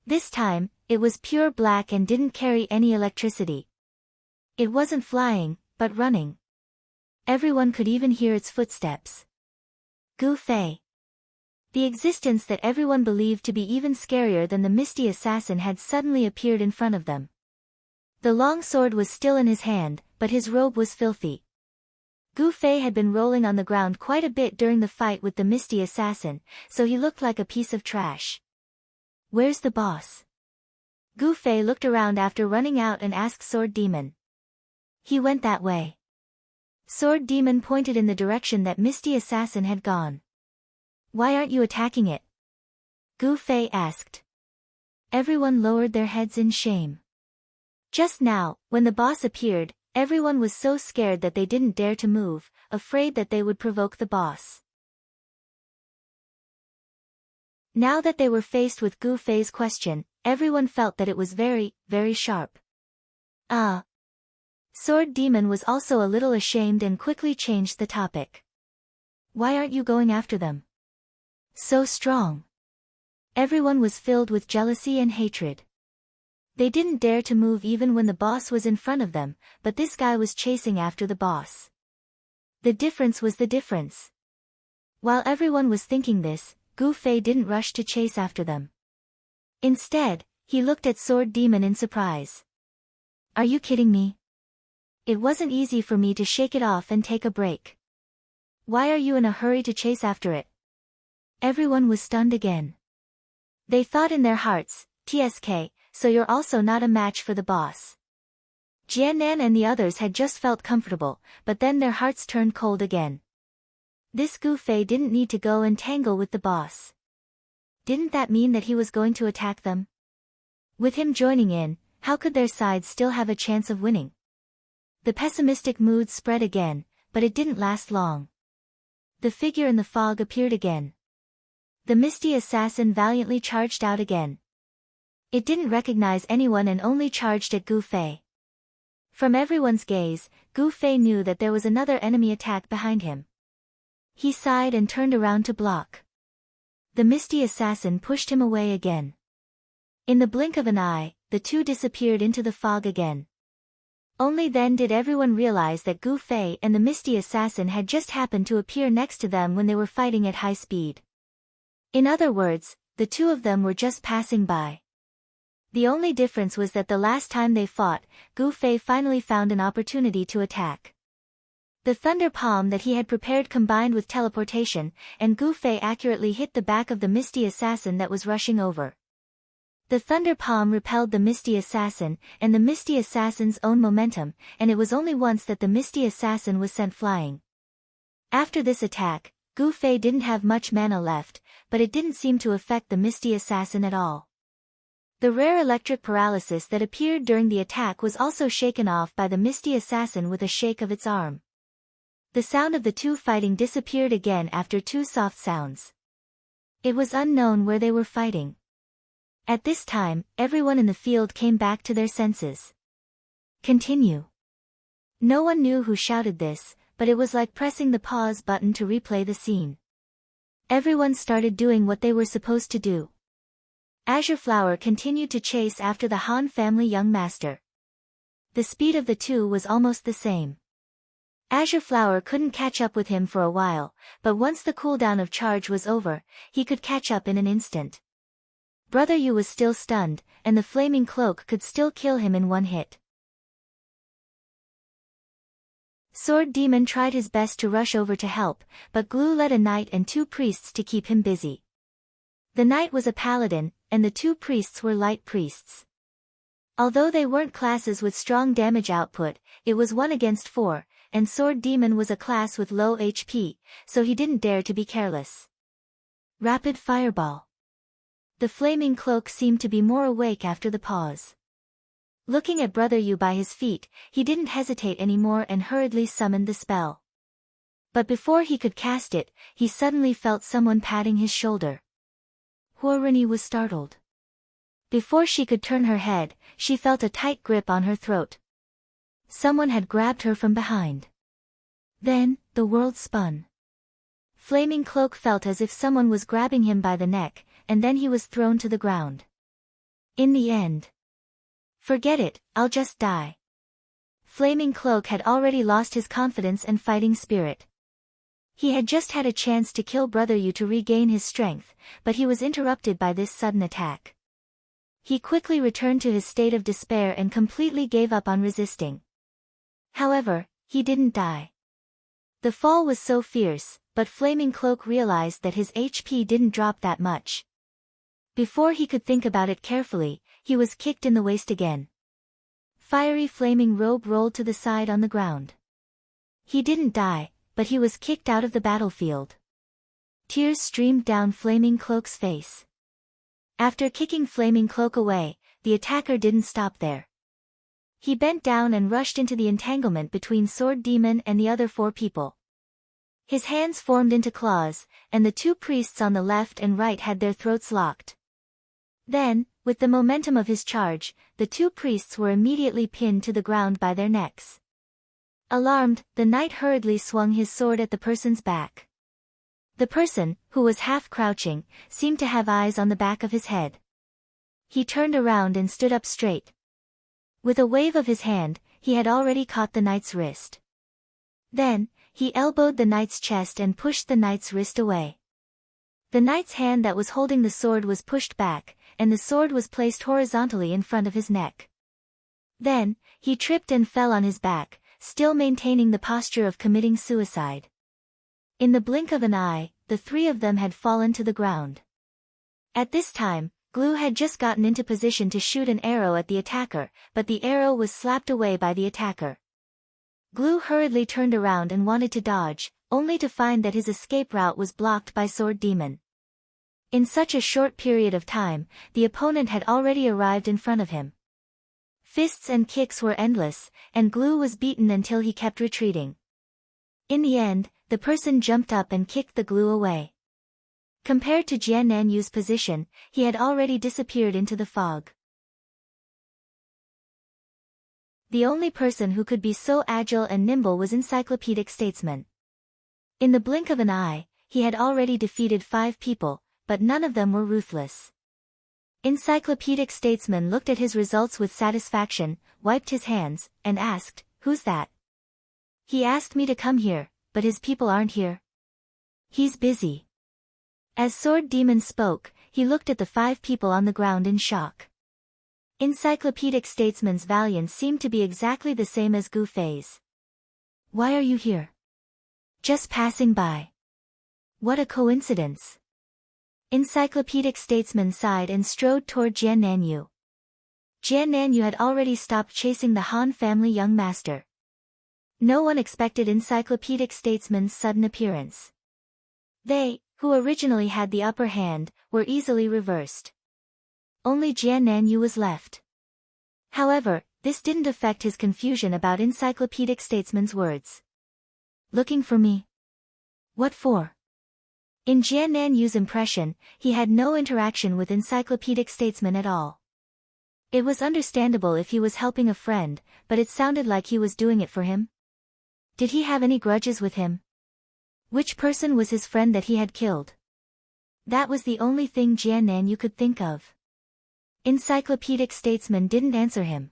This time, it was pure black and didn't carry any electricity. It wasn't flying, but running. Everyone could even hear its footsteps. Gu Fei. The existence that everyone believed to be even scarier than the misty assassin had suddenly appeared in front of them. The long sword was still in his hand, but his robe was filthy. Gu Fei had been rolling on the ground quite a bit during the fight with the Misty Assassin, so he looked like a piece of trash. Where's the boss? Gu Fei looked around after running out and asked Sword Demon. He went that way. Sword Demon pointed in the direction that Misty Assassin had gone. Why aren't you attacking it? Gu Fei asked. Everyone lowered their heads in shame. Just now, when the boss appeared, everyone was so scared that they didn't dare to move, afraid that they would provoke the boss. Now that they were faced with Gu Fei's question, everyone felt that it was very, very sharp. Sword Demon was also a little ashamed and quickly changed the topic. Why aren't you going after them? So strong. Everyone was filled with jealousy and hatred. They didn't dare to move even when the boss was in front of them, but this guy was chasing after the boss. The difference was the difference. While everyone was thinking this, Gu Fei didn't rush to chase after them. Instead, he looked at Sword Demon in surprise. Are you kidding me? It wasn't easy for me to shake it off and take a break. Why are you in a hurry to chase after it? Everyone was stunned again. They thought in their hearts, TSK, so you're also not a match for the boss. Jiannan and the others had just felt comfortable, but then their hearts turned cold again. This Gu Fei didn't need to go and tangle with the boss. Didn't that mean that he was going to attack them? With him joining in, how could their side still have a chance of winning? The pessimistic mood spread again, but it didn't last long. The figure in the fog appeared again. The Misty Assassin valiantly charged out again. It didn't recognize anyone and only charged at Gu Fei. From everyone's gaze, Gu Fei knew that there was another enemy attack behind him. He sighed and turned around to block. The Misty Assassin pushed him away again. In the blink of an eye, the two disappeared into the fog again. Only then did everyone realize that Gu Fei and the Misty Assassin had just happened to appear next to them when they were fighting at high speed. In other words, the two of them were just passing by. The only difference was that the last time they fought, Gu Fei finally found an opportunity to attack. The thunder palm that he had prepared combined with teleportation, and Gu Fei accurately hit the back of the Misty Assassin that was rushing over. The thunder palm repelled the Misty Assassin, and the Misty Assassin's own momentum, and it was only once that the Misty Assassin was sent flying. After this attack, Gu Fei didn't have much mana left, but it didn't seem to affect the Misty Assassin at all. The rare electric paralysis that appeared during the attack was also shaken off by the Misty Assassin with a shake of its arm. The sound of the two fighting disappeared again after two soft sounds. It was unknown where they were fighting. At this time, everyone in the field came back to their senses. Continue. No one knew who shouted this, but it was like pressing the pause button to replay the scene. Everyone started doing what they were supposed to do. Azure Flower continued to chase after the Han family young master. The speed of the two was almost the same. Azure Flower couldn't catch up with him for a while, but once the cooldown of charge was over, he could catch up in an instant. Brother Yu was still stunned, and the flaming cloak could still kill him in one hit. Sword Demon tried his best to rush over to help, but Glue led a knight and two priests to keep him busy. The knight was a paladin, and the two priests were light priests. Although they weren't classes with strong damage output, it was 1 against 4, and Sword Demon was a class with low HP, so he didn't dare to be careless. Rapid Fireball. The flaming cloak seemed to be more awake after the pause. Looking at Brother Yu by his feet, he didn't hesitate anymore and hurriedly summoned the spell. But before he could cast it, he suddenly felt someone patting his shoulder. Huorini was startled. Before she could turn her head, she felt a tight grip on her throat. Someone had grabbed her from behind. Then, the world spun. Flaming Cloak felt as if someone was grabbing him by the neck, and then he was thrown to the ground. In the end. Forget it, I'll just die. Flaming Cloak had already lost his confidence and fighting spirit. He had just had a chance to kill Brother Yu to regain his strength, but he was interrupted by this sudden attack. He quickly returned to his state of despair and completely gave up on resisting. However, he didn't die. The fall was so fierce, but Flaming Cloak realized that his HP didn't drop that much. Before he could think about it carefully, he was kicked in the waist again. Fiery Flaming Robe rolled to the side on the ground. He didn't die, but he was kicked out of the battlefield. Tears streamed down Flaming Cloak's face. After kicking Flaming Cloak away, the attacker didn't stop there. He bent down and rushed into the entanglement between Sword Demon and the other 4 people. His hands formed into claws, and the 2 priests on the left and right had their throats locked. Then, with the momentum of his charge, the 2 priests were immediately pinned to the ground by their necks. Alarmed, the knight hurriedly swung his sword at the person's back. The person, who was half crouching, seemed to have eyes on the back of his head. He turned around and stood up straight. With a wave of his hand, he had already caught the knight's wrist. Then, he elbowed the knight's chest and pushed the knight's wrist away. The knight's hand that was holding the sword was pushed back, and the sword was placed horizontally in front of his neck. Then, he tripped and fell on his back, still maintaining the posture of committing suicide. In the blink of an eye, the 3 of them had fallen to the ground. At this time, Glue had just gotten into position to shoot an arrow at the attacker, but the arrow was slapped away by the attacker. Glue hurriedly turned around and wanted to dodge, only to find that his escape route was blocked by Sword Demon. In such a short period of time, the opponent had already arrived in front of him. Fists and kicks were endless, and Glue was beaten until he kept retreating. In the end, the person jumped up and kicked the Glue away. Compared to Jian Nanyu's position, he had already disappeared into the fog. The only person who could be so agile and nimble was Encyclopedic Statesman. In the blink of an eye, he had already defeated 5 people, but none of them were ruthless. Encyclopedic Statesman looked at his results with satisfaction, wiped his hands, and asked, "Who's that?" "He asked me to come here, but his people aren't here. He's busy." As Sword Demon spoke, he looked at the 5 people on the ground in shock. Encyclopedic Statesman's valiance seemed to be exactly the same as Gu Fei's. "Why are you here?" "Just passing by." "What a coincidence." Encyclopedic Statesman sighed and strode toward Jian Nanyu. Jian Nanyu had already stopped chasing the Han family young master. No one expected Encyclopedic Statesman's sudden appearance. They, who originally had the upper hand, were easily reversed. Only Jian Nanyu was left. However, this didn't affect his confusion about Encyclopedic Statesman's words. "Looking for me? What for?" In Jian Nanyu's impression, he had no interaction with Encyclopedic Statesman at all. It was understandable if he was helping a friend, but it sounded like he was doing it for him. Did he have any grudges with him? Which person was his friend that he had killed? That was the only thing Jian Nanyu could think of. Encyclopedic Statesman didn't answer him.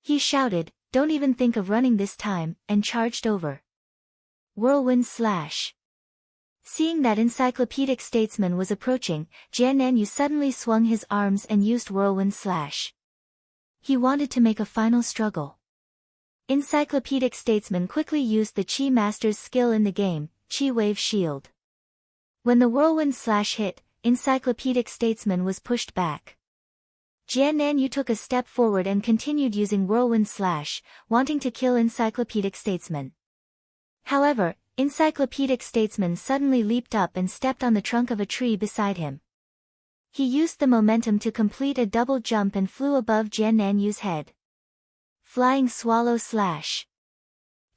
He shouted, "Don't even think of running this time," and charged over. Whirlwind Slash. Seeing that Encyclopedic Statesman was approaching, Jian Nanyu suddenly swung his arms and used Whirlwind Slash. He wanted to make a final struggle. Encyclopedic Statesman quickly used the Chi Master's skill in the game, Chi Wave Shield. When the Whirlwind Slash hit, Encyclopedic Statesman was pushed back. Jian Nanyu took a step forward and continued using Whirlwind Slash, wanting to kill Encyclopedic Statesman. However, Encyclopedic Statesman suddenly leaped up and stepped on the trunk of a tree beside him. He used the momentum to complete a double jump and flew above Jian Nanyu's head. Flying Swallow Slash.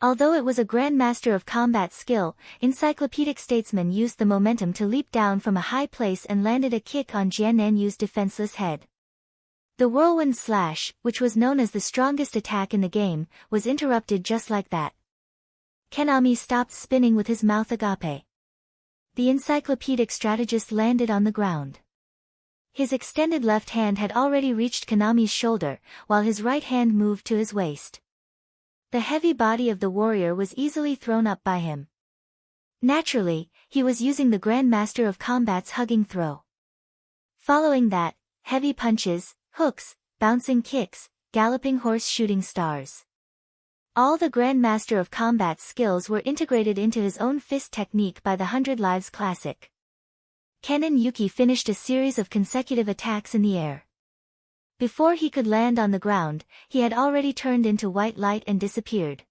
Although it was a Grandmaster of Combat skill, Encyclopedic Statesman used the momentum to leap down from a high place and landed a kick on Jian Nanyu's defenseless head. The Whirlwind Slash, which was known as the strongest attack in the game, was interrupted just like that. Konami stopped spinning with his mouth agape. The encyclopedic strategist landed on the ground. His extended left hand had already reached Konami's shoulder, while his right hand moved to his waist. The heavy body of the warrior was easily thrown up by him. Naturally, he was using the Grandmaster of Combat's hugging throw. Following that, heavy punches, hooks, bouncing kicks, galloping horse shooting stars. All the Grandmaster of Combat's skills were integrated into his own fist technique by the 100 Lives Classic. Kennen Yuki finished a series of consecutive attacks in the air. Before he could land on the ground, he had already turned into white light and disappeared.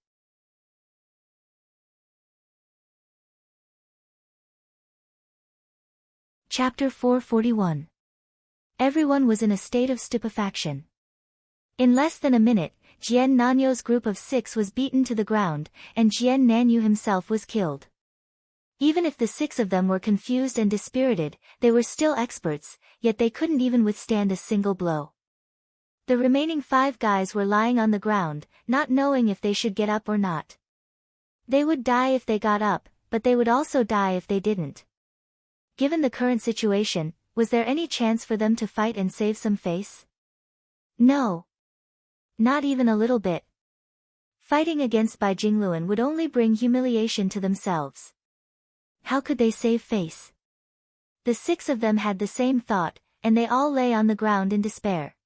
Chapter 441. Everyone was in a state of stupefaction. In less than a minute, Jian Nanyo's group of 6 was beaten to the ground, and Jian Nanyu himself was killed. Even if the 6 of them were confused and dispirited, they were still experts, yet they couldn't even withstand a single blow. The remaining 5 guys were lying on the ground, not knowing if they should get up or not. They would die if they got up, but they would also die if they didn't. Given the current situation, was there any chance for them to fight and save some face? No. Not even a little bit. Fighting against Bai Jingluan would only bring humiliation to themselves. How could they save face? The 6 of them had the same thought, and they all lay on the ground in despair.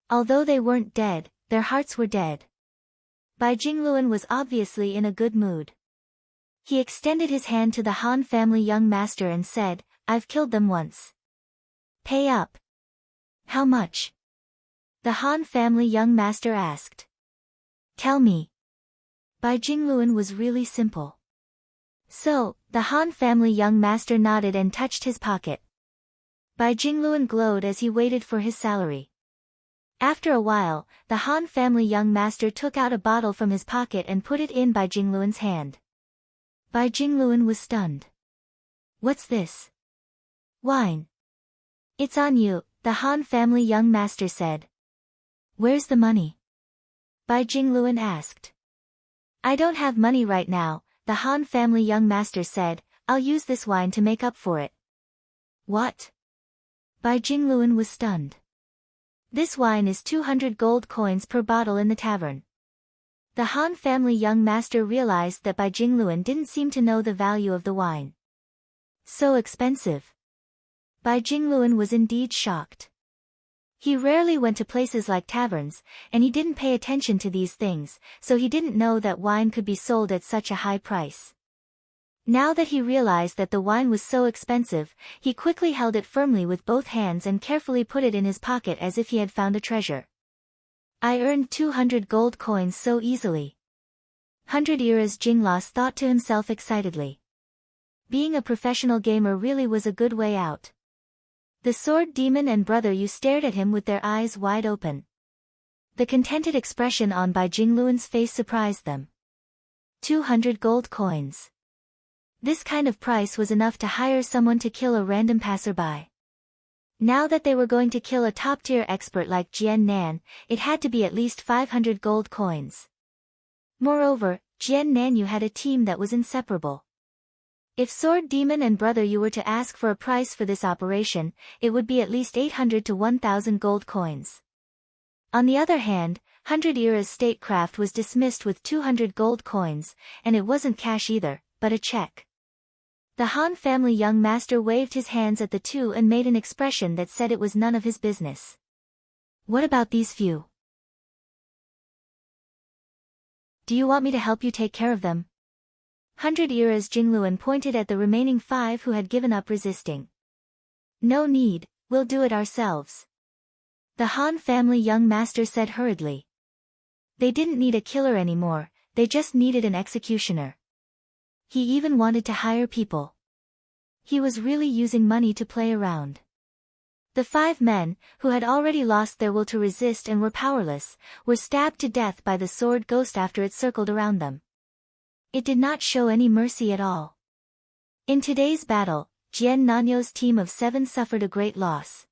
Although they weren't dead, their hearts were dead. Bai Jingluan was obviously in a good mood. He extended his hand to the Han family young master and said, "I've killed them once. Pay up." "How much?" the Han family young master asked. "Tell me." Bai Jingluan was really simple. So, the Han family young master nodded and touched his pocket. Bai Jingluan glowed as he waited for his salary. After a while, the Han family young master took out a bottle from his pocket and put it in Bai Jingluan's hand. Bai Jingluan was stunned. "What's this?" "Wine." "It's on you," the Han family young master said. "Where's the money?" Bai Jingluan asked. "I don't have money right now," the Han family young master said. "I'll use this wine to make up for it." "What?" Bai Jingluan was stunned. "This wine is 200 gold coins per bottle in the tavern." The Han family young master realized that Bai Jingluan didn't seem to know the value of the wine. So expensive. Bai Jingluan was indeed shocked. He rarely went to places like taverns, and he didn't pay attention to these things, so he didn't know that wine could be sold at such a high price. Now that he realized that the wine was so expensive, he quickly held it firmly with both hands and carefully put it in his pocket as if he had found a treasure. "I earned 200 gold coins so easily." 100 Eras Jinglas thought to himself excitedly. Being a professional gamer really was a good way out. The sword demon and brother Yu stared at him with their eyes wide open. The contented expression on Bai Jingluan's face surprised them. 200 gold coins. This kind of price was enough to hire someone to kill a random passerby. Now that they were going to kill a top-tier expert like Jian Nan, it had to be at least 500 gold coins. Moreover, Jian Nanyu had a team that was inseparable. If Sword Demon and Brother Yu were to ask for a price for this operation, it would be at least 800 to 1,000 gold coins. On the other hand, 100 Eras Statecraft was dismissed with 200 gold coins, and it wasn't cash either, but a check. The Han family young master waved his hands at the two and made an expression that said it was none of his business. "What about these few? Do you want me to help you take care of them?" 100 Eras Jingluan pointed at the remaining 5 who had given up resisting. "No need, we'll do it ourselves," the Han family young master said hurriedly. They didn't need a killer anymore, they just needed an executioner. He even wanted to hire people. He was really using money to play around. The 5 men, who had already lost their will to resist and were powerless, were stabbed to death by the sword ghost after it circled around them. It did not show any mercy at all. In today's battle, Jian Nanyo's team of 7 suffered a great loss.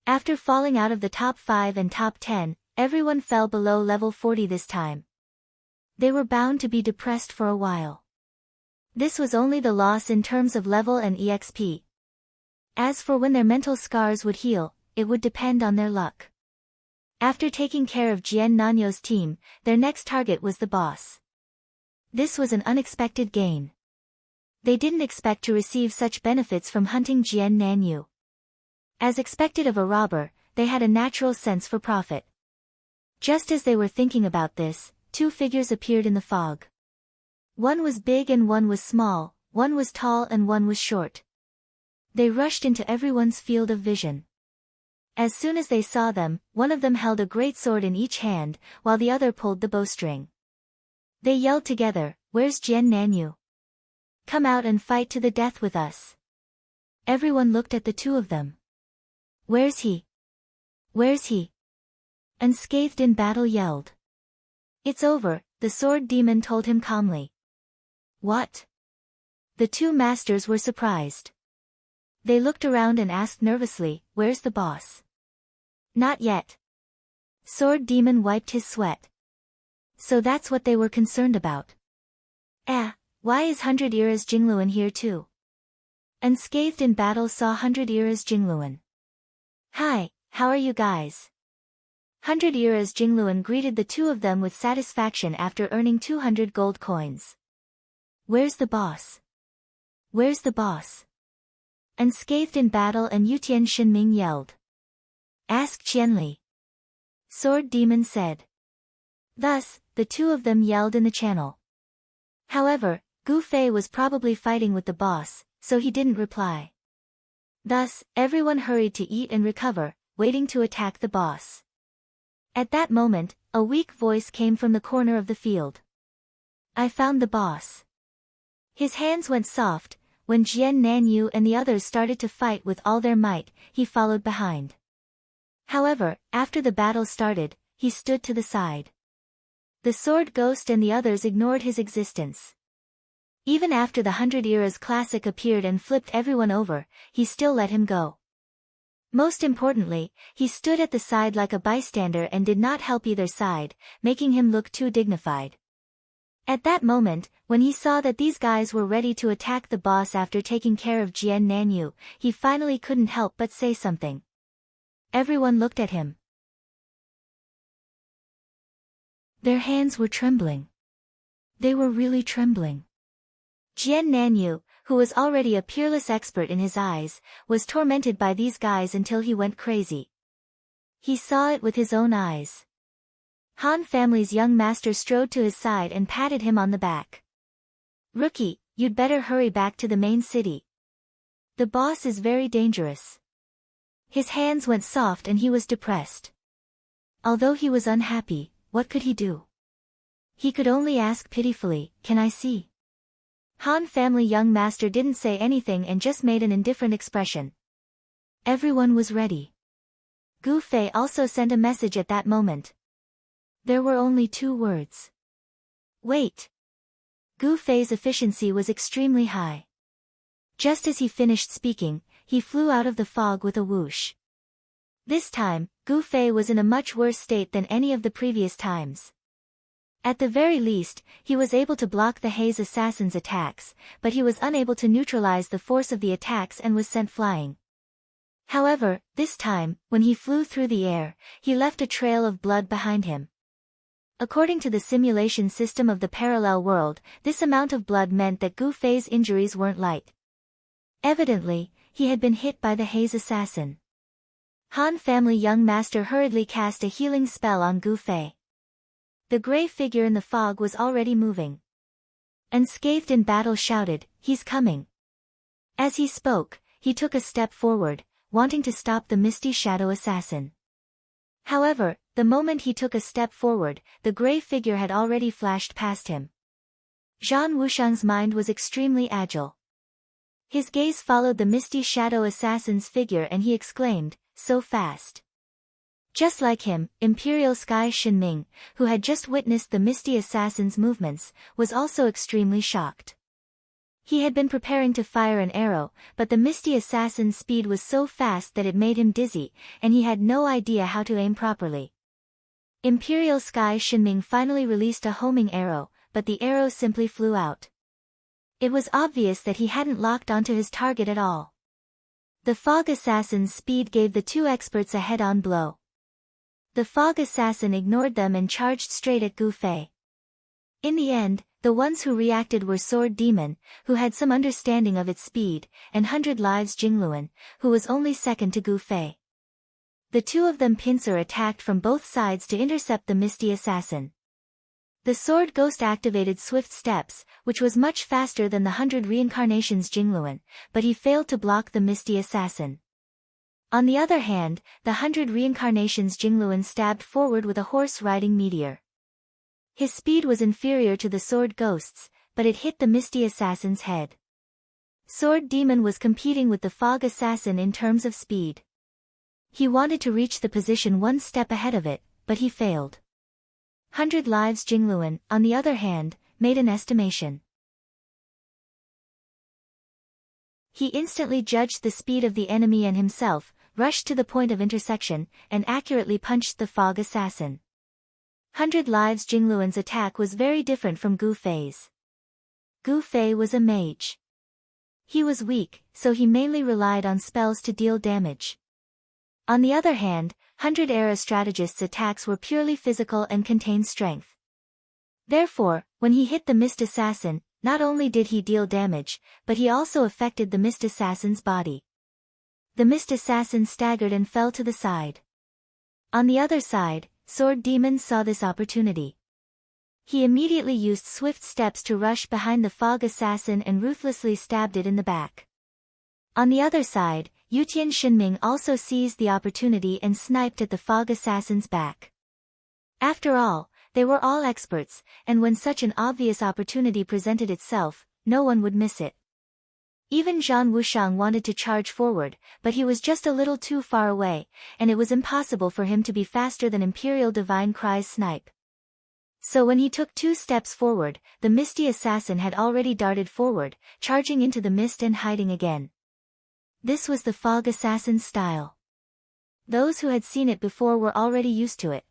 After falling out of the top 5 and top 10, everyone fell below level 40 this time. They were bound to be depressed for a while. This was only the loss in terms of level and EXP. As for when their mental scars would heal, it would depend on their luck. After taking care of Jian Nanyo's team, their next target was the boss. This was an unexpected gain. They didn't expect to receive such benefits from hunting Jian Nanyu. As expected of a robber, they had a natural sense for profit. Just as they were thinking about this, two figures appeared in the fog. One was big and one was small, one was tall and one was short. They rushed into everyone's field of vision. As soon as they saw them, one of them held a great sword in each hand, while the other pulled the bowstring. They yelled together, "Where's Jian Nanyu? Come out and fight to the death with us." Everyone looked at the two of them. "Where's he? Where's he?" Unscathed in battle yelled. "It's over," the sword demon told him calmly. "What?" The two masters were surprised. They looked around and asked nervously, "Where's the boss?" "Not yet." Sword demon wiped his sweat. So that's what they were concerned about. Why is 100 Eras Jingluan here too? Unscathed in battle saw 100 Eras Jingluan. "Hi, how are you guys?" 100 Eras Jingluan greeted the two of them with satisfaction after earning 200 gold coins. "Where's the boss? Where's the boss?" Unscathed in battle and Yutian Shinming yelled. "Ask Qianli." Sword demon said. Thus, the two of them yelled in the channel. However, Gu Fei was probably fighting with the boss, so he didn't reply. Thus, everyone hurried to eat and recover, waiting to attack the boss. At that moment, a weak voice came from the corner of the field. "I found the boss." His hands went soft. When Jian Nanyu and the others started to fight with all their might, he followed behind. However, after the battle started, he stood to the side. The sword ghost and the others ignored his existence. Even after the 100 Eras classic appeared and flipped everyone over, he still let him go. Most importantly, he stood at the side like a bystander and did not help either side, making him look too dignified. At that moment, when he saw that these guys were ready to attack the boss after taking care of Jian Nanyu, he finally couldn't help but say something. Everyone looked at him. Their hands were trembling. They were really trembling. Jian Nanyu, who was already a peerless expert in his eyes, was tormented by these guys until he went crazy. He saw it with his own eyes. Han family's young master strode to his side and patted him on the back. "Rookie, you'd better hurry back to the main city. The boss is very dangerous." His hands went soft and he was depressed. Although he was unhappy, what could he do? He could only ask pitifully, "Can I see?" Han family young master didn't say anything and just made an indifferent expression. Everyone was ready. Gu Fei also sent a message at that moment. There were only 2 words. "Wait." Gu Fei's efficiency was extremely high. Just as he finished speaking, he flew out of the fog with a whoosh. This time, Gu Fei was in a much worse state than any of the previous times. At the very least, he was able to block the Haze assassin's attacks, but he was unable to neutralize the force of the attacks and was sent flying. However, this time, when he flew through the air, he left a trail of blood behind him. According to the simulation system of the parallel world, this amount of blood meant that Gu Fei's injuries weren't light. Evidently, he had been hit by the Haze assassin. Han family young master hurriedly cast a healing spell on Gu Fei. The gray figure in the fog was already moving. Unscathed in battle shouted, "He's coming." As he spoke, he took a step forward, wanting to stop the misty shadow assassin. However, the moment he took a step forward, the gray figure had already flashed past him. Zhang Wushang's mind was extremely agile. His gaze followed the misty shadow assassin's figure and he exclaimed, "So fast." Just like him, Imperial Sky Shinming, who had just witnessed the misty assassin's movements, was also extremely shocked. He had been preparing to fire an arrow, but the misty assassin's speed was so fast that it made him dizzy, and he had no idea how to aim properly. Imperial Sky Shinming finally released a homing arrow, but the arrow simply flew out. It was obvious that he hadn't locked onto his target at all. The fog assassin's speed gave the 2 experts a head-on blow. The fog assassin ignored them and charged straight at Gu Fei. In the end, the ones who reacted were Sword Demon, who had some understanding of its speed, and 100 Lives Jingluan, who was only second to Gu Fei. The 2 of them pincer attacked from both sides to intercept the misty assassin. The sword ghost activated swift steps, which was much faster than the 100 reincarnations Jingluan, but he failed to block the misty assassin. On the other hand, the 100 reincarnations Jingluan stabbed forward with a horse-riding meteor. His speed was inferior to the sword ghost's, but it hit the misty assassin's head. Sword Demon was competing with the fog assassin in terms of speed. He wanted to reach the position one step ahead of it, but he failed. 100 Lives Jingluan, on the other hand, made an estimation. He instantly judged the speed of the enemy and himself, rushed to the point of intersection, and accurately punched the fog assassin. 100 Lives Jingluan's attack was very different from Gu Fei's. Gu Fei was a mage. He was weak, so he mainly relied on spells to deal damage. On the other hand, 100-era strategist's attacks were purely physical and contained strength. Therefore, when he hit the mist assassin, not only did he deal damage, but he also affected the mist assassin's body. The mist assassin staggered and fell to the side. On the other side, Sword Demon saw this opportunity. He immediately used swift steps to rush behind the fog assassin and ruthlessly stabbed it in the back. On the other side, Yutian Shinming also seized the opportunity and sniped at the fog assassin's back. After all, they were all experts, and when such an obvious opportunity presented itself, no one would miss it. Even Zhang Wushang wanted to charge forward, but he was just a little too far away, and it was impossible for him to be faster than Imperial Divine Cry's snipe. So when he took 2 steps forward, the misty assassin had already darted forward, charging into the mist and hiding again. This was the fog assassin's style. Those who had seen it before were already used to it.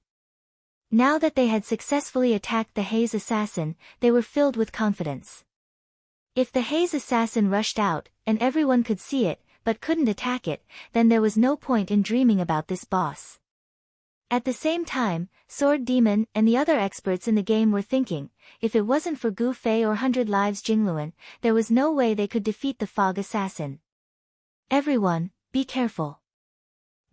Now that they had successfully attacked the haze assassin, they were filled with confidence. If the haze assassin rushed out, and everyone could see it, but couldn't attack it, then there was no point in dreaming about this boss. At the same time, Sword Demon and the other experts in the game were thinking, if it wasn't for Gu Fei or 100 Lives Jingluan, there was no way they could defeat the fog assassin. Everyone, be careful.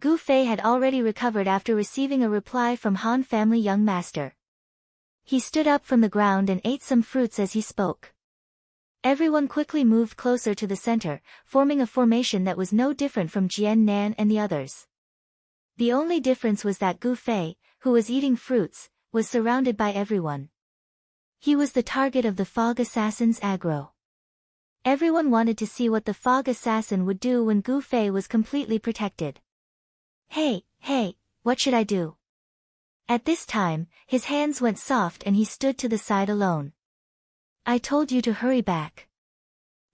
Gu Fei had already recovered after receiving a reply from Han family young master. He stood up from the ground and ate some fruits as he spoke. Everyone quickly moved closer to the center, forming a formation that was no different from Jian Nan and the others. The only difference was that Gu Fei, who was eating fruits, was surrounded by everyone. He was the target of the fog assassin's aggro. Everyone wanted to see what the fog assassin would do when Gu Fei was completely protected. Hey, what should I do? At this time, his hands went soft and he stood to the side alone. I told you to hurry back.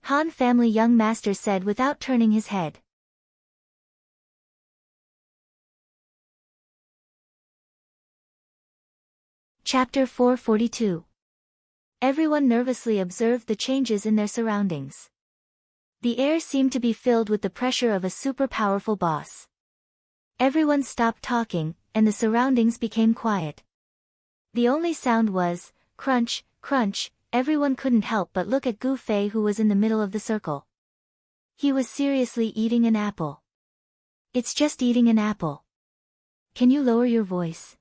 Han family young master said without turning his head. Chapter 442. Everyone nervously observed the changes in their surroundings. The air seemed to be filled with the pressure of a super powerful boss. Everyone stopped talking, and the surroundings became quiet. The only sound was, crunch, crunch. Everyone couldn't help but look at Gu Fei, who was in the middle of the circle. He was seriously eating an apple. It's just eating an apple. Can you lower your voice?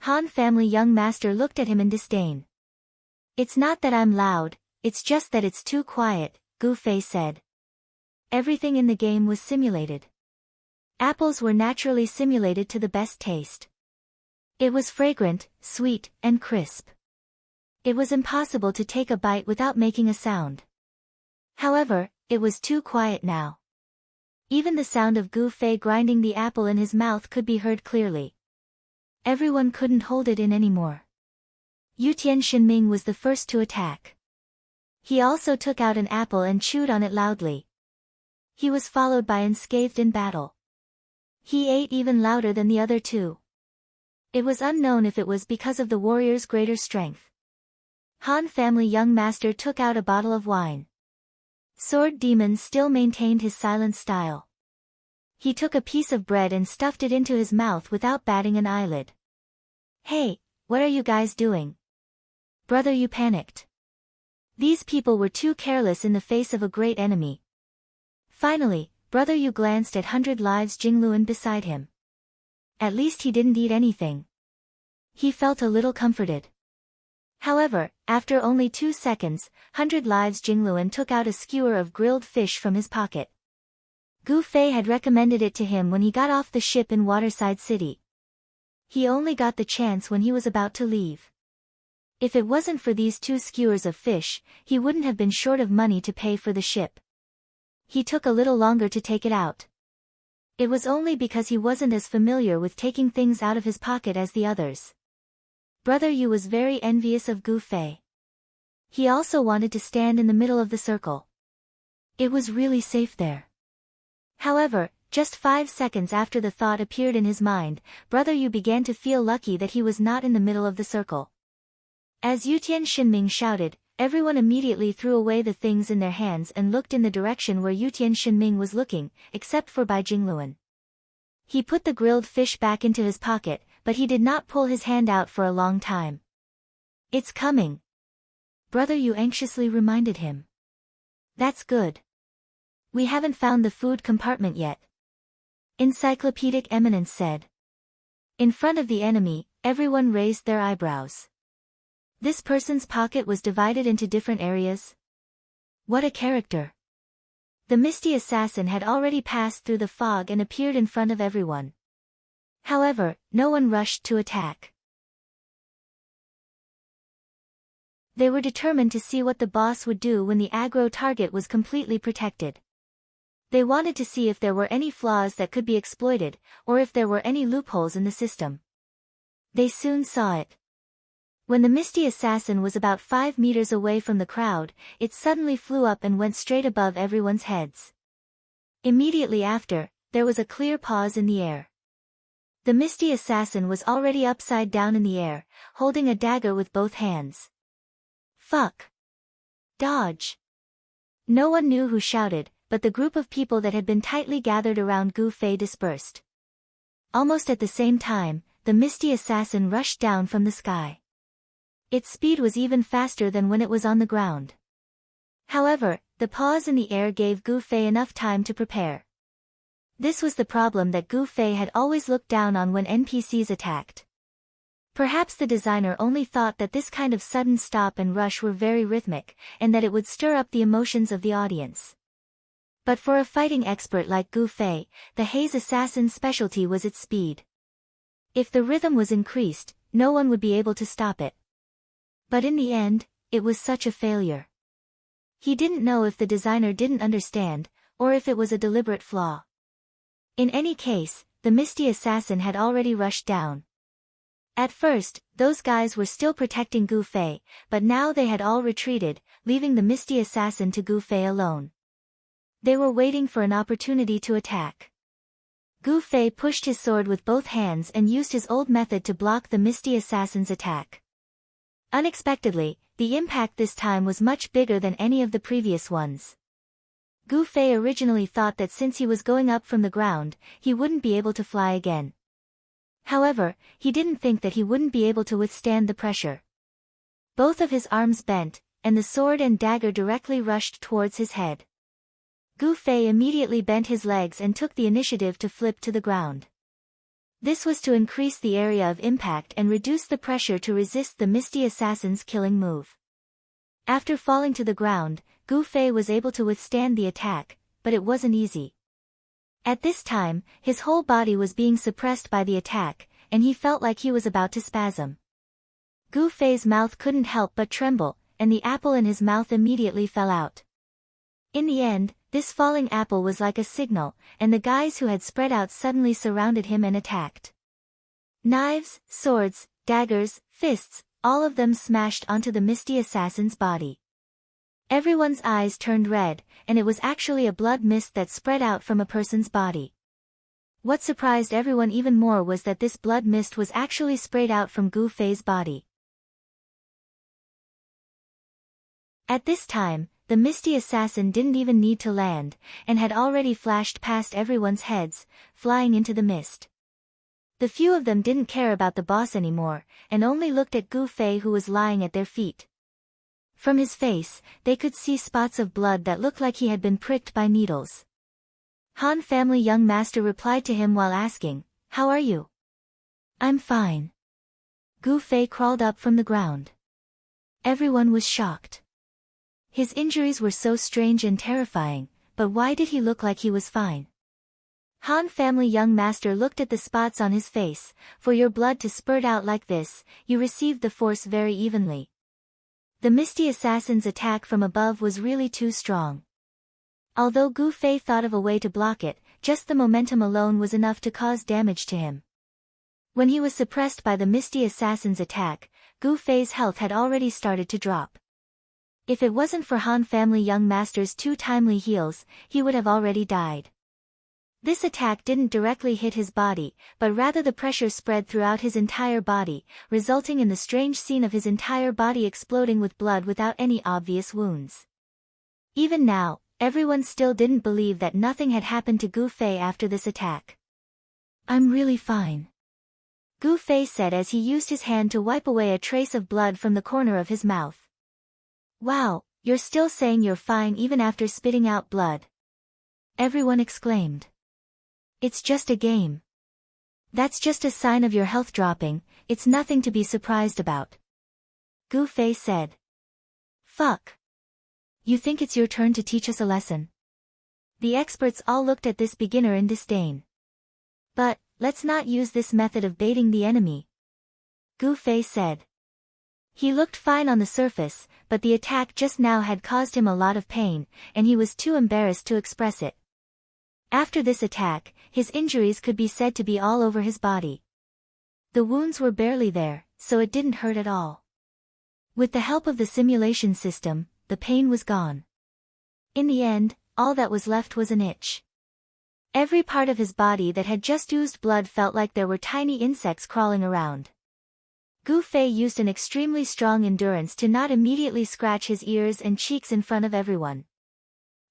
Han family young master looked at him in disdain. It's not that I'm loud, it's just that it's too quiet, Gu Fei said. Everything in the game was simulated. Apples were naturally simulated to the best taste. It was fragrant, sweet, and crisp. It was impossible to take a bite without making a sound. However, it was too quiet now. Even the sound of Gu Fei grinding the apple in his mouth could be heard clearly. Everyone couldn't hold it in anymore. Yutian Shinming was the first to attack. He also took out an apple and chewed on it loudly. He was followed by unscathed in battle. He ate even louder than the other two. It was unknown if it was because of the warrior's greater strength. Han family young master took out a bottle of wine. Sword Demon still maintained his silent style. He took a piece of bread and stuffed it into his mouth without batting an eyelid. Hey, what are you guys doing? Brother, you panicked. These people were too careless in the face of a great enemy. Finally, brother, you glanced at 100 Lives Jingluan beside him. At least he didn't eat anything. He felt a little comforted. However, after only 2 seconds, 100 lives Jingluan took out a skewer of grilled fish from his pocket. Gu Fei had recommended it to him when he got off the ship in Waterside City. He only got the chance when he was about to leave. If it wasn't for these 2 skewers of fish, he wouldn't have been short of money to pay for the ship. He took a little longer to take it out. It was only because he wasn't as familiar with taking things out of his pocket as the others. Brother Yu was very envious of Gu Fei. He also wanted to stand in the middle of the circle. It was really safe there. However, just 5 seconds after the thought appeared in his mind, Brother Yu began to feel lucky that he was not in the middle of the circle. As Yutian Shinming shouted, everyone immediately threw away the things in their hands and looked in the direction where Yutian Shinming was looking, except for Bai Jingluan. He put the grilled fish back into his pocket, but he did not pull his hand out for a long time. "It's coming," Brother Yu anxiously reminded him. "That's good. We haven't found the food compartment yet," Encyclopedic Eminence said. In front of the enemy, everyone raised their eyebrows. This person's pocket was divided into different areas? What a character! The misty assassin had already passed through the fog and appeared in front of everyone. However, no one rushed to attack. They were determined to see what the boss would do when the aggro target was completely protected. They wanted to see if there were any flaws that could be exploited, or if there were any loopholes in the system. They soon saw it. When the misty assassin was about 5 meters away from the crowd, it suddenly flew up and went straight above everyone's heads. Immediately after, there was a clear pause in the air. The misty assassin was already upside down in the air, holding a dagger with both hands. "Fuck! Dodge!" No one knew who shouted, but the group of people that had been tightly gathered around Gu Fei dispersed. Almost at the same time, the misty assassin rushed down from the sky. Its speed was even faster than when it was on the ground. However, the pause in the air gave Gu Fei enough time to prepare. This was the problem that Gu Fei had always looked down on when NPCs attacked. Perhaps the designer only thought that this kind of sudden stop and rush were very rhythmic, and that it would stir up the emotions of the audience. But for a fighting expert like Gu Fei, the haze assassin's specialty was its speed. If the rhythm was increased, no one would be able to stop it. But in the end, it was such a failure. He didn't know if the designer didn't understand, or if it was a deliberate flaw. In any case, the misty assassin had already rushed down. At first, those guys were still protecting Gu Fei, but now they had all retreated, leaving the misty assassin to Gu Fei alone. They were waiting for an opportunity to attack. Gu Fei pushed his sword with both hands and used his old method to block the misty assassin's attack. Unexpectedly, the impact this time was much bigger than any of the previous ones. Gu Fei originally thought that since he was going up from the ground, he wouldn't be able to fly again. However, he didn't think that he wouldn't be able to withstand the pressure. Both of his arms bent, and the sword and dagger directly rushed towards his head. Gu Fei immediately bent his legs and took the initiative to flip to the ground. This was to increase the area of impact and reduce the pressure to resist the misty assassin's killing move. After falling to the ground, Gu Fei was able to withstand the attack, but it wasn't easy. At this time, his whole body was being suppressed by the attack, and he felt like he was about to spasm. Gu Fei's mouth couldn't help but tremble, and the apple in his mouth immediately fell out. In the end, this falling apple was like a signal, and the guys who had spread out suddenly surrounded him and attacked. Knives, swords, daggers, fists, all of them smashed onto the misty assassin's body. Everyone's eyes turned red, and it was actually a blood mist that spread out from a person's body. What surprised everyone even more was that this blood mist was actually sprayed out from Gu Fei's body. At this time, the misty assassin didn't even need to land, and had already flashed past everyone's heads, flying into the mist. The few of them didn't care about the boss anymore, and only looked at Gu Fei who was lying at their feet. From his face, they could see spots of blood that looked like he had been pricked by needles. Han family young master replied to him while asking, "How are you?" "I'm fine." Gu Fei crawled up from the ground. Everyone was shocked. His injuries were so strange and terrifying, but why did he look like he was fine? Han family young master looked at the spots on his face. For your blood to spurt out like this, you received the force very evenly. The misty assassin's attack from above was really too strong. Although Gu Fei thought of a way to block it, just the momentum alone was enough to cause damage to him. When he was suppressed by the misty assassin's attack, Gu Fei's health had already started to drop. If it wasn't for Han family young master's 2 timely heals, he would have already died. This attack didn't directly hit his body, but rather the pressure spread throughout his entire body, resulting in the strange scene of his entire body exploding with blood without any obvious wounds. Even now, everyone still didn't believe that nothing had happened to Gu Fei after this attack. "I'm really fine," Gu Fei said as he used his hand to wipe away a trace of blood from the corner of his mouth. "Wow, you're still saying you're fine even after spitting out blood?" everyone exclaimed. "It's just a game. That's just a sign of your health dropping, it's nothing to be surprised about," Gu Fei said. "Fuck. You think it's your turn to teach us a lesson?" The experts all looked at this beginner in disdain. "But, let's not use this method of baiting the enemy," Gu Fei said. He looked fine on the surface, but the attack just now had caused him a lot of pain, and he was too embarrassed to express it. After this attack, his injuries could be said to be all over his body. The wounds were barely there, so it didn't hurt at all. With the help of the simulation system, the pain was gone. In the end, all that was left was an itch. Every part of his body that had just oozed blood felt like there were tiny insects crawling around. Gu Fei used an extremely strong endurance to not immediately scratch his ears and cheeks in front of everyone.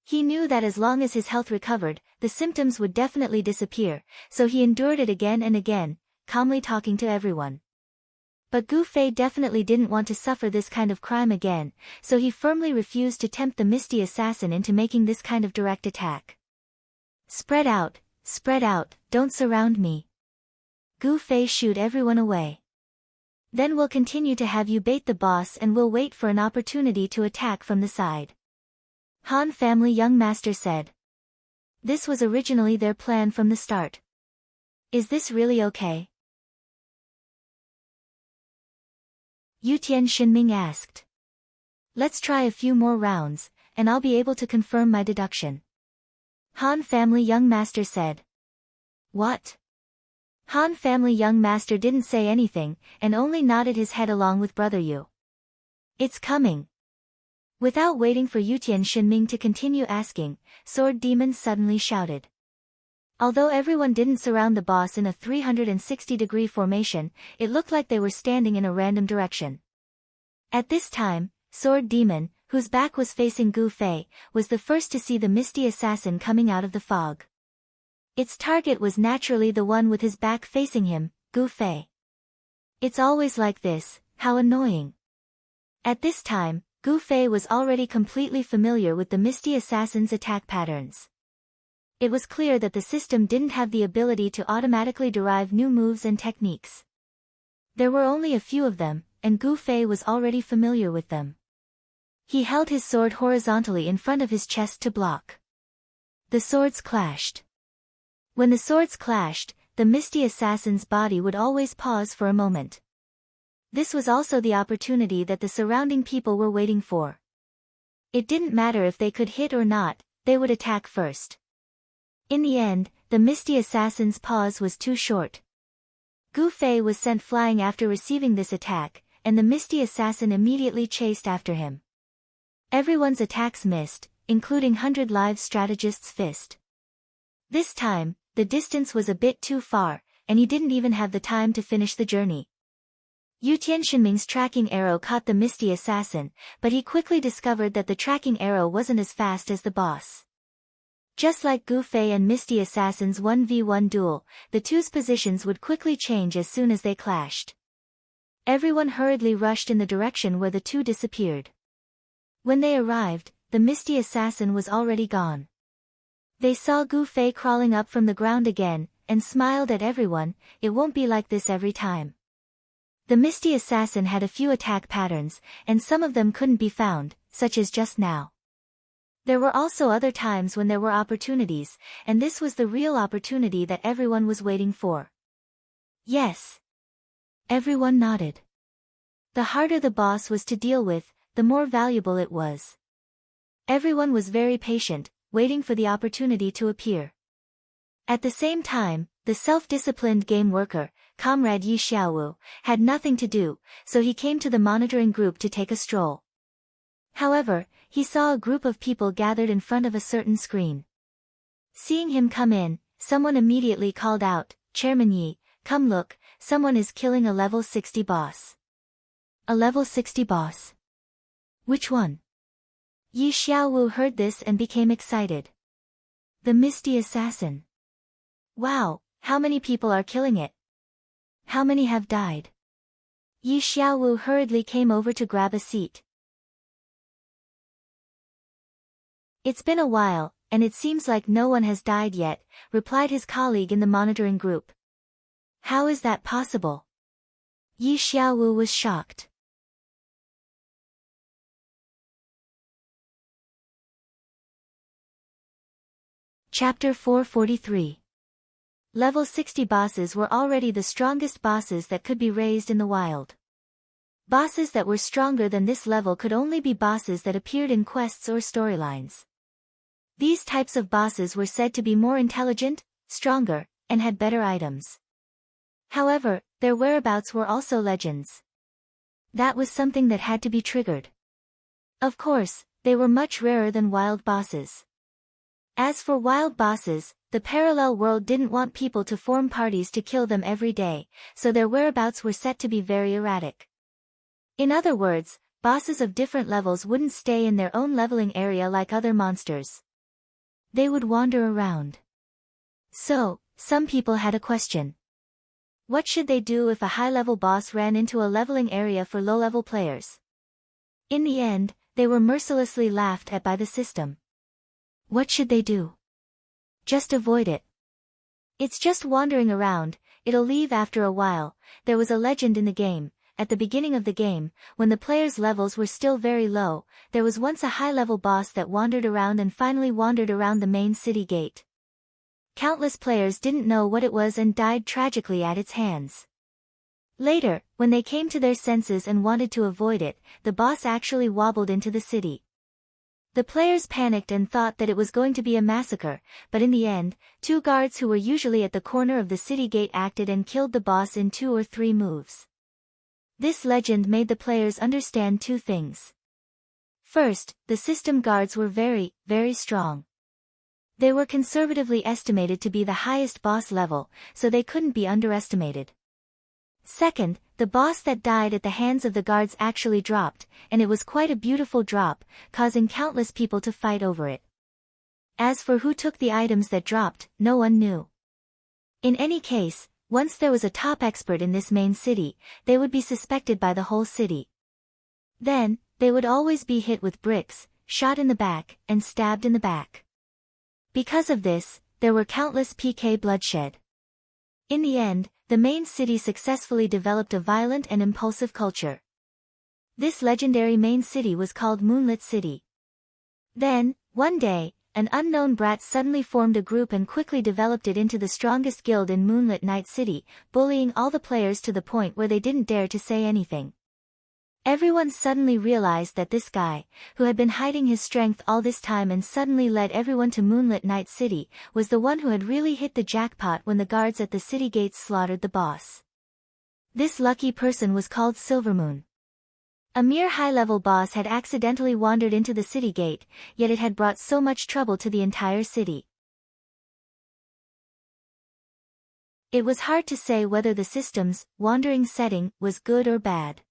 He knew that as long as his health recovered, the symptoms would definitely disappear, so he endured it again and again, calmly talking to everyone. But Gu Fei definitely didn't want to suffer this kind of crime again, so he firmly refused to tempt the misty assassin into making this kind of direct attack. Spread out, don't surround me," Gu Fei shooed everyone away. "Then we'll continue to have you bait the boss and we'll wait for an opportunity to attack from the side," Han family young master said. This was originally their plan from the start. "Is this really okay?" Yutian Shinming asked. "Let's try a few more rounds, and I'll be able to confirm my deduction," Han family young master said. "What?" Han family young master didn't say anything, and only nodded his head along with Brother Yu. "It's coming." Without waiting for Yutian Shinming to continue asking, Sword Demon suddenly shouted. Although everyone didn't surround the boss in a 360-degree formation, it looked like they were standing in a random direction. At this time, Sword Demon, whose back was facing Gu Fei, was the first to see the misty assassin coming out of the fog. Its target was naturally the one with his back facing him, Gu Fei. It's always like this, how annoying. At this time, Gu Fei was already completely familiar with the misty assassin's attack patterns. It was clear that the system didn't have the ability to automatically derive new moves and techniques. There were only a few of them, and Gu Fei was already familiar with them. He held his sword horizontally in front of his chest to block. The swords clashed. When the swords clashed, the misty assassin's body would always pause for a moment. This was also the opportunity that the surrounding people were waiting for. It didn't matter if they could hit or not, they would attack first. In the end, the misty assassin's pause was too short. Gu Fei was sent flying after receiving this attack, and the misty assassin immediately chased after him. Everyone's attacks missed, including 100 Lives Strategist's fist. This time, the distance was a bit too far, and he didn't even have the time to finish the journey. Yutian Shinming's tracking arrow caught the misty assassin, but he quickly discovered that the tracking arrow wasn't as fast as the boss. Just like Gu Fei and misty assassin's 1v1 duel, the two's positions would quickly change as soon as they clashed. Everyone hurriedly rushed in the direction where the two disappeared. When they arrived, the misty assassin was already gone. They saw Gu Fei crawling up from the ground again, and smiled at everyone. "It won't be like this every time." The misty assassin had a few attack patterns, and some of them couldn't be found, such as just now. There were also other times when there were opportunities, and this was the real opportunity that everyone was waiting for. Yes. Everyone nodded. The harder the boss was to deal with, the more valuable it was. Everyone was very patient, waiting for the opportunity to appear. At the same time, the self-disciplined game worker, Comrade Yi Xiaowu, had nothing to do, so he came to the monitoring group to take a stroll. However, he saw a group of people gathered in front of a certain screen. Seeing him come in, someone immediately called out, "Chairman Yi, come look, someone is killing a level 60 boss." A level 60 boss? Which one? Yi Xiaowu heard this and became excited. The Misty Assassin. Wow, how many people are killing it? How many have died? Yi Xiaowu hurriedly came over to grab a seat. It's been a while, and it seems like no one has died yet, replied his colleague in the monitoring group. How is that possible? Yi Xiaowu was shocked. Chapter 443. Level 60 bosses were already the strongest bosses that could be raised in the wild. Bosses that were stronger than this level could only be bosses that appeared in quests or storylines. These types of bosses were said to be more intelligent, stronger, and had better items. However, their whereabouts were also legends. That was something that had to be triggered. Of course, they were much rarer than wild bosses. As for wild bosses, the parallel world didn't want people to form parties to kill them every day, so their whereabouts were set to be very erratic. In other words, bosses of different levels wouldn't stay in their own leveling area like other monsters. They would wander around. So, some people had a question. What should they do if a high-level boss ran into a leveling area for low-level players? In the end, they were mercilessly laughed at by the system. What should they do? Just avoid it. It's just wandering around, it'll leave after a while. There was a legend in the game. At the beginning of the game, when the players' levels were still very low, there was once a high-level boss that wandered around and finally wandered around the main city gate. Countless players didn't know what it was and died tragically at its hands. Later, when they came to their senses and wanted to avoid it, the boss actually wobbled into the city. The players panicked and thought that it was going to be a massacre, but in the end, 2 guards who were usually at the corner of the city gate acted and killed the boss in 2 or 3 moves. This legend made the players understand 2 things. First, the system guards were very, very strong. They were conservatively estimated to be the highest boss level, so they couldn't be underestimated. Second, the boss that died at the hands of the guards actually dropped, and it was quite a beautiful drop, causing countless people to fight over it. As for who took the items that dropped, no one knew. In any case, once there was a top expert in this main city, they would be suspected by the whole city. Then, they would always be hit with bricks, shot in the back, and stabbed in the back. Because of this, there were countless PK bloodshed. In the end, the main city successfully developed a violent and impulsive culture. This legendary main city was called Moonlit City. Then, one day, an unknown brat suddenly formed a group and quickly developed it into the strongest guild in Moonlit Night City, bullying all the players to the point where they didn't dare to say anything. Everyone suddenly realized that this guy, who had been hiding his strength all this time and suddenly led everyone to Moonlit Night City, was the one who had really hit the jackpot when the guards at the city gates slaughtered the boss. This lucky person was called Silvermoon. A mere high-level boss had accidentally wandered into the city gate, yet it had brought so much trouble to the entire city. It was hard to say whether the system's wandering setting was good or bad.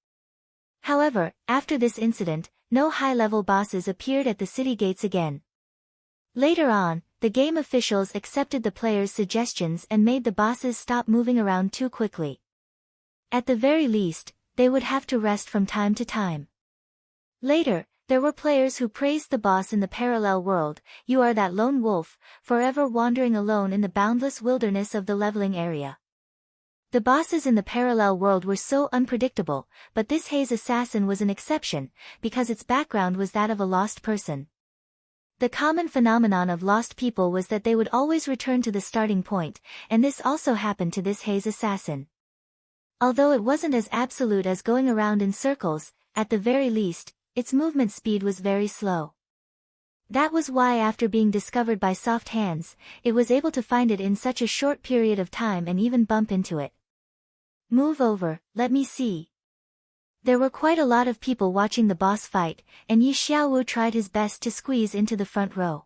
However, after this incident, no high-level bosses appeared at the city gates again. Later on, the game officials accepted the players' suggestions and made the bosses stop moving around too quickly. At the very least, they would have to rest from time to time. Later, there were players who praised the boss in the parallel world. You are that lone wolf, forever wandering alone in the boundless wilderness of the leveling area. The bosses in the parallel world were so unpredictable, but this Haze assassin was an exception, because its background was that of a lost person. The common phenomenon of lost people was that they would always return to the starting point, and this also happened to this Haze assassin. Although it wasn't as absolute as going around in circles, at the very least, its movement speed was very slow. That was why after being discovered by Soft Hands, it was able to find it in such a short period of time and even bump into it. Move over, let me see. There were quite a lot of people watching the boss fight, and Yi Xiaowu tried his best to squeeze into the front row.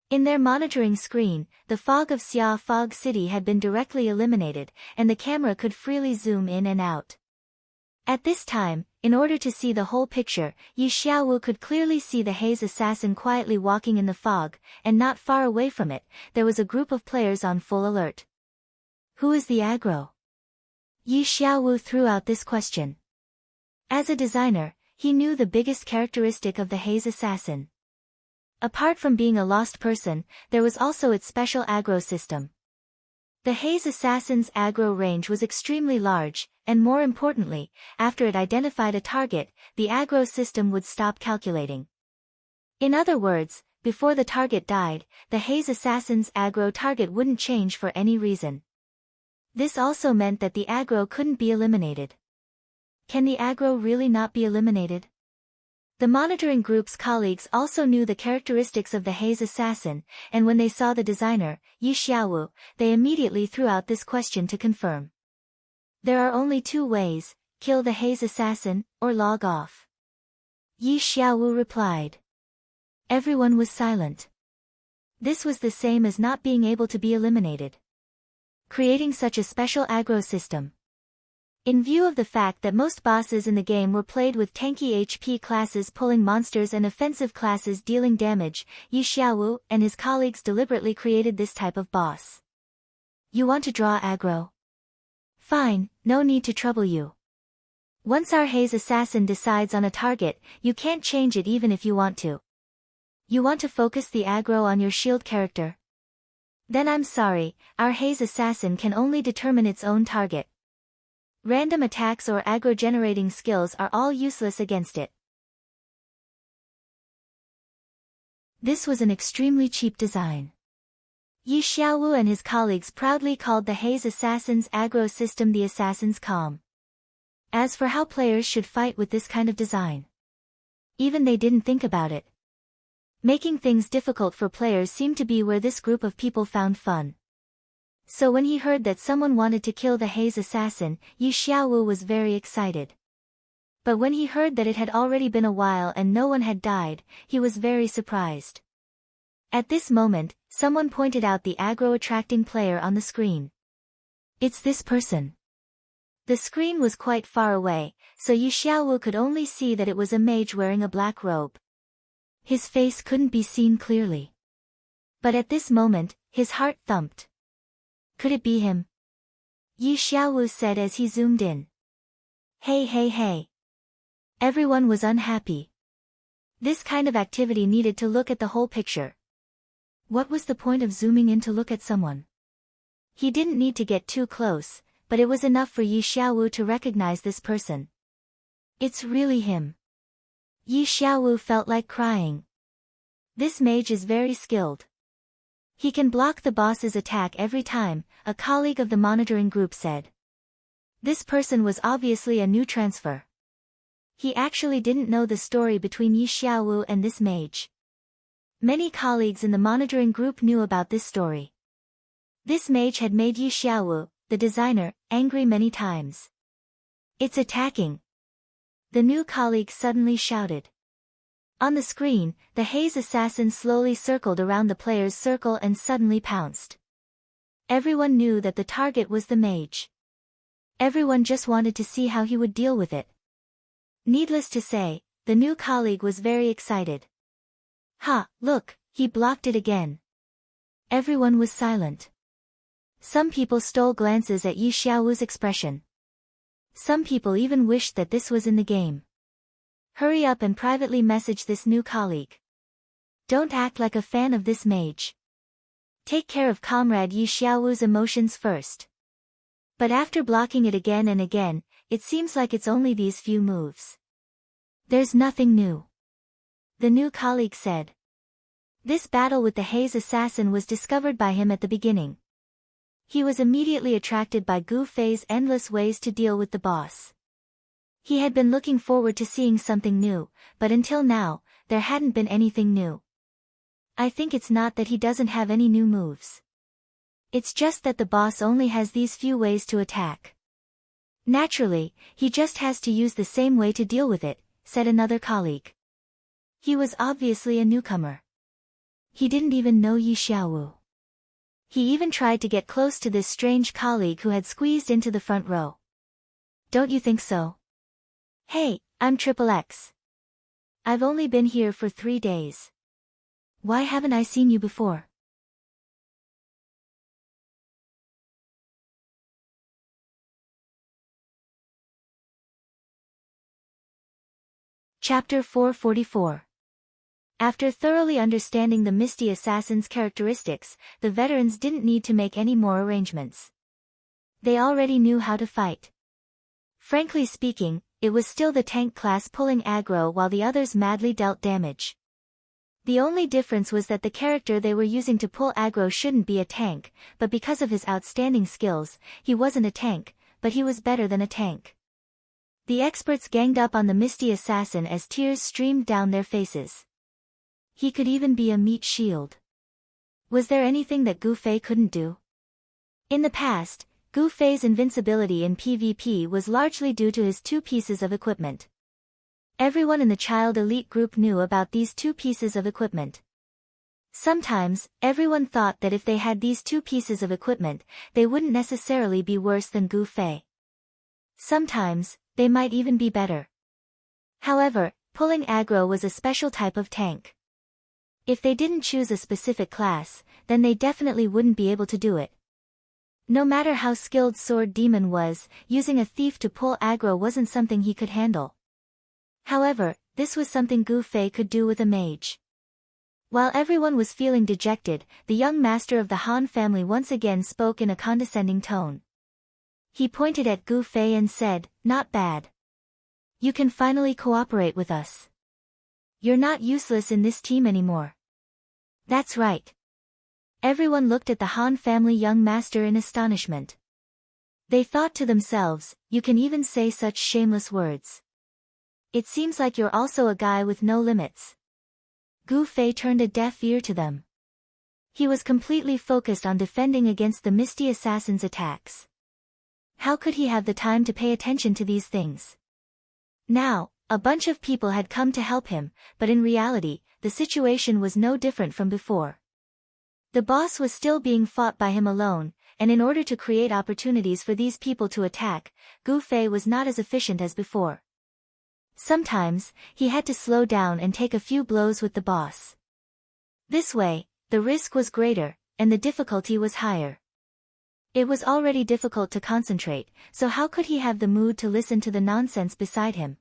In their monitoring screen, the fog of Xia Fog City had been directly eliminated, and the camera could freely zoom in and out. At this time, in order to see the whole picture, Yi Xiaowu could clearly see the Haze assassin quietly walking in the fog, and not far away from it, there was a group of players on full alert. Who is the aggro? Yi Xiaowu threw out this question. As a designer, he knew the biggest characteristic of the Haze assassin. Apart from being a lost person, there was also its special aggro system. The Haze assassin's aggro range was extremely large, and more importantly, after it identified a target, the aggro system would stop calculating. In other words, before the target died, the Haze assassin's aggro target wouldn't change for any reason. This also meant that the aggro couldn't be eliminated. Can the aggro really not be eliminated? The monitoring group's colleagues also knew the characteristics of the Haze assassin, and when they saw the designer, Yi Xiaowu, they immediately threw out this question to confirm. There are only two ways: kill the Haze assassin, or log off. Yi Xiaowu replied. Everyone was silent. This was the same as not being able to be eliminated. Creating such a special aggro system. In view of the fact that most bosses in the game were played with tanky HP classes pulling monsters and offensive classes dealing damage, Yi Xiaowu and his colleagues deliberately created this type of boss. You want to draw aggro? Fine, no need to trouble you. Once our Haze assassin decides on a target, you can't change it even if you want to. You want to focus the aggro on your shield character? Then I'm sorry, our Haze assassin can only determine its own target. Random attacks or aggro-generating skills are all useless against it. This was an extremely cheap design. Yi Xiaowu and his colleagues proudly called the Haze assassin's aggro system the Assassin's Calm. As for how players should fight with this kind of design, even they didn't think about it. Making things difficult for players seemed to be where this group of people found fun. So when he heard that someone wanted to kill the Haze assassin, Yi Xiaowu was very excited. But when he heard that it had already been a while and no one had died, he was very surprised. At this moment, someone pointed out the aggro-attracting player on the screen. It's this person. The screen was quite far away, so Yi Xiaowu could only see that it was a mage wearing a black robe. His face couldn't be seen clearly. But at this moment, his heart thumped. Could it be him? Yi Xiaowu said as he zoomed in. Hey hey hey. Everyone was unhappy. This kind of activity needed to look at the whole picture. What was the point of zooming in to look at someone? He didn't need to get too close, but it was enough for Yi Xiaowu to recognize this person. It's really him. Yi Xiaowu felt like crying. This mage is very skilled. He can block the boss's attack every time, a colleague of the monitoring group said. This person was obviously a new transfer. He actually didn't know the story between Yi Xiaowu and this mage. Many colleagues in the monitoring group knew about this story. This mage had made Yi Xiaowu, the designer, angry many times. It's attacking. The new colleague suddenly shouted. On the screen, the Haze assassin slowly circled around the player's circle and suddenly pounced. Everyone knew that the target was the mage. Everyone just wanted to see how he would deal with it. Needless to say, the new colleague was very excited. Ha, look, he blocked it again. Everyone was silent. Some people stole glances at Yi Xiaowu's expression. Some people even wished that this was in the game. Hurry up and privately message this new colleague. Don't act like a fan of this mage. Take care of comrade Yi Xiaowu's emotions first. But after blocking it again and again, it seems like it's only these few moves. There's nothing new. The new colleague said. This battle with the Haze Assassin was discovered by him at the beginning. He was immediately attracted by Gu Fei's endless ways to deal with the boss. He had been looking forward to seeing something new, but until now, there hadn't been anything new. I think it's not that he doesn't have any new moves. It's just that the boss only has these few ways to attack. Naturally, he just has to use the same way to deal with it, said another colleague. He was obviously a newcomer. He didn't even know Yi Xiaowu. He even tried to get close to this strange colleague who had squeezed into the front row. Don't you think so? Hey, I'm Triple X. I've only been here for 3 days. Why haven't I seen you before? Chapter 444. After thoroughly understanding the Misty Assassin's characteristics, the veterans didn't need to make any more arrangements. They already knew how to fight. Frankly speaking, it was still the tank class pulling aggro while the others madly dealt damage. The only difference was that the character they were using to pull aggro shouldn't be a tank, but because of his outstanding skills, he wasn't a tank, but he was better than a tank. The experts ganged up on the Misty Assassin as tears streamed down their faces. He could even be a meat shield. Was there anything that Gu Fei couldn't do? In the past, Gu Fei's invincibility in PvP was largely due to his 2 pieces of equipment. Everyone in the child elite group knew about these 2 pieces of equipment. Sometimes, everyone thought that if they had these 2 pieces of equipment, they wouldn't necessarily be worse than Gu Fei. Sometimes, they might even be better. However, pulling aggro was a special type of tank. If they didn't choose a specific class, then they definitely wouldn't be able to do it. No matter how skilled Sword Demon was, using a thief to pull aggro wasn't something he could handle. However, this was something Gu Fei could do with a mage. While everyone was feeling dejected, the young master of the Han family once again spoke in a condescending tone. He pointed at Gu Fei and said, "Not bad. You can finally cooperate with us. You're not useless in this team anymore." That's right. Everyone looked at the Han family young master in astonishment. They thought to themselves, you can even say such shameless words. It seems like you're also a guy with no limits. Gu Fei turned a deaf ear to them. He was completely focused on defending against the Misty Assassin's attacks. How could he have the time to pay attention to these things? Now, a bunch of people had come to help him, but in reality, the situation was no different from before. The boss was still being fought by him alone, and in order to create opportunities for these people to attack, Gu Fei was not as efficient as before. Sometimes, he had to slow down and take a few blows with the boss. This way, the risk was greater, and the difficulty was higher. It was already difficult to concentrate, so how could he have the mood to listen to the nonsense beside him?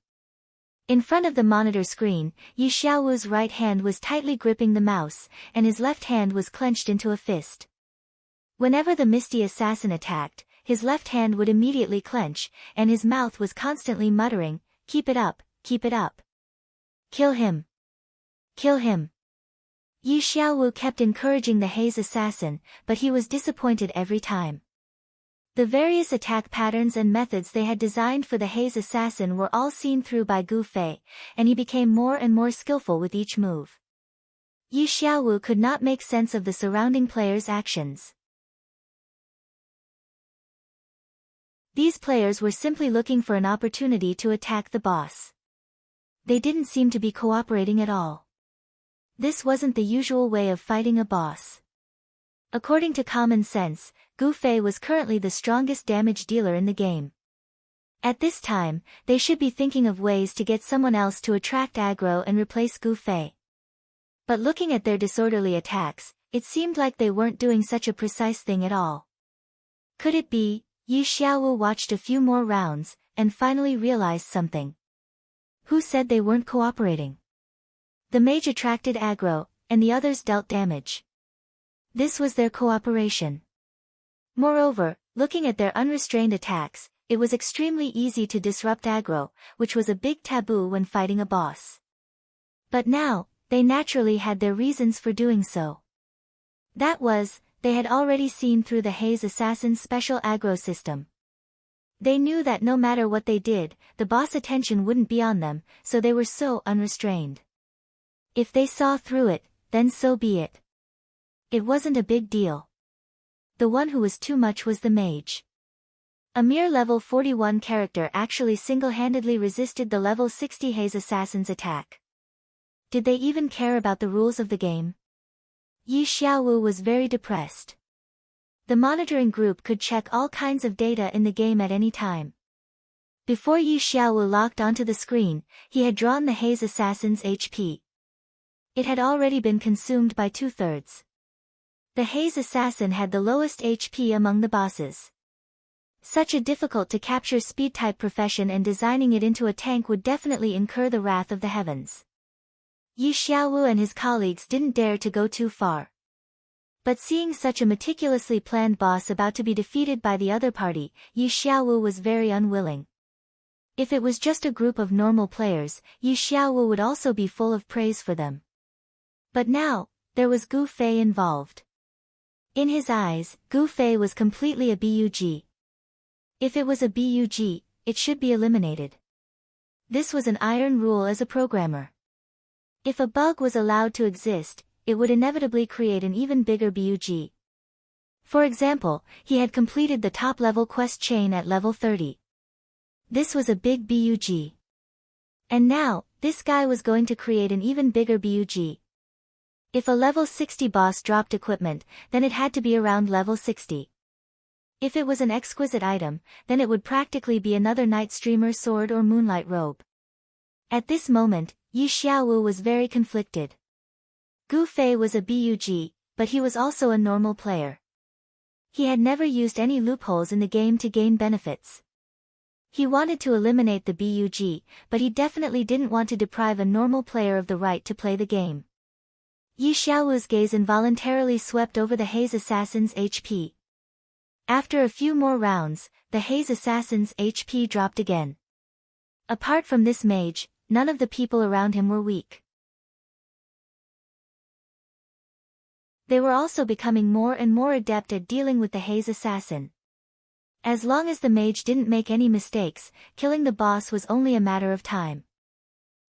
In front of the monitor screen, Yi Xiaowu's right hand was tightly gripping the mouse, and his left hand was clenched into a fist. Whenever the Misty Assassin attacked, his left hand would immediately clench, and his mouth was constantly muttering, "Keep it up, keep it up. Kill him. Kill him." Yi Xiaowu kept encouraging the Haze Assassin, but he was disappointed every time. The various attack patterns and methods they had designed for the Haze Assassin were all seen through by Gu Fei, and he became more and more skillful with each move. Yi Xiaowu could not make sense of the surrounding players' actions. These players were simply looking for an opportunity to attack the boss. They didn't seem to be cooperating at all. This wasn't the usual way of fighting a boss. According to common sense, Gu Fei was currently the strongest damage dealer in the game. At this time, they should be thinking of ways to get someone else to attract aggro and replace Gu Fei. But looking at their disorderly attacks, it seemed like they weren't doing such a precise thing at all. Could it be? Yi Xiaowu watched a few more rounds, and finally realized something. Who said they weren't cooperating? The mage attracted aggro, and the others dealt damage. This was their cooperation. Moreover, looking at their unrestrained attacks, it was extremely easy to disrupt aggro, which was a big taboo when fighting a boss. But now, they naturally had their reasons for doing so. That was, they had already seen through the Haze Assassin's special aggro system. They knew that no matter what they did, the boss' attention wouldn't be on them, so they were so unrestrained. If they saw through it, then so be it. It wasn't a big deal. The one who was too much was the mage. A mere level 41 character actually single-handedly resisted the level 60 Haze Assassin's attack. Did they even care about the rules of the game? Yi Xiaowu was very depressed. The monitoring group could check all kinds of data in the game at any time. Before Yi Xiaowu locked onto the screen, he had drawn the Haze Assassin's HP. It had already been consumed by 2/3. The Haze Assassin had the lowest HP among the bosses. Such a difficult-to-capture speed-type profession, and designing it into a tank would definitely incur the wrath of the heavens. Yi Xiaowu and his colleagues didn't dare to go too far. But seeing such a meticulously planned boss about to be defeated by the other party, Yi Xiaowu was very unwilling. If it was just a group of normal players, Yi Xiaowu would also be full of praise for them. But now, there was Gu Fei involved. In his eyes, Gu Fei was completely a bug. If it was a bug, it should be eliminated. This was an iron rule as a programmer. If a bug was allowed to exist, it would inevitably create an even bigger bug. For example, he had completed the top-level quest chain at level 30. This was a big bug. And now, this guy was going to create an even bigger bug. If a level 60 boss dropped equipment, then it had to be around level 60. If it was an exquisite item, then it would practically be another night streamer sword or moonlight robe. At this moment, Yi Xiaowu was very conflicted. Gu Fei was a bug, but he was also a normal player. He had never used any loopholes in the game to gain benefits. He wanted to eliminate the bug, but he definitely didn't want to deprive a normal player of the right to play the game. Yi Xiaowu's gaze involuntarily swept over the Haze Assassin's HP. After a few more rounds, the Haze Assassin's HP dropped again. Apart from this mage, none of the people around him were weak. They were also becoming more and more adept at dealing with the Haze Assassin. As long as the mage didn't make any mistakes, killing the boss was only a matter of time.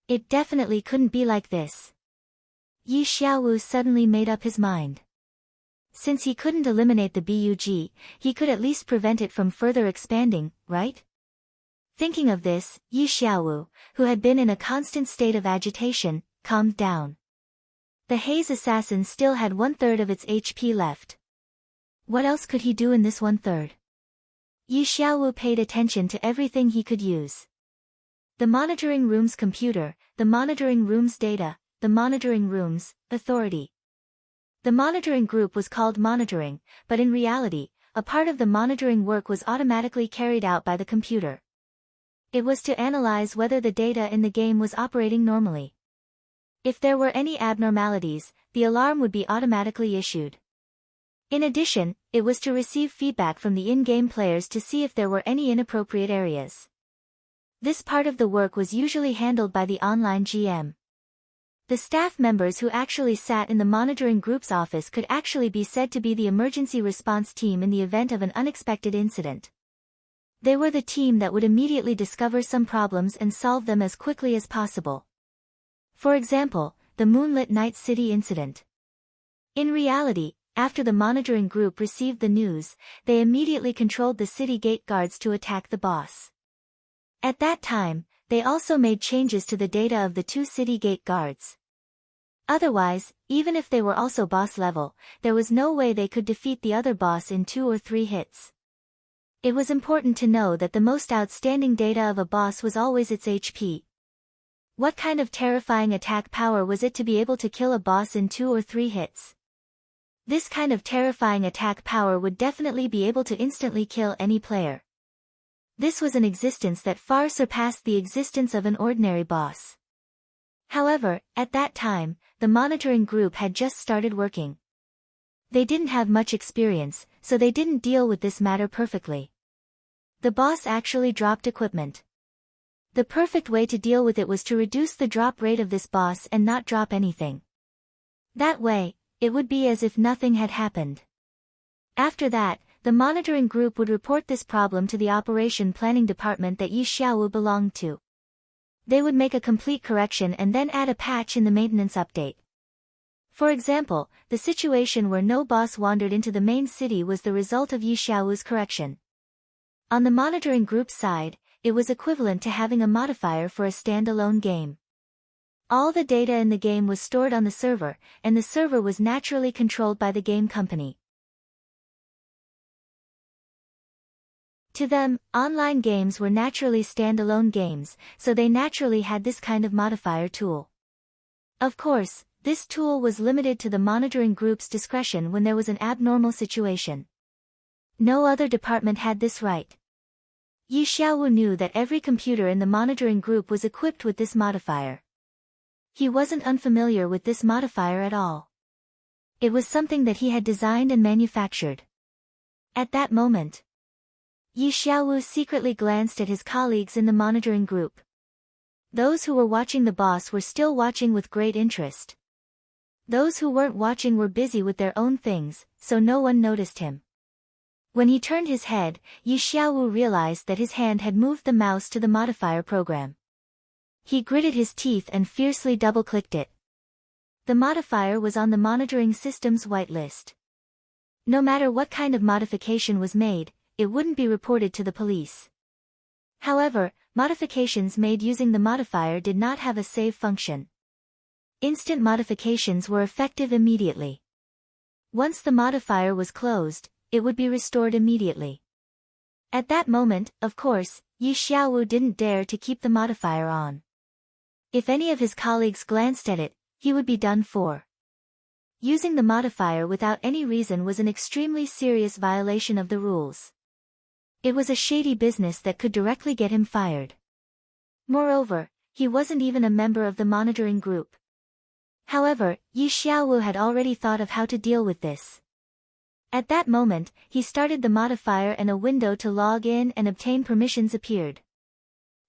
It definitely couldn't be like this. Yi Xiaowu suddenly made up his mind. Since he couldn't eliminate the bug, he could at least prevent it from further expanding, right? Thinking of this, Yi Xiaowu, who had been in a constant state of agitation, calmed down. The Haze Assassin still had 1/3 of its HP left. What else could he do in this 1/3? Yi Xiaowu paid attention to everything he could use. The monitoring room's computer, the monitoring room's data, the monitoring room's authority. The monitoring group was called monitoring, but in reality, a part of the monitoring work was automatically carried out by the computer. It was to analyze whether the data in the game was operating normally. If there were any abnormalities, the alarm would be automatically issued. In addition, it was to receive feedback from the in-game players to see if there were any inappropriate areas. This part of the work was usually handled by the online GM. The staff members who actually sat in the monitoring group's office could actually be said to be the emergency response team in the event of an unexpected incident. They were the team that would immediately discover some problems and solve them as quickly as possible. For example, the Moonlit Night City incident. In reality, after the monitoring group received the news, they immediately controlled the city gate guards to attack the boss. At that time, they also made changes to the data of the 2 city gate guards. Otherwise, even if they were also boss level, there was no way they could defeat the other boss in 2 or 3 hits. It was important to know that the most outstanding data of a boss was always its HP. What kind of terrifying attack power was it to be able to kill a boss in 2 or 3 hits? This kind of terrifying attack power would definitely be able to instantly kill any player. This was an existence that far surpassed the existence of an ordinary boss. However, at that time, the monitoring group had just started working. They didn't have much experience, so they didn't deal with this matter perfectly. The boss actually dropped equipment. The perfect way to deal with it was to reduce the drop rate of this boss and not drop anything. That way, it would be as if nothing had happened. After that, the monitoring group would report this problem to the operation planning department that Yi Xiaowu belonged to. They would make a complete correction and then add a patch in the maintenance update. For example, the situation where no boss wandered into the main city was the result of Yi Xiaowu's correction. On the monitoring group's side, it was equivalent to having a modifier for a standalone game. All the data in the game was stored on the server, and the server was naturally controlled by the game company. To them, online games were naturally standalone games, so they naturally had this kind of modifier tool. Of course, this tool was limited to the monitoring group's discretion when there was an abnormal situation. No other department had this right. Yi Xiaowu knew that every computer in the monitoring group was equipped with this modifier. He wasn't unfamiliar with this modifier at all. It was something that he had designed and manufactured. At that moment, Yi Xiaowu secretly glanced at his colleagues in the monitoring group. Those who were watching the boss were still watching with great interest. Those who weren't watching were busy with their own things, so no one noticed him. When he turned his head, Yi Xiaowu realized that his hand had moved the mouse to the modifier program. He gritted his teeth and fiercely double-clicked it. The modifier was on the monitoring system's whitelist. No matter what kind of modification was made, it wouldn't be reported to the police. However, modifications made using the modifier did not have a save function. Instant modifications were effective immediately. Once the modifier was closed, it would be restored immediately. At that moment, of course, Yi Xiaowu didn't dare to keep the modifier on. If any of his colleagues glanced at it, he would be done for. Using the modifier without any reason was an extremely serious violation of the rules. It was a shady business that could directly get him fired. Moreover, he wasn't even a member of the monitoring group. However, Yi Xiaowu had already thought of how to deal with this. At that moment, he started the modifier and a window to log in and obtain permissions appeared.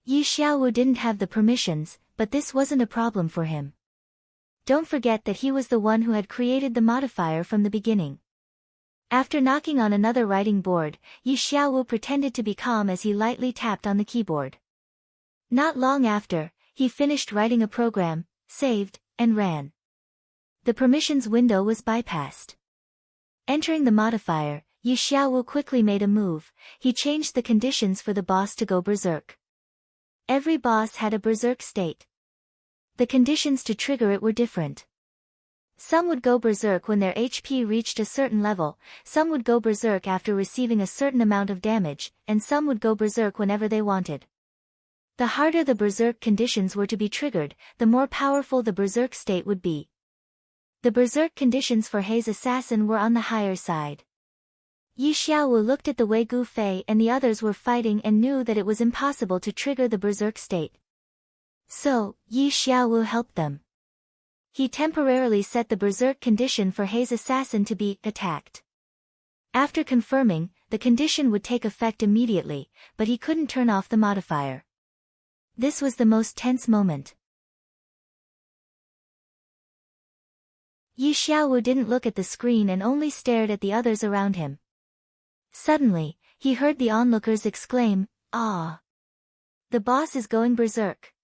Yi Xiaowu didn't have the permissions, but this wasn't a problem for him. Don't forget that he was the one who had created the modifier from the beginning. After knocking on another writing board, Yi Xiaowu pretended to be calm as he lightly tapped on the keyboard. Not long after, he finished writing a program, saved, and ran. The permissions window was bypassed. Entering the modifier, Yi Xiaowu quickly made a move. He changed the conditions for the boss to go berserk. Every boss had a berserk state. The conditions to trigger it were different. Some would go berserk when their HP reached a certain level, some would go berserk after receiving a certain amount of damage, and some would go berserk whenever they wanted. The harder the berserk conditions were to be triggered, the more powerful the berserk state would be. The berserk conditions for Hei's assassin were on the higher side. Yi Xiaowu looked at the way Gu Fei and the others were fighting and knew that it was impossible to trigger the berserk state. So, Yi Xiaowu helped them. He temporarily set the berserk condition for Hei's assassin to be attacked. After confirming, the condition would take effect immediately, but he couldn't turn off the modifier. This was the most tense moment. Yi Xiaowu didn't look at the screen and only stared at the others around him. Suddenly, he heard the onlookers exclaim, "Ah! The boss is going berserk."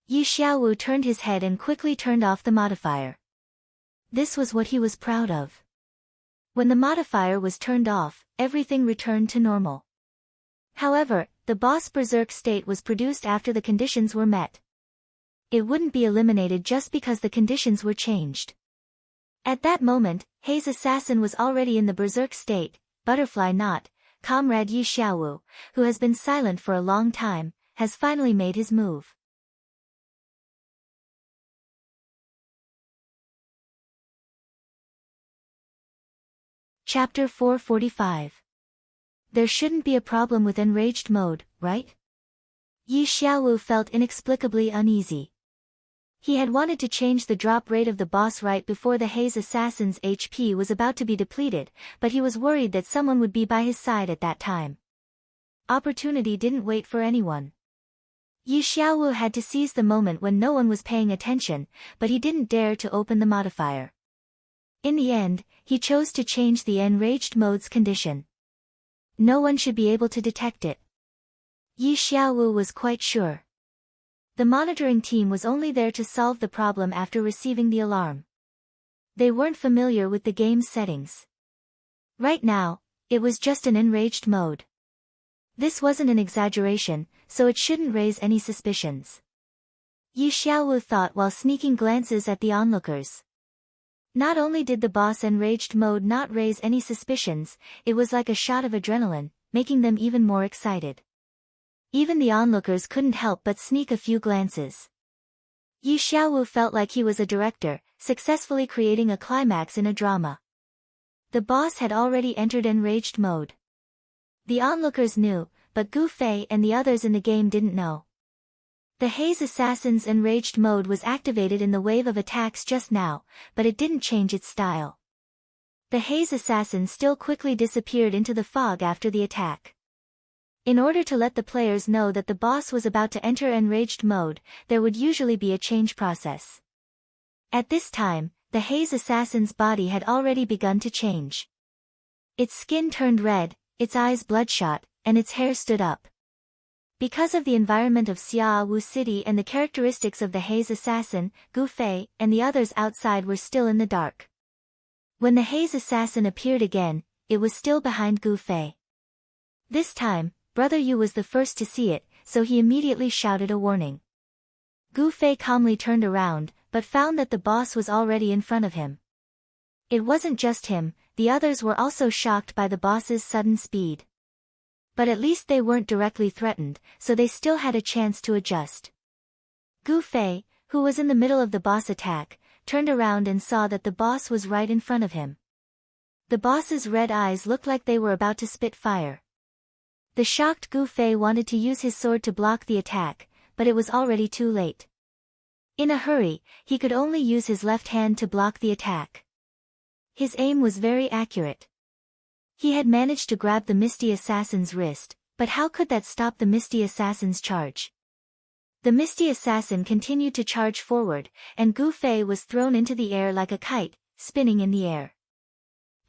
Yi Xiaowu turned his head and quickly turned off the modifier. This was what he was proud of. When the modifier was turned off, everything returned to normal. However, the boss berserk state was produced after the conditions were met. It wouldn't be eliminated just because the conditions were changed. At that moment, Hei's assassin was already in the berserk state. Butterfly Knot, Comrade Yi Xiaowu, who has been silent for a long time, has finally made his move. Chapter 445. There shouldn't be a problem with enraged mode, right? Yi Xiaowu felt inexplicably uneasy. He had wanted to change the drop rate of the boss right before the Haze Assassin's HP was about to be depleted, but he was worried that someone would be by his side at that time. Opportunity didn't wait for anyone. Yi Xiaowu had to seize the moment when no one was paying attention, but he didn't dare to open the modifier. In the end, he chose to change the enraged mode's condition. No one should be able to detect it. Yi Xiaowu was quite sure. The monitoring team was only there to solve the problem after receiving the alarm. They weren't familiar with the game's settings. Right now, it was just an enraged mode. This wasn't an exaggeration, so it shouldn't raise any suspicions. Yi Xiaowu thought while sneaking glances at the onlookers. Not only did the boss enraged mode not raise any suspicions, it was like a shot of adrenaline, making them even more excited. Even the onlookers couldn't help but sneak a few glances. Yi Xiaowu felt like he was a director, successfully creating a climax in a drama. The boss had already entered enraged mode. The onlookers knew, but Gu Fei and the others in the game didn't know. The Haze Assassin's enraged mode was activated in the wave of attacks just now, but it didn't change its style. The Haze Assassin still quickly disappeared into the fog after the attack. In order to let the players know that the boss was about to enter enraged mode, there would usually be a change process. At this time, the Haze Assassin's body had already begun to change. Its skin turned red, its eyes bloodshot, and its hair stood up. Because of the environment of Xiaowu City and the characteristics of the Haze Assassin, Gu Fei and the others outside were still in the dark. When the Haze Assassin appeared again, it was still behind Gu Fei. This time, Brother Yu was the first to see it, so he immediately shouted a warning. Gu Fei calmly turned around, but found that the boss was already in front of him. It wasn't just him, the others were also shocked by the boss's sudden speed. But at least they weren't directly threatened, so they still had a chance to adjust. Gu Fei, who was in the middle of the boss attack, turned around and saw that the boss was right in front of him. The boss's red eyes looked like they were about to spit fire. The shocked Gu Fei wanted to use his sword to block the attack, but it was already too late. In a hurry, he could only use his left hand to block the attack. His aim was very accurate. He had managed to grab the Misty Assassin's wrist, but how could that stop the Misty Assassin's charge? The Misty Assassin continued to charge forward, and Gu Fei was thrown into the air like a kite, spinning in the air.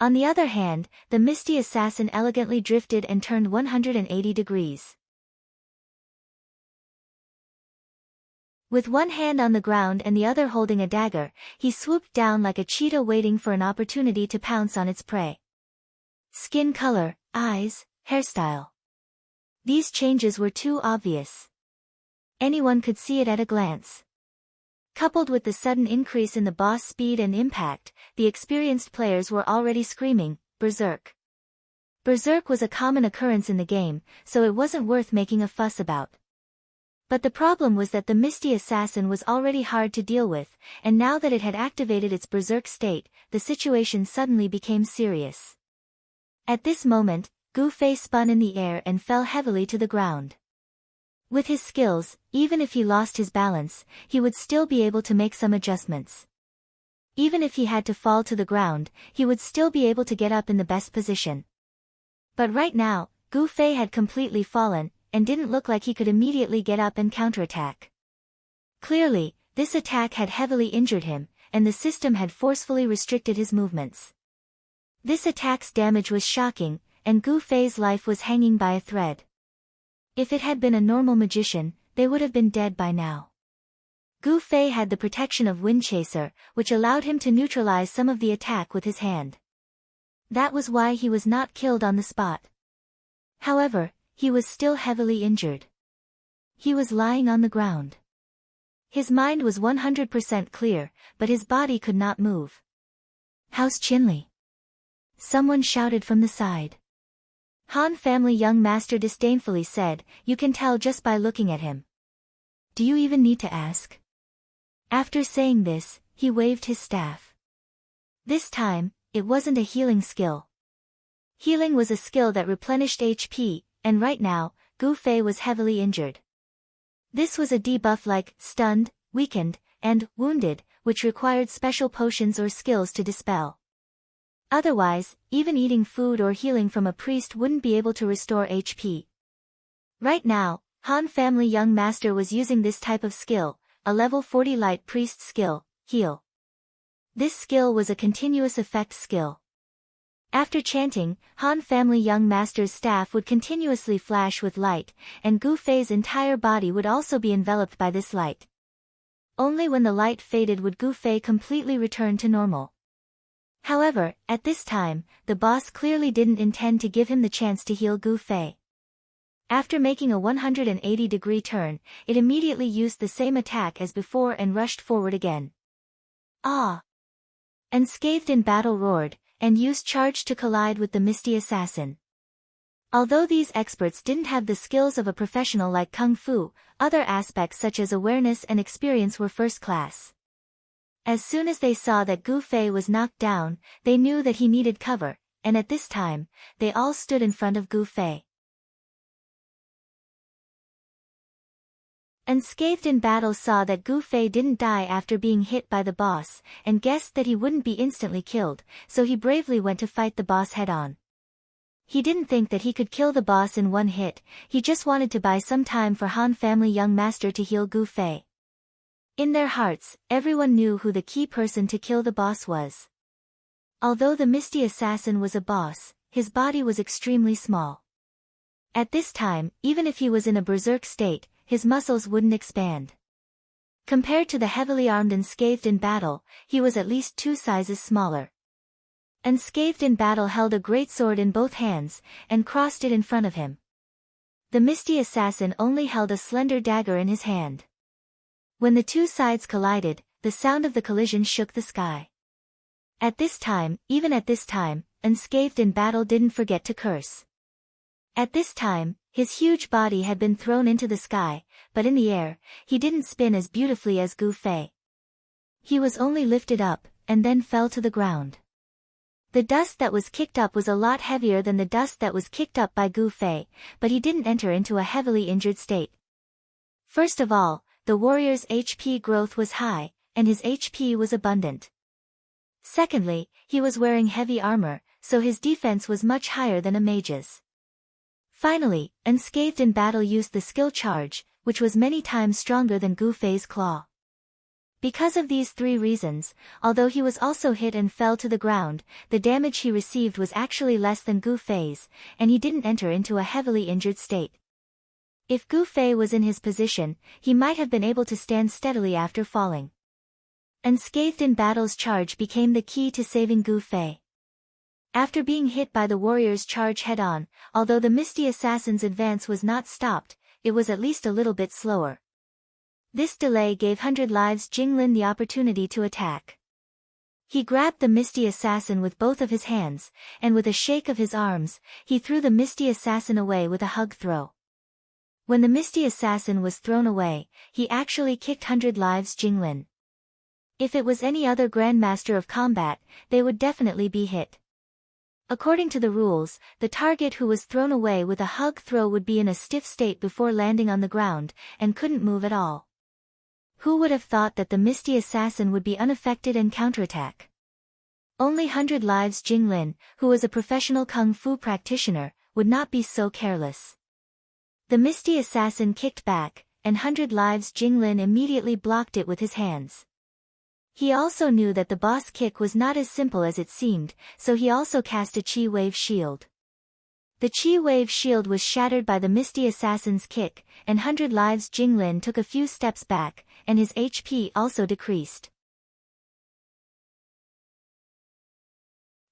On the other hand, the Misty Assassin elegantly drifted and turned 180 degrees. With one hand on the ground and the other holding a dagger, he swooped down like a cheetah waiting for an opportunity to pounce on its prey. Skin color, eyes, hairstyle. These changes were too obvious. Anyone could see it at a glance. Coupled with the sudden increase in the boss speed and impact, the experienced players were already screaming, "Berserk!" Berserk was a common occurrence in the game, so it wasn't worth making a fuss about. But the problem was that the Misty Assassin was already hard to deal with, and now that it had activated its Berserk state, the situation suddenly became serious. At this moment, Gu Fei spun in the air and fell heavily to the ground. With his skills, even if he lost his balance, he would still be able to make some adjustments. Even if he had to fall to the ground, he would still be able to get up in the best position. But right now, Gu Fei had completely fallen, and didn't look like he could immediately get up and counterattack. Clearly, this attack had heavily injured him, and the system had forcefully restricted his movements. This attack's damage was shocking, and Gu Fei's life was hanging by a thread. If it had been a normal magician, they would have been dead by now. Gu Fei had the protection of Wind Chaser, which allowed him to neutralize some of the attack with his hand. That was why he was not killed on the spot. However, he was still heavily injured. He was lying on the ground. His mind was 100% clear, but his body could not move. "How's Qinli?" Someone shouted from the side. Han family young master disdainfully said, "You can tell just by looking at him. Do you even need to ask?" After saying this, he waved his staff. This time, it wasn't a healing skill. Healing was a skill that replenished HP, and right now, Gu Fei was heavily injured. This was a debuff like stunned, weakened, and wounded, which required special potions or skills to dispel. Otherwise, even eating food or healing from a priest wouldn't be able to restore HP. Right now, Han family young master was using this type of skill, a level 40 light priest skill, heal. This skill was a continuous effect skill. After chanting, Han family young master's staff would continuously flash with light, and Gu Fei's entire body would also be enveloped by this light. Only when the light faded would Gu Fei completely return to normal. However, at this time, the boss clearly didn't intend to give him the chance to heal Gu Fei. After making a 180-degree turn, it immediately used the same attack as before and rushed forward again. Ah! Unscathed in battle roared, and used charge to collide with the misty assassin. Although these experts didn't have the skills of a professional like Kung Fu, other aspects such as awareness and experience were first class. As soon as they saw that Gu Fei was knocked down, they knew that he needed cover, and at this time, they all stood in front of Gu Fei. Unscathed in battle saw that Gu Fei didn't die after being hit by the boss, and guessed that he wouldn't be instantly killed, so he bravely went to fight the boss head-on. He didn't think that he could kill the boss in one hit, he just wanted to buy some time for Han family young master to heal Gu Fei. In their hearts, everyone knew who the key person to kill the boss was. Although the misty assassin was a boss, his body was extremely small. At this time, even if he was in a berserk state, his muscles wouldn't expand. Compared to the heavily armed Unscathed in battle, he was at least 2 sizes smaller. Unscathed in battle held a great sword in both hands, and crossed it in front of him. The misty assassin only held a slender dagger in his hand. When the two sides collided, the sound of the collision shook the sky. Even at this time, Unscathed in battle didn't forget to curse. At this time, his huge body had been thrown into the sky, but in the air, he didn't spin as beautifully as Gu Fei. He was only lifted up, and then fell to the ground. The dust that was kicked up was a lot heavier than the dust that was kicked up by Gu Fei, but he didn't enter into a heavily injured state. First of all, the warrior's HP growth was high, and his HP was abundant. Secondly, he was wearing heavy armor, so his defense was much higher than a mage's. Finally, Unscathed in battle used the skill charge, which was many times stronger than Gu Fei's claw. Because of these 3 reasons, although he was also hit and fell to the ground, the damage he received was actually less than Gu Fei's, and he didn't enter into a heavily injured state. If Gu Fei was in his position, he might have been able to stand steadily after falling. Unscathed in battle's charge became the key to saving Gu Fei. After being hit by the warrior's charge head-on, although the misty assassin's advance was not stopped, it was at least a little bit slower. This delay gave 100 Lives Jinglin the opportunity to attack. He grabbed the misty assassin with both of his hands, and with a shake of his arms, he threw the misty assassin away with a hug throw. When the misty assassin was thrown away, he actually kicked 100 Lives Jinglin. If it was any other grandmaster of combat, they would definitely be hit. According to the rules, the target who was thrown away with a hug throw would be in a stiff state before landing on the ground, and couldn't move at all. Who would have thought that the misty assassin would be unaffected and counterattack? Only 100 Lives Jinglin, who was a professional kung fu practitioner, would not be so careless. The misty assassin kicked back, and 100 Lives Jinglin immediately blocked it with his hands. He also knew that the boss kick was not as simple as it seemed, so he also cast a Chi Wave Shield. The Chi Wave Shield was shattered by the misty assassin's kick, and 100 Lives Jinglin took a few steps back, and his HP also decreased.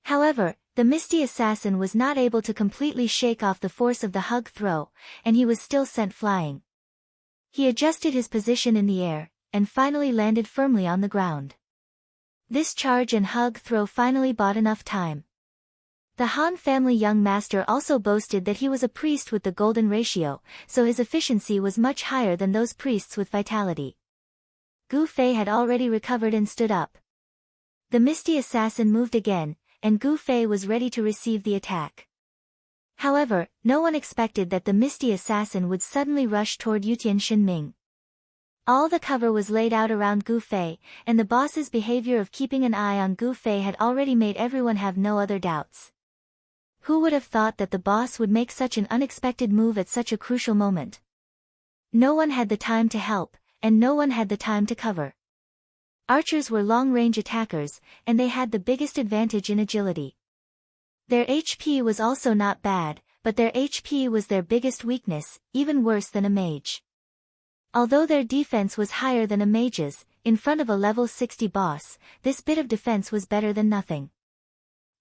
However, the misty assassin was not able to completely shake off the force of the hug throw, and he was still sent flying. He adjusted his position in the air, and finally landed firmly on the ground. This charge and hug throw finally bought enough time. The Han family young master also boasted that he was a priest with the golden ratio, so his efficiency was much higher than those priests with vitality. Gu Fei had already recovered and stood up. The misty assassin moved again, and Gu Fei was ready to receive the attack. However, no one expected that the misty assassin would suddenly rush toward Yutian Shinming. All the cover was laid out around Gu Fei, and the boss's behavior of keeping an eye on Gu Fei had already made everyone have no other doubts. Who would have thought that the boss would make such an unexpected move at such a crucial moment? No one had the time to help, and no one had the time to cover. Archers were long-range attackers, and they had the biggest advantage in agility. Their HP was also not bad, but their HP was their biggest weakness, even worse than a mage. Although their defense was higher than a mage's, in front of a level 60 boss, this bit of defense was better than nothing.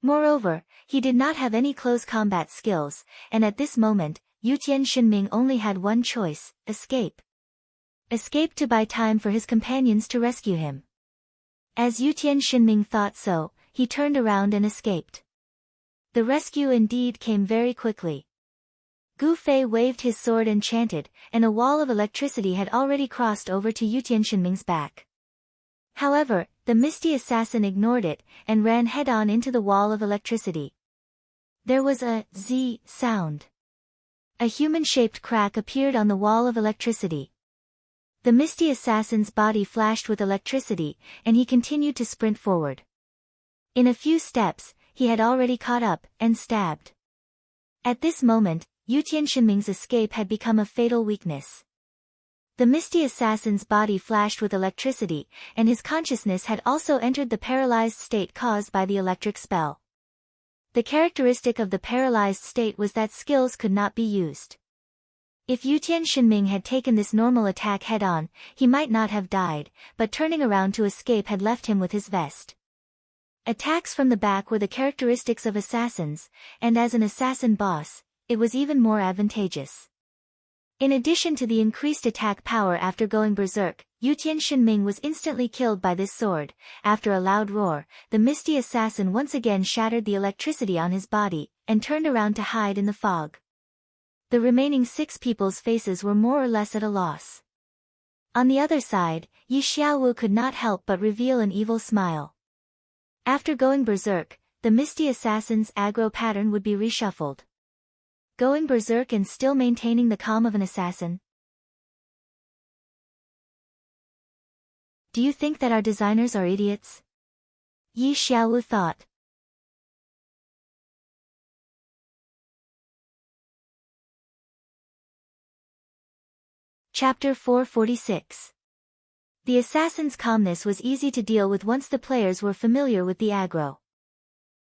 Moreover, he did not have any close combat skills, and at this moment, Yutian Shinming only had one choice: escape. Escape to buy time for his companions to rescue him. As Yutian Shinming thought so, he turned around and escaped. The rescue indeed came very quickly. Gu Fei waved his sword and chanted, and a wall of electricity had already crossed over to Yutian Shinming's back. However, the misty assassin ignored it, and ran head-on into the wall of electricity. There was a Z sound. A human-shaped crack appeared on the wall of electricity. The misty assassin's body flashed with electricity, and he continued to sprint forward. In a few steps, he had already caught up, and stabbed. At this moment, Yutian Shinming's escape had become a fatal weakness. The misty assassin's body flashed with electricity, and his consciousness had also entered the paralyzed state caused by the electric spell. The characteristic of the paralyzed state was that skills could not be used. If Yutian Shinming had taken this normal attack head-on, he might not have died, but turning around to escape had left him with his vest. Attacks from the back were the characteristics of assassins, and as an assassin boss, it was even more advantageous. In addition to the increased attack power after going berserk, Yutian Shinming was instantly killed by this sword. After a loud roar, the misty assassin once again shattered the electricity on his body, and turned around to hide in the fog. The remaining 6 people's faces were more or less at a loss. On the other side, Yi Xiaowu could not help but reveal an evil smile. After going berserk, the misty assassin's aggro pattern would be reshuffled. Going berserk and still maintaining the calm of an assassin. Do you think that our designers are idiots? Yi Xiaowu thought. Chapter 446. The assassin's calmness was easy to deal with once the players were familiar with the aggro.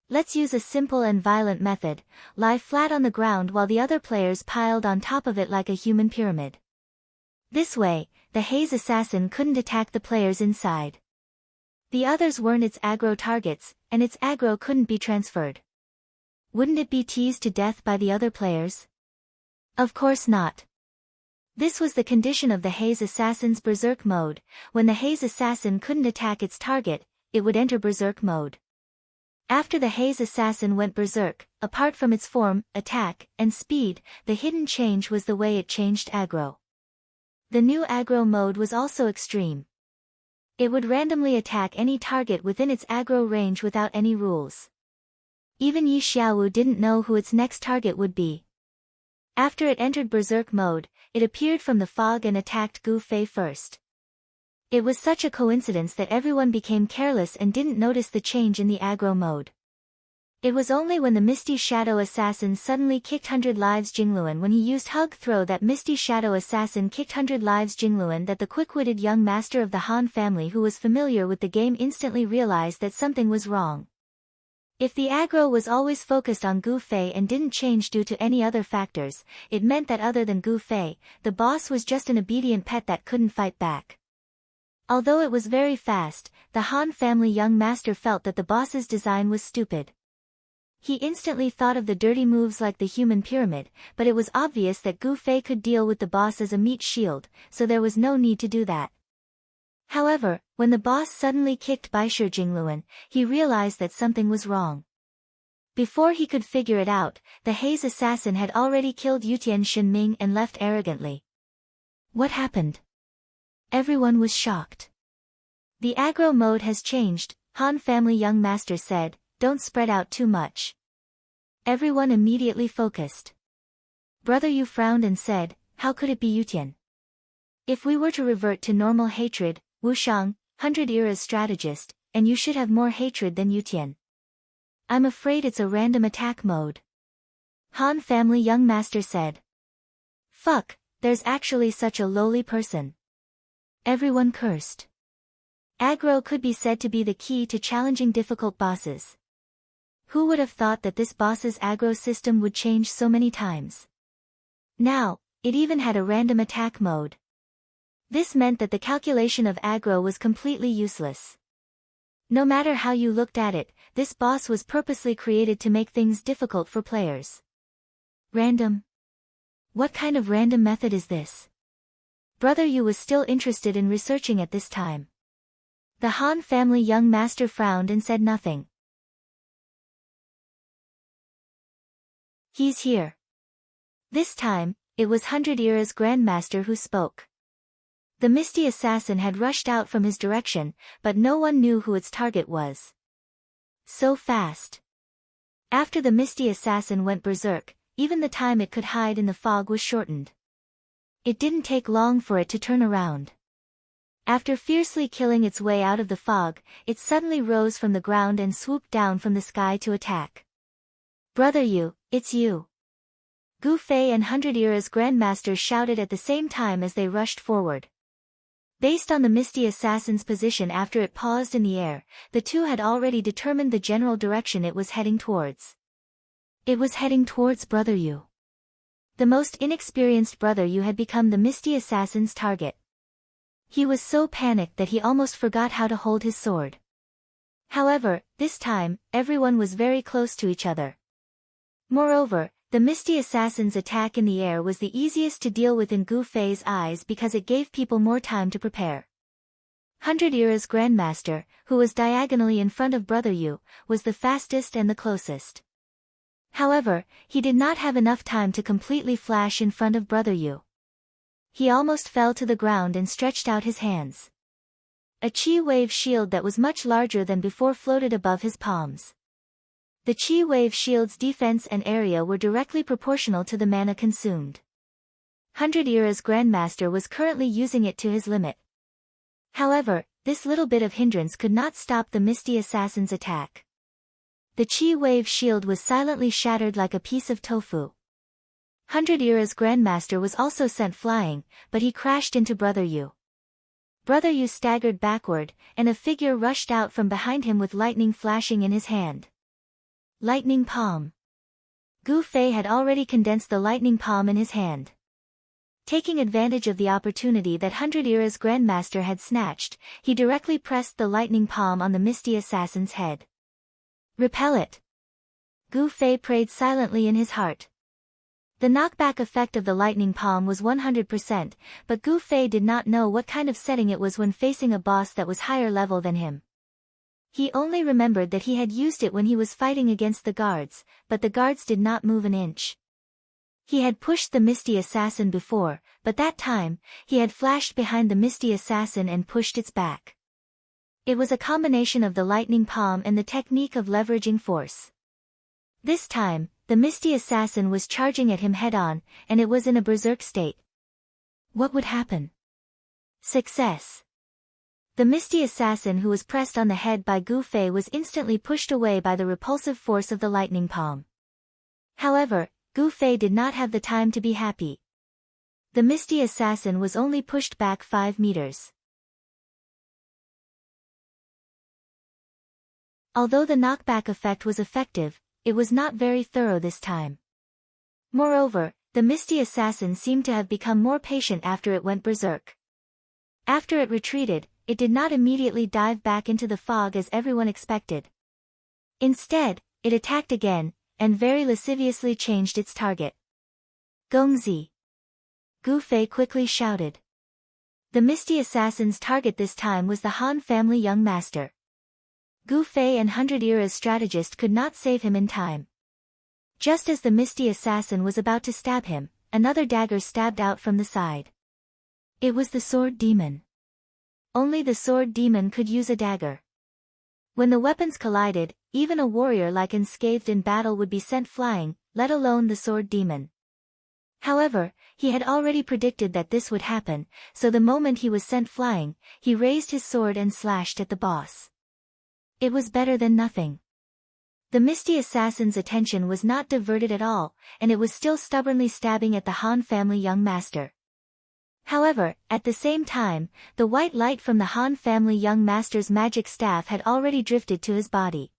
Let's use a simple and violent method: lie flat on the ground while the other players piled on top of it like a human pyramid. This way, the haze assassin couldn't attack the players inside. The others weren't its aggro targets, and its aggro couldn't be transferred. Wouldn't it be teased to death by the other players? Of course not. This was the condition of the haze assassin's berserk mode. When the haze assassin couldn't attack its target, it would enter berserk mode. After the haze assassin went berserk, apart from its form, attack, and speed, the hidden change was the way it changed aggro. The new aggro mode was also extreme. It would randomly attack any target within its aggro range without any rules. Even Yi Xiaowu didn't know who its next target would be. After it entered berserk mode, it appeared from the fog and attacked Gu Fei first. It was such a coincidence that everyone became careless and didn't notice the change in the aggro mode. It was only when the Misty Shadow Assassin suddenly kicked 100 lives Jingluan when he used Hug Throw that Misty Shadow Assassin kicked 100 lives Jingluan that the quick-witted young master of the Han family who was familiar with the game instantly realized that something was wrong. If the aggro was always focused on Gu Fei and didn't change due to any other factors, it meant that other than Gu Fei, the boss was just an obedient pet that couldn't fight back. Although it was very fast, the Han family young master felt that the boss's design was stupid. He instantly thought of the dirty moves like the human pyramid, but it was obvious that Gu Fei could deal with the boss as a meat shield, so there was no need to do that. However, when the boss suddenly kicked Baisher Jingluan, he realized that something was wrong. Before he could figure it out, the haze assassin had already killed Yutian Shinming and left arrogantly. What happened? Everyone was shocked. The aggro mode has changed, Han family young master said, don't spread out too much. Everyone immediately focused. Brother Yu frowned and said, how could it be Yutian? If we were to revert to normal hatred, Wushang, 100 Era's strategist, and you should have more hatred than Yutian. I'm afraid it's a random attack mode. Han family young master said. Fuck, there's actually such a lowly person. Everyone cursed. Aggro could be said to be the key to challenging difficult bosses. Who would have thought that this boss's aggro system would change so many times? Now, it even had a random attack mode. This meant that the calculation of aggro was completely useless. No matter how you looked at it, this boss was purposely created to make things difficult for players. Random? What kind of random method is this? Brother Yu was still interested in researching at this time. The Han family young master frowned and said nothing. He's here. This time, it was 100 Era's Grandmaster who spoke. The misty assassin had rushed out from his direction, but no one knew who its target was. So fast. After the misty assassin went berserk, even the time it could hide in the fog was shortened. It didn't take long for it to turn around. After fiercely killing its way out of the fog, it suddenly rose from the ground and swooped down from the sky to attack. Brother Yu, it's you. Gu Fei and 100 Era's Grandmaster shouted at the same time as they rushed forward. Based on the misty assassin's position after it paused in the air, the two had already determined the general direction it was heading towards. It was heading towards Brother Yu. The most inexperienced Brother Yu had become the misty assassin's target. He was so panicked that he almost forgot how to hold his sword. However, this time, everyone was very close to each other. Moreover, the misty assassin's attack in the air was the easiest to deal with in Gu Fei's eyes because it gave people more time to prepare. 100 Era's Grandmaster, who was diagonally in front of Brother Yu, was the fastest and the closest. However, he did not have enough time to completely flash in front of Brother Yu. He almost fell to the ground and stretched out his hands. A chi wave shield that was much larger than before floated above his palms. The chi wave shield's defense and area were directly proportional to the mana consumed. 100 Era's Grandmaster was currently using it to his limit. However, this little bit of hindrance could not stop the misty assassin's attack. The chi wave shield was silently shattered like a piece of tofu. 100 Era's Grandmaster was also sent flying, but he crashed into Brother Yu. Brother Yu staggered backward, and a figure rushed out from behind him with lightning flashing in his hand. Lightning Palm. Gu Fei had already condensed the lightning palm in his hand. Taking advantage of the opportunity that 100 Era's Grandmaster had snatched, he directly pressed the lightning palm on the misty assassin's head. Repel it. Gu Fei prayed silently in his heart. The knockback effect of the lightning palm was 100%, but Gu Fei did not know what kind of setting it was when facing a boss that was higher level than him. He only remembered that he had used it when he was fighting against the guards, but the guards did not move an inch. He had pushed the misty assassin before, but that time, he had flashed behind the misty assassin and pushed its back. It was a combination of the lightning palm and the technique of leveraging force. This time, the misty assassin was charging at him head-on, and it was in a berserk state. What would happen? Success. The misty assassin who was pressed on the head by Gu Fei was instantly pushed away by the repulsive force of the lightning palm. However, Gu Fei did not have the time to be happy. The misty assassin was only pushed back 5 meters. Although the knockback effect was effective, it was not very thorough this time. Moreover, the misty assassin seemed to have become more patient after it went berserk. After it retreated, it did not immediately dive back into the fog as everyone expected. Instead, it attacked again, and very lasciviously changed its target. Gongzi. Gu Fei quickly shouted. The misty assassin's target this time was the Han family young master. Gu Fei and 100 Era's strategist could not save him in time. Just as the misty assassin was about to stab him, another dagger stabbed out from the side. It was the sword demon. Only the sword demon could use a dagger. When the weapons collided, even a warrior like unscathed in battle would be sent flying, let alone the sword demon. However, he had already predicted that this would happen, so the moment he was sent flying, he raised his sword and slashed at the boss. It was better than nothing. The misty assassin's attention was not diverted at all, and it was still stubbornly stabbing at the Han family young master. However, at the same time, the white light from the Han family young master's magic staff had already drifted to his body.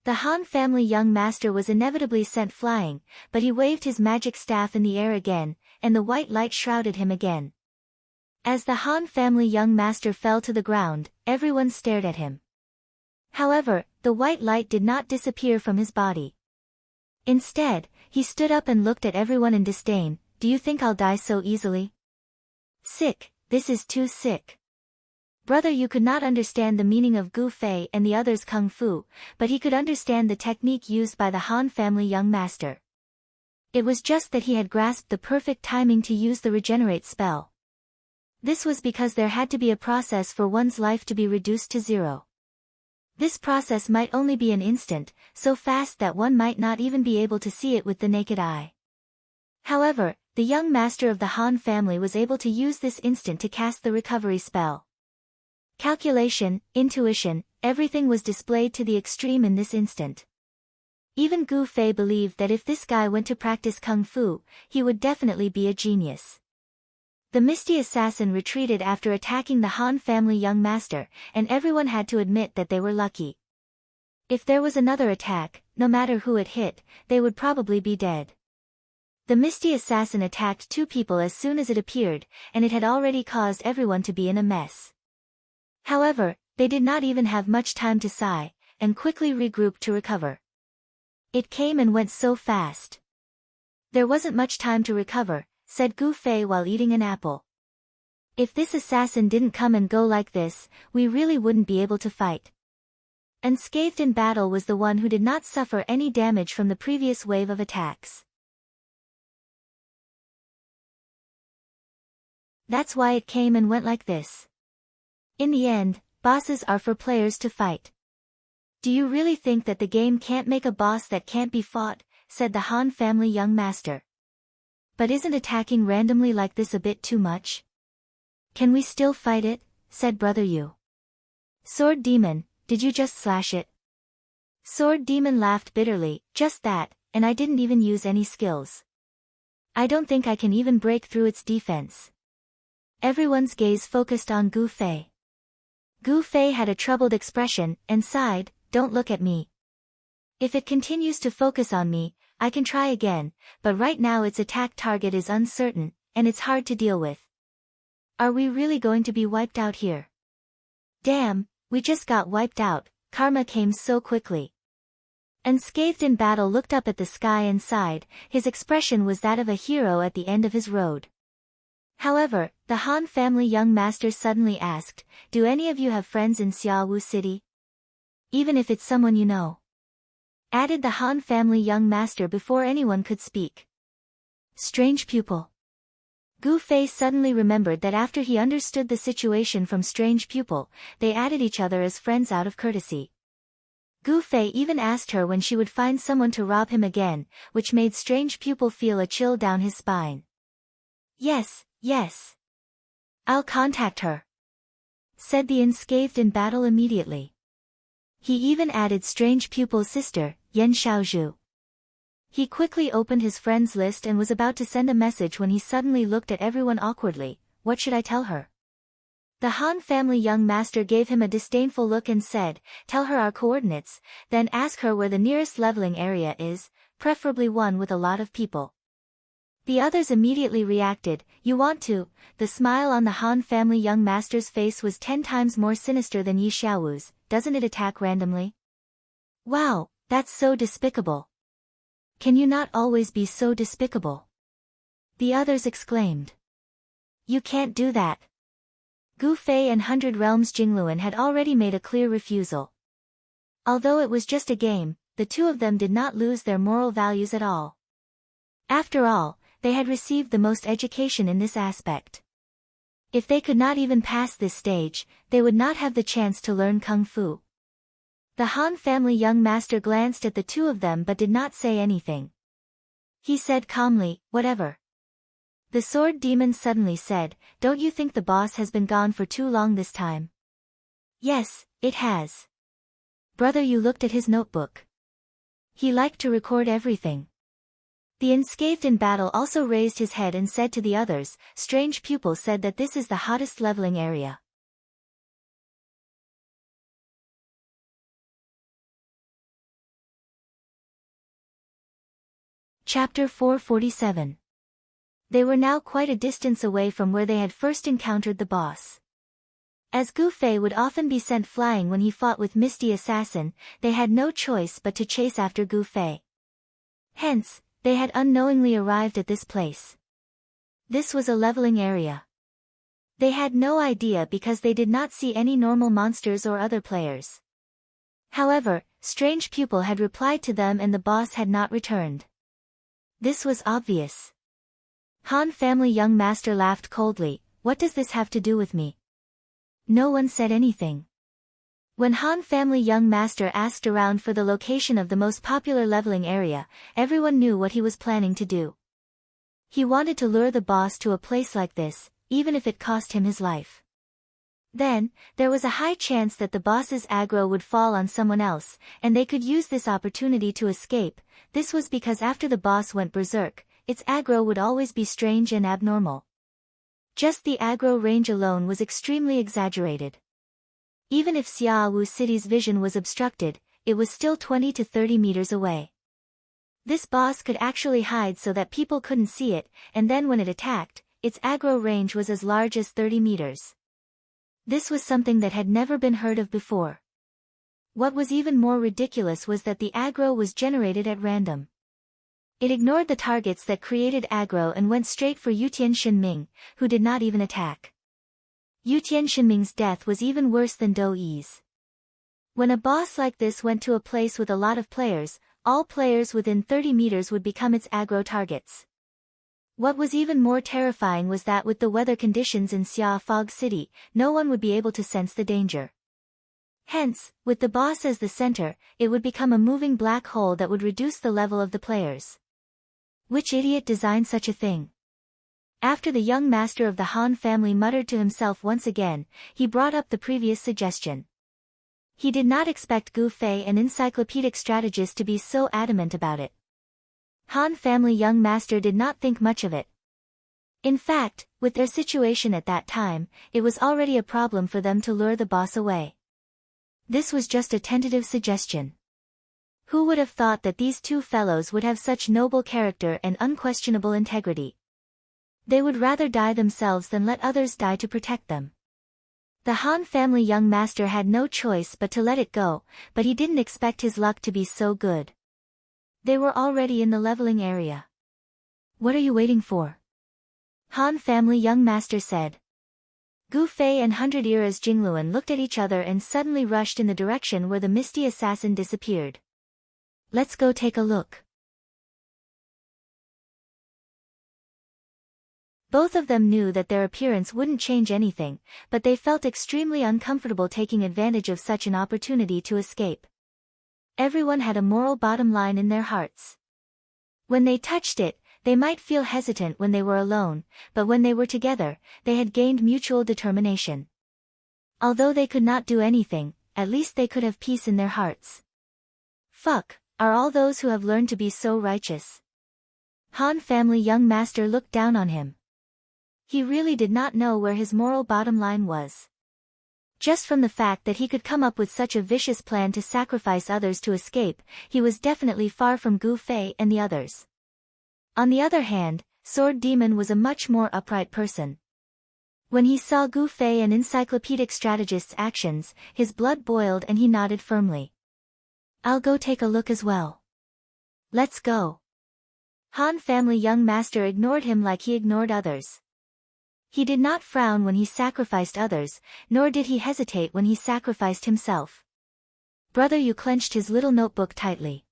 The Han family young master was inevitably sent flying, but he waved his magic staff in the air again, and the white light shrouded him again. As the Han family young master fell to the ground, everyone stared at him. However, the white light did not disappear from his body. Instead, he stood up and looked at everyone in disdain. Do you think I'll die so easily? Sick, this is too sick. Brother, you could not understand the meaning of Gu Fei and the others' kung fu, but he could understand the technique used by the Han family young master. It was just that he had grasped the perfect timing to use the regenerate spell. This was because there had to be a process for one's life to be reduced to zero. This process might only be an instant, so fast that one might not even be able to see it with the naked eye. However, the young master of the Han family was able to use this instant to cast the recovery spell. Calculation, intuition, everything was displayed to the extreme in this instant. Even Gu Fei believed that if this guy went to practice kung fu, he would definitely be a genius. The misty assassin retreated after attacking the Han family young master, and everyone had to admit that they were lucky. If there was another attack, no matter who it hit, they would probably be dead. The misty assassin attacked two people as soon as it appeared, and it had already caused everyone to be in a mess. However, they did not even have much time to sigh, and quickly regrouped to recover. It came and went so fast. There wasn't much time to recover, said Gu Fei while eating an apple. If this assassin didn't come and go like this, we really wouldn't be able to fight. Unscathed in battle was the one who did not suffer any damage from the previous wave of attacks. That's why it came and went like this. In the end, bosses are for players to fight. Do you really think that the game can't make a boss that can't be fought? Said the Han family young master. But isn't attacking randomly like this a bit too much? Can we still fight it? Said Brother Yu. Sword Demon, did you just slash it? Sword Demon laughed bitterly. Just that, and I didn't even use any skills. I don't think I can even break through its defense. Everyone's gaze focused on Gu Fei. Gu Fei had a troubled expression, and sighed, don't look at me. If it continues to focus on me, I can try again, but right now its attack target is uncertain, and it's hard to deal with. Are we really going to be wiped out here? Damn, we just got wiped out, karma came so quickly. Unscathed in battle looked up at the sky and sighed, his expression was that of a hero at the end of his road. However, the Han family young master suddenly asked, do any of you have friends in Xiaowu City? Even if it's someone you know. Added the Han family young master before anyone could speak. Strange pupil. Gu Fei suddenly remembered that after he understood the situation from Strange Pupil, they added each other as friends out of courtesy. Gu Fei even asked her when she would find someone to rob him again, which made Strange Pupil feel a chill down his spine. Yes, yes. I'll contact her, said the unscathed in battle immediately. He even added Strange Pupil's sister, Yan Xiaozhu. He quickly opened his friends list and was about to send a message when he suddenly looked at everyone awkwardly. What should I tell her? The Han family young master gave him a disdainful look and said, tell her our coordinates, then ask her where the nearest leveling area is, preferably one with a lot of people. The others immediately reacted, you want to? The smile on the Han family young master's face was 10 times more sinister than Yi Xiaowu's. Doesn't it attack randomly? Wow, that's so despicable. Can you not always be so despicable? The others exclaimed. You can't do that. Gu Fei and 100 Realms Jingluan had already made a clear refusal. Although it was just a game, the two of them did not lose their moral values at all. After all, they had received the most education in this aspect. If they could not even pass this stage, they would not have the chance to learn kung fu. The Han family young master glanced at the two of them but did not say anything. He said calmly, whatever. The sword demon suddenly said, "Don't you think the boss has been gone for too long this time?" "Yes, it has." Brother Yu looked at his notebook. He liked to record everything. The unscathed in battle also raised his head and said to the others, "Strange pupil said that this is the hottest leveling area." Chapter 447. They were now quite a distance away from where they had first encountered the boss. As Gu Fei would often be sent flying when he fought with Misty Assassin, they had no choice but to chase after Gu Fei. Hence, they had unknowingly arrived at this place. This was a leveling area. They had no idea because they did not see any normal monsters or other players. However, Strange Pupil had replied to them and the boss had not returned. This was obvious. Han family young master laughed coldly, "What does this have to do with me?" No one said anything. When Han family young master asked around for the location of the most popular leveling area, everyone knew what he was planning to do. He wanted to lure the boss to a place like this, even if it cost him his life. Then, there was a high chance that the boss's aggro would fall on someone else, and they could use this opportunity to escape. This was because after the boss went berserk, its aggro would always be strange and abnormal. Just the aggro range alone was extremely exaggerated. Even if Xiaowu City's vision was obstructed, it was still 20 to 30 meters away. This boss could actually hide so that people couldn't see it, and then when it attacked, its aggro range was as large as 30 meters. This was something that had never been heard of before. What was even more ridiculous was that the aggro was generated at random. It ignored the targets that created aggro and went straight for Yutian Shinming, who did not even attack. Yutian Shinming's death was even worse than Do Yi's. When a boss like this went to a place with a lot of players, all players within 30 meters would become its aggro targets. What was even more terrifying was that with the weather conditions in Xia Fog City, no one would be able to sense the danger. Hence, with the boss as the center, it would become a moving black hole that would reduce the level of the players. Which idiot designed such a thing? After the young master of the Han family muttered to himself once again, he brought up the previous suggestion. He did not expect Gu Fei, an encyclopedic strategist, to be so adamant about it. Han family young master did not think much of it. In fact, with their situation at that time, it was already a problem for them to lure the boss away. This was just a tentative suggestion. Who would have thought that these two fellows would have such noble character and unquestionable integrity? They would rather die themselves than let others die to protect them. The Han family young master had no choice but to let it go, but he didn't expect his luck to be so good. They were already in the leveling area. "What are you waiting for?" Han family young master said. Gu Fei and 100 Era's Jingluan looked at each other and suddenly rushed in the direction where the misty assassin disappeared. "Let's go take a look." Both of them knew that their appearance wouldn't change anything, but they felt extremely uncomfortable taking advantage of such an opportunity to escape. Everyone had a moral bottom line in their hearts. When they touched it, they might feel hesitant when they were alone, but when they were together, they had gained mutual determination. Although they could not do anything, at least they could have peace in their hearts. Fuck, are all those who have learned to be so righteous? Han family young master looked down on him. He really did not know where his moral bottom line was. Just from the fact that he could come up with such a vicious plan to sacrifice others to escape, he was definitely far from Gu Fei and the others. On the other hand, Sword Demon was a much more upright person. When he saw Gu Fei and encyclopedic strategist's actions, his blood boiled and he nodded firmly. "I'll go take a look as well." "Let's go." Han family young master ignored him like he ignored others. He did not frown when he sacrificed others, nor did he hesitate when he sacrificed himself. Brother Yu clenched his little notebook tightly.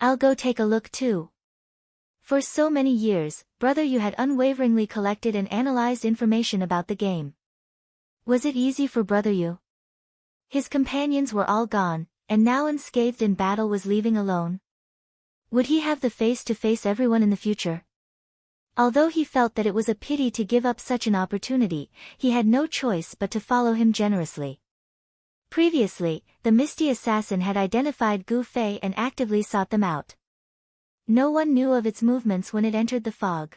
"I'll go take a look too." For so many years, Brother Yu had unwaveringly collected and analyzed information about the game. Was it easy for Brother Yu? His companions were all gone, and now unscathed in battle was leaving alone. Would he have the face to face everyone in the future? Although he felt that it was a pity to give up such an opportunity, he had no choice but to follow him generously. Previously, the misty assassin had identified Gu Fei and actively sought them out. No one knew of its movements when it entered the fog.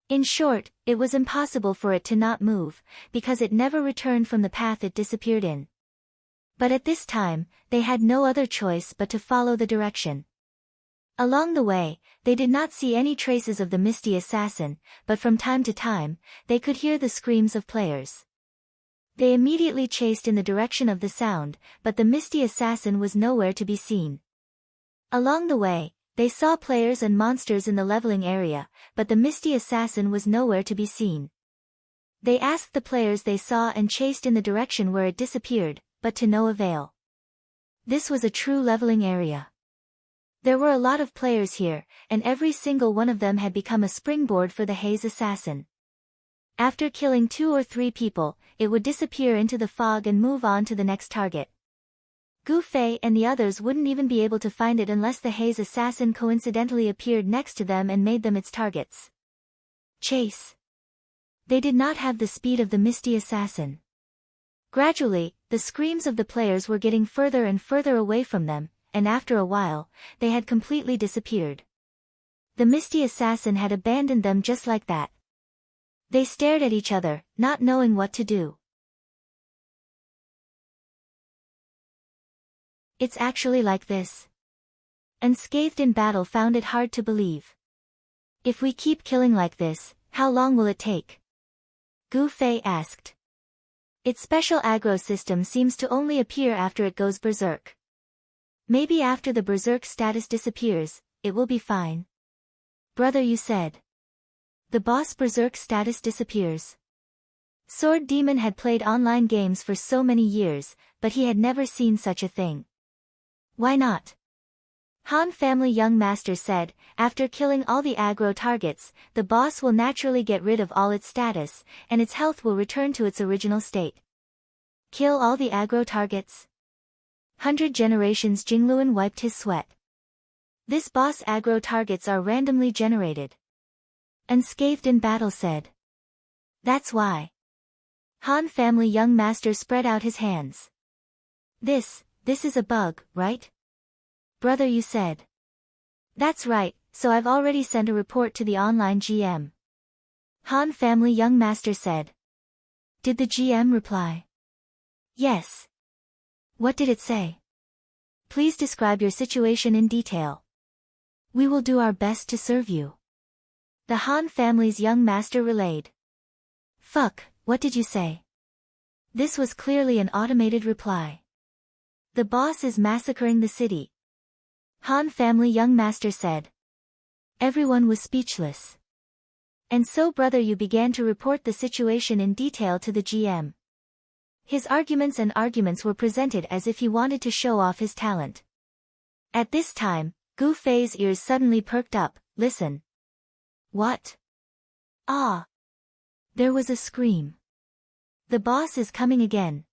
In short, it was impossible for it to not move, because it never returned from the path it disappeared in. But at this time, they had no other choice but to follow the direction. Along the way, they did not see any traces of the misty assassin, but from time to time, they could hear the screams of players. They immediately chased in the direction of the sound, but the misty assassin was nowhere to be seen. Along the way, they saw players and monsters in the leveling area, but the misty assassin was nowhere to be seen. They asked the players they saw and chased in the direction where it disappeared, but to no avail. This was a true leveling area. There were a lot of players here, and every single one of them had become a springboard for the haze assassin. After killing 2 or 3 people, it would disappear into the fog and move on to the next target. Gu Fei and the others wouldn't even be able to find it unless the haze assassin coincidentally appeared next to them and made them its targets. Chase. They did not have the speed of the misty assassin. Gradually, the screams of the players were getting further and further away from them, and after a while, they had completely disappeared. The misty assassin had abandoned them just like that. They stared at each other, not knowing what to do. It's actually like this. Unscathed in battle found it hard to believe. If we keep killing like this, how long will it take? Gu Fei asked. Its special aggro system seems to only appear after it goes berserk. Maybe after the berserk status disappears, it will be fine. Brother, you said. The boss berserk status disappears. Sword Demon had played online games for so many years, but he had never seen such a thing. Why not? Han Family Young Master said, after killing all the aggro targets, the boss will naturally get rid of all its status, and its health will return to its original state. Kill all the aggro targets? 100 generations. Jingluan wiped his sweat. This boss aggro targets are randomly generated. Unscathed in battle said. That's why. Han Family Young Master spread out his hands. This is a bug, right? Brother, you said. That's right, so I've already sent a report to the online GM. Han Family Young Master said. Did the GM reply? Yes. What did it say? Please describe your situation in detail. We will do our best to serve you. The Han family's young master relayed. Fuck, what did you say? This was clearly an automated reply. The boss is massacring the city. Han Family Young Master said. Everyone was speechless. And so brother, you began to report the situation in detail to the GM. His arguments were presented as if he wanted to show off his talent. At this time, Gu Fei's ears suddenly perked up. Listen. What? Ah. There was a scream. The boss is coming again.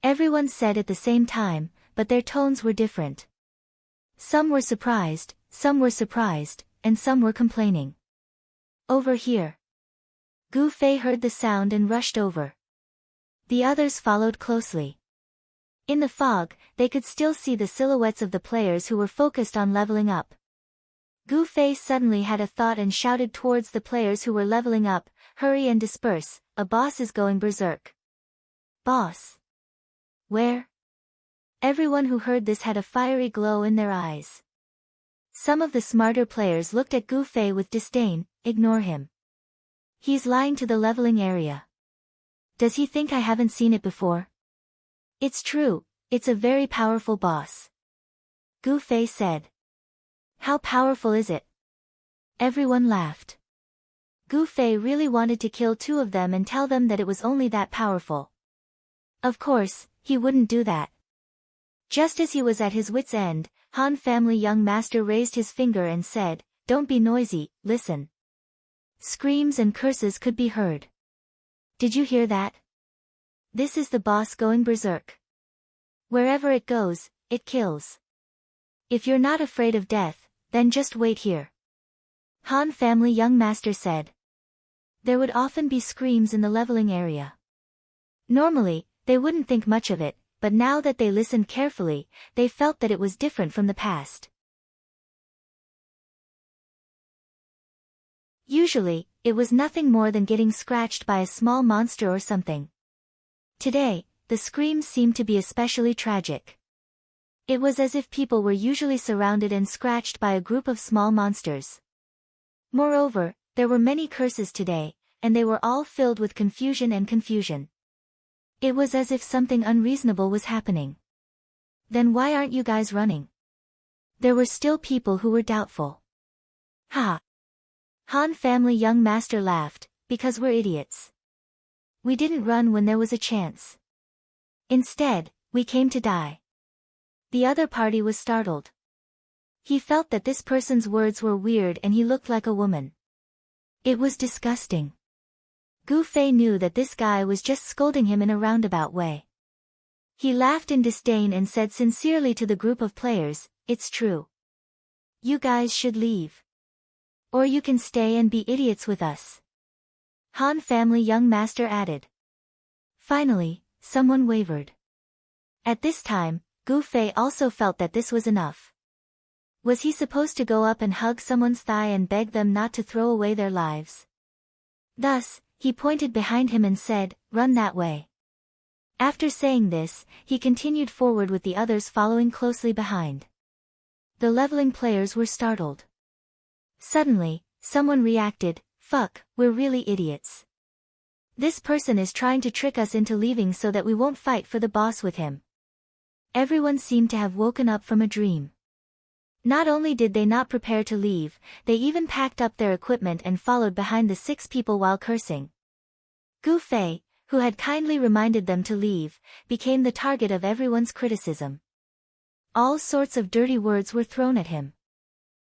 Everyone said at the same time, but their tones were different. Some were surprised, and some were complaining. Over here. Gu Fei heard the sound and rushed over. The others followed closely. In the fog, they could still see the silhouettes of the players who were focused on leveling up. Gu Fei suddenly had a thought and shouted towards the players who were leveling up, hurry and disperse, a boss is going berserk. Boss? Where? Everyone who heard this had a fiery glow in their eyes. Some of the smarter players looked at Gu Fei with disdain. Ignore him. He's lying to the leveling area. Does he think I haven't seen it before? It's true, it's a very powerful boss. Gu Fei said. How powerful is it? Everyone laughed. Gu Fei really wanted to kill 2 of them and tell them that it was only that powerful. Of course, he wouldn't do that. Just as he was at his wit's end, Han Family Young Master raised his finger and said, Don't be noisy, listen. Screams and curses could be heard. Did you hear that? This is the boss going berserk. Wherever it goes, it kills. If you're not afraid of death, then just wait here. Han family young master said. There would often be screams in the leveling area. Normally, they wouldn't think much of it, but now that they listened carefully, they felt that it was different from the past. Usually, it was nothing more than getting scratched by a small monster or something. Today, the screams seemed to be especially tragic. It was as if people were usually surrounded and scratched by a group of small monsters. Moreover, there were many curses today, and they were all filled with confusion and confusion. It was as if something unreasonable was happening. Then why aren't you guys running? There were still people who were doubtful. Ha! Han family young master laughed, because we're idiots. We didn't run when there was a chance. Instead, we came to die. The other party was startled. He felt that this person's words were weird and he looked like a woman. It was disgusting. Gu Fei knew that this guy was just scolding him in a roundabout way. He laughed in disdain and said sincerely to the group of players, "It's true. You guys should leave. Or you can stay and be idiots with us." Han family young master added. Finally, someone wavered. At this time, Gu Fei also felt that this was enough. Was he supposed to go up and hug someone's thigh and beg them not to throw away their lives? Thus, he pointed behind him and said, "Run that way." After saying this, he continued forward with the others following closely behind. The leveling players were startled. Suddenly, someone reacted, "Fuck, we're really idiots. This person is trying to trick us into leaving so that we won't fight for the boss with him." Everyone seemed to have woken up from a dream. Not only did they not prepare to leave, they even packed up their equipment and followed behind the 6 people while cursing. Gu Fei, who had kindly reminded them to leave, became the target of everyone's criticism. All sorts of dirty words were thrown at him.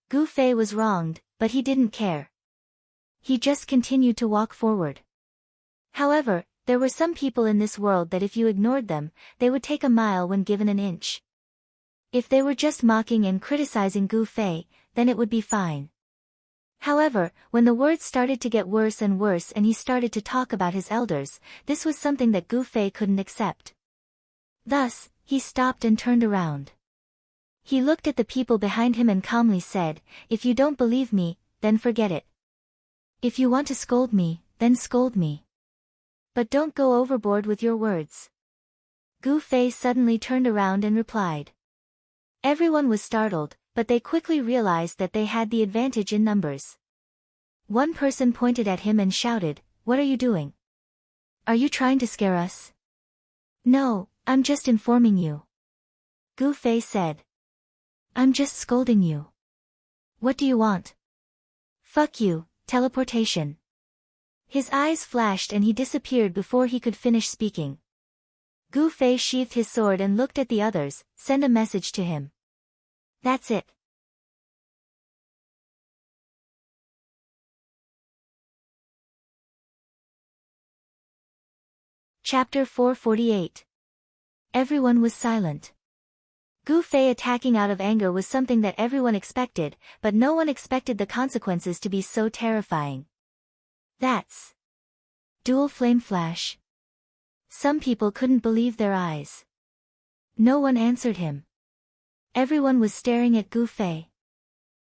Gu Fei was wronged, but he didn't care. He just continued to walk forward. However, there were some people in this world that if you ignored them, they would take a mile when given an inch. If they were just mocking and criticizing Gu Fei, then it would be fine. However, when the words started to get worse and worse and he started to talk about his elders, this was something that Gu Fei couldn't accept. Thus, he stopped and turned around. He looked at the people behind him and calmly said, "If you don't believe me, then forget it. If you want to scold me, then scold me. But don't go overboard with your words." Gu Fei suddenly turned around and replied. Everyone was startled, but they quickly realized that they had the advantage in numbers. One person pointed at him and shouted, "What are you doing? Are you trying to scare us?" "No, I'm just informing you." Gu Fei said. "I'm just scolding you. What do you want?" "Fuck you, teleportation." His eyes flashed and he disappeared before he could finish speaking. Gu Fei sheathed his sword and looked at the others. "Send a message to him." That's it. Chapter 448. Everyone was silent. Gu Fei attacking out of anger was something that everyone expected, but no one expected the consequences to be so terrifying. That's dual flame flash. Some people couldn't believe their eyes. No one answered him. Everyone was staring at Gu Fei.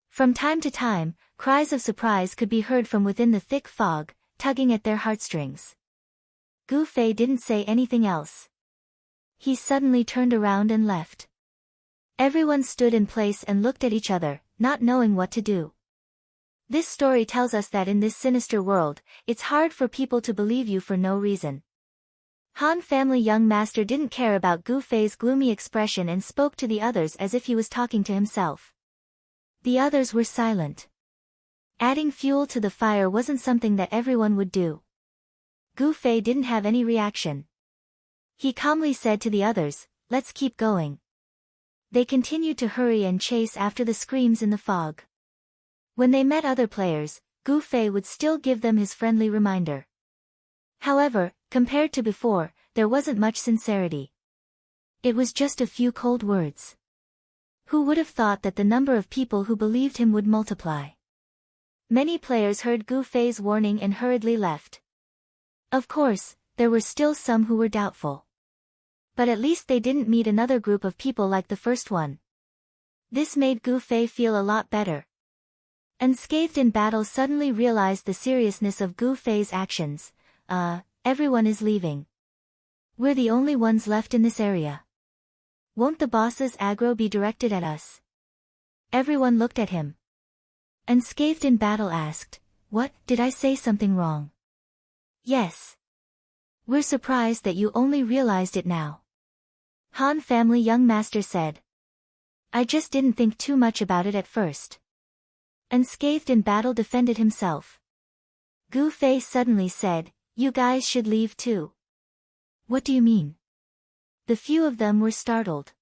From time to time, cries of surprise could be heard from within the thick fog, tugging at their heartstrings. Gu Fei didn't say anything else. He suddenly turned around and left. Everyone stood in place and looked at each other, not knowing what to do. This story tells us that in this sinister world, it's hard for people to believe you for no reason. Han family young master didn't care about Gu Fei's gloomy expression and spoke to the others as if he was talking to himself. The others were silent. Adding fuel to the fire wasn't something that everyone would do. Gu Fei didn't have any reaction. He calmly said to the others, "Let's keep going." They continued to hurry and chase after the screams in the fog. When they met other players, Gu Fei would still give them his friendly reminder. However, compared to before, there wasn't much sincerity. It was just a few cold words. Who would have thought that the number of people who believed him would multiply? Many players heard Gu Fei's warning and hurriedly left. Of course, there were still some who were doubtful. But at least they didn't meet another group of people like the first one. This made Gu Fei feel a lot better. Unscathed in battle suddenly realized the seriousness of Gu Fei's actions. Everyone is leaving. We're the only ones left in this area. Won't the boss's aggro be directed at us? Everyone looked at him. Unscathed in battle asked, "What, did I say something wrong?" "Yes. We're surprised that you only realized it now." Han family young master said. "I just didn't think too much about it at first." Unscathed in battle defended himself. Gu Fei suddenly said, "You guys should leave too." "What do you mean?" The few of them were startled.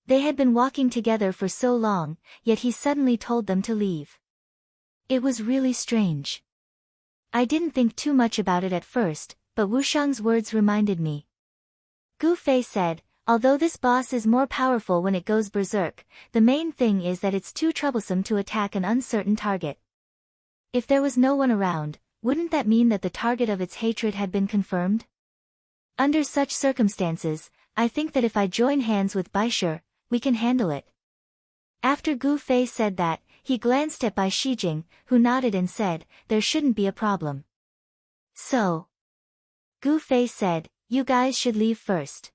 They had been walking together for so long, yet he suddenly told them to leave. It was really strange. "I didn't think too much about it at first, but Wushang's words reminded me." Gu Fei said, "Although this boss is more powerful when it goes berserk, the main thing is that it's too troublesome to attack an uncertain target. If there was no one around, wouldn't that mean that the target of its hatred had been confirmed? Under such circumstances, I think that if I join hands with Baishe, we can handle it." After Gu Fei said that, he glanced at Bai Shijing, who nodded and said, "There shouldn't be a problem." "So," Gu Fei said, "you guys should leave first."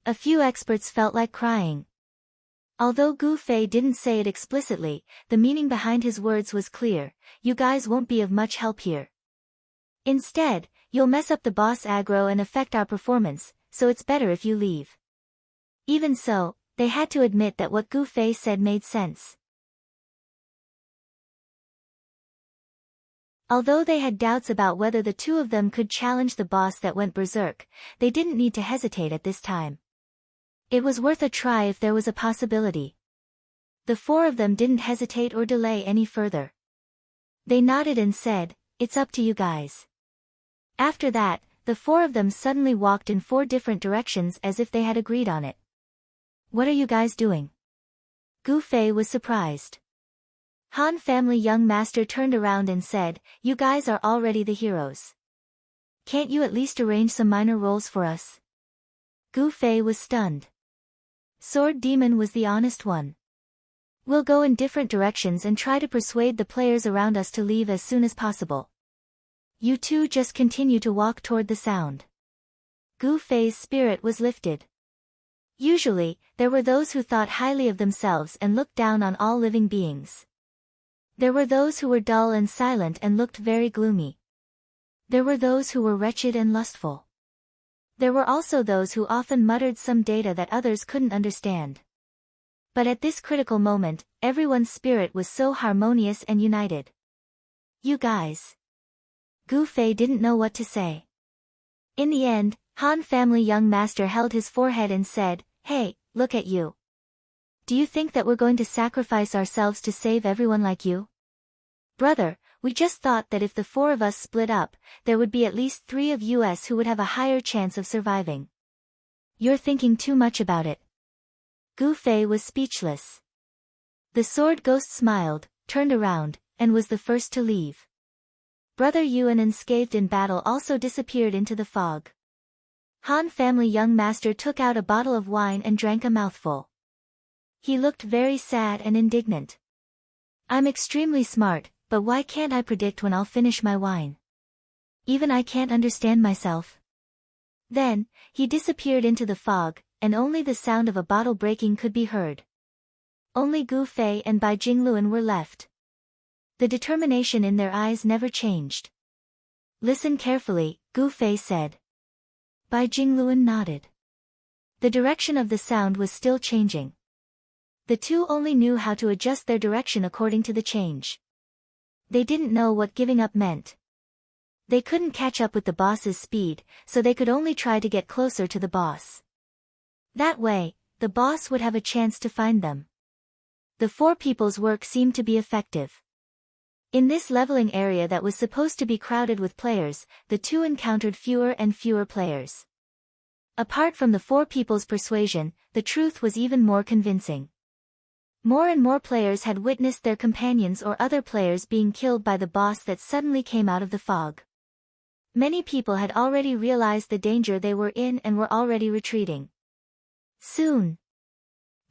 A few experts felt like crying. Although Gu Fei didn't say it explicitly, the meaning behind his words was clear: "You guys won't be of much help here. Instead, you'll mess up the boss aggro and affect our performance, so it's better if you leave." Even so, they had to admit that what Gu Fei said made sense. Although they had doubts about whether the two of them could challenge the boss that went berserk, they didn't need to hesitate at this time. It was worth a try if there was a possibility. The four of them didn't hesitate or delay any further. They nodded and said, "It's up to you guys." After that, the four of them suddenly walked in 4 different directions as if they had agreed on it. "What are you guys doing?" Gu Fei was surprised. Han family young master turned around and said, "You guys are already the heroes. Can't you at least arrange some minor roles for us?" Gu Fei was stunned. Sword Demon was the honest one. "We'll go in different directions and try to persuade the players around us to leave as soon as possible. You two just continue to walk toward the sound." Gu Fei's spirit was lifted. Usually, there were those who thought highly of themselves and looked down on all living beings. There were those who were dull and silent and looked very gloomy. There were those who were wretched and lustful. There were also those who often muttered some data that others couldn't understand. But at this critical moment, everyone's spirit was so harmonious and united. "You guys." Gu Fei didn't know what to say. In the end, Han family young master held his forehead and said, "Hey, look at you. Do you think that we're going to sacrifice ourselves to save everyone like you? Brother, we just thought that if the 4 of us split up, there would be at least 3 of us who would have a higher chance of surviving. You're thinking too much about it." Gu Fei was speechless. The sword ghost smiled, turned around, and was the first to leave. Brother Yuan, unscathed in battle, also disappeared into the fog. Han family young master took out a bottle of wine and drank a mouthful. He looked very sad and indignant. "I'm extremely smart, but why can't I predict when I'll finish my wine? Even I can't understand myself." Then, he disappeared into the fog, and only the sound of a bottle breaking could be heard. Only Gu Fei and Bai Jingluan were left. The determination in their eyes never changed. "Listen carefully," Gu Fei said. Bai Jingluan nodded. The direction of the sound was still changing. The two only knew how to adjust their direction according to the change. They didn't know what giving up meant. They couldn't catch up with the boss's speed, so they could only try to get closer to the boss. That way, the boss would have a chance to find them. The 4 people's work seemed to be effective. In this leveling area that was supposed to be crowded with players, the two encountered fewer and fewer players. Apart from the 4 people's persuasion, the truth was even more convincing. More and more players had witnessed their companions or other players being killed by the boss that suddenly came out of the fog. Many people had already realized the danger they were in and were already retreating. Soon,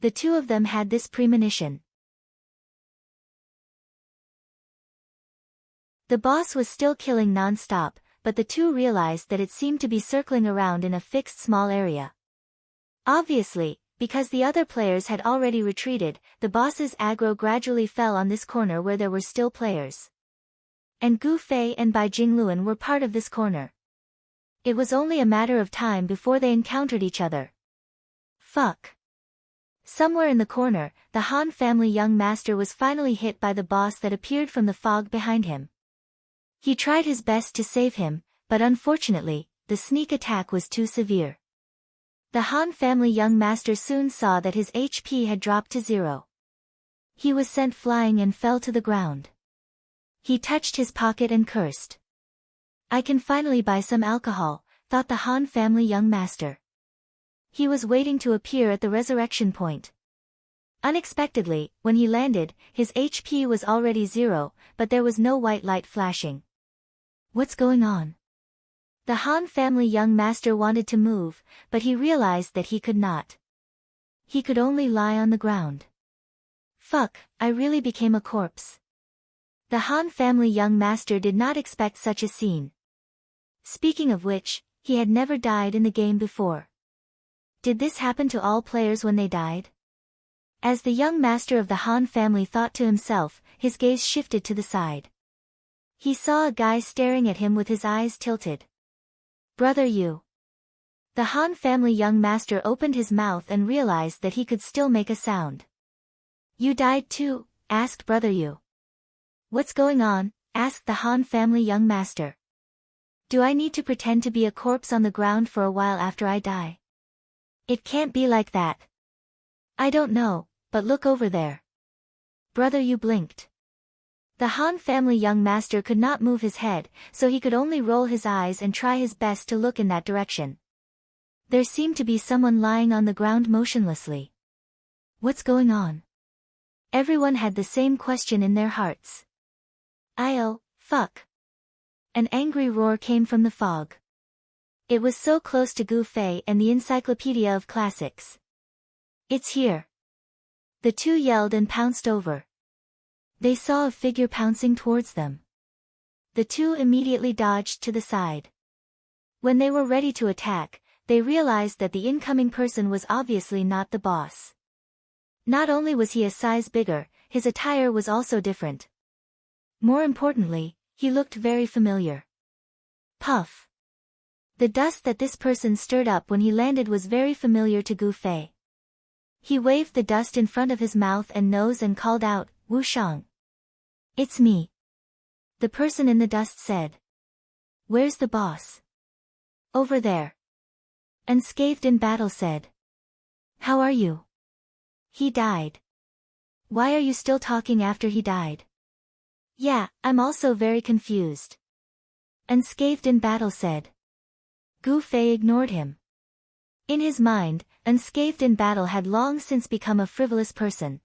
the two of them had this premonition. The boss was still killing non-stop, but the two realized that it seemed to be circling around in a fixed small area. Obviously, because the other players had already retreated, the boss's aggro gradually fell on this corner where there were still players. And Gu Fei and Bai Jingluan were part of this corner. It was only a matter of time before they encountered each other. Fuck. Somewhere in the corner, the Han family young master was finally hit by the boss that appeared from the fog behind him. He tried his best to save him, but unfortunately, the sneak attack was too severe. The Han family young master soon saw that his HP had dropped to 0. He was sent flying and fell to the ground. He touched his pocket and cursed. I can finally buy some alcohol, thought the Han family young master. He was waiting to appear at the resurrection point. Unexpectedly, when he landed, his HP was already 0, but there was no white light flashing. What's going on? The Han family young master wanted to move, but he realized that he could not. He could only lie on the ground. Fuck, I really became a corpse. The Han family young master did not expect such a scene. Speaking of which, he had never died in the game before. Did this happen to all players when they died? As the young master of the Han family thought to himself, his gaze shifted to the side. He saw a guy staring at him with his eyes tilted. Brother Yu. The Han family young master opened his mouth and realized that he could still make a sound. You died too? Asked Brother Yu. What's going on? Asked the Han family young master. Do I need to pretend to be a corpse on the ground for a while after I die? It can't be like that. I don't know, but look over there. Brother Yu blinked. The Han family young master could not move his head, so he could only roll his eyes and try his best to look in that direction. There seemed to be someone lying on the ground motionlessly. What's going on? Everyone had the same question in their hearts. Oh, fuck. An angry roar came from the fog. It was so close to Gu Fei and the Encyclopedia of Classics. It's here. The two yelled and pounced over. They saw a figure pouncing towards them. The two immediately dodged to the side. When they were ready to attack, they realized that the incoming person was obviously not the boss. Not only was he a size bigger, his attire was also different. More importantly, he looked very familiar. Puff. The dust that this person stirred up when he landed was very familiar to Gu Fei. He waved the dust in front of his mouth and nose and called out, Wu Shang. It's me. The person in the dust said. Where's the boss? Over there. Unscathed in battle said. How are you? He died. Why are you still talking after he died? Yeah, I'm also very confused. Unscathed in battle said. Gu Fei ignored him. In his mind, Unscathed in battle had long since become a frivolous person.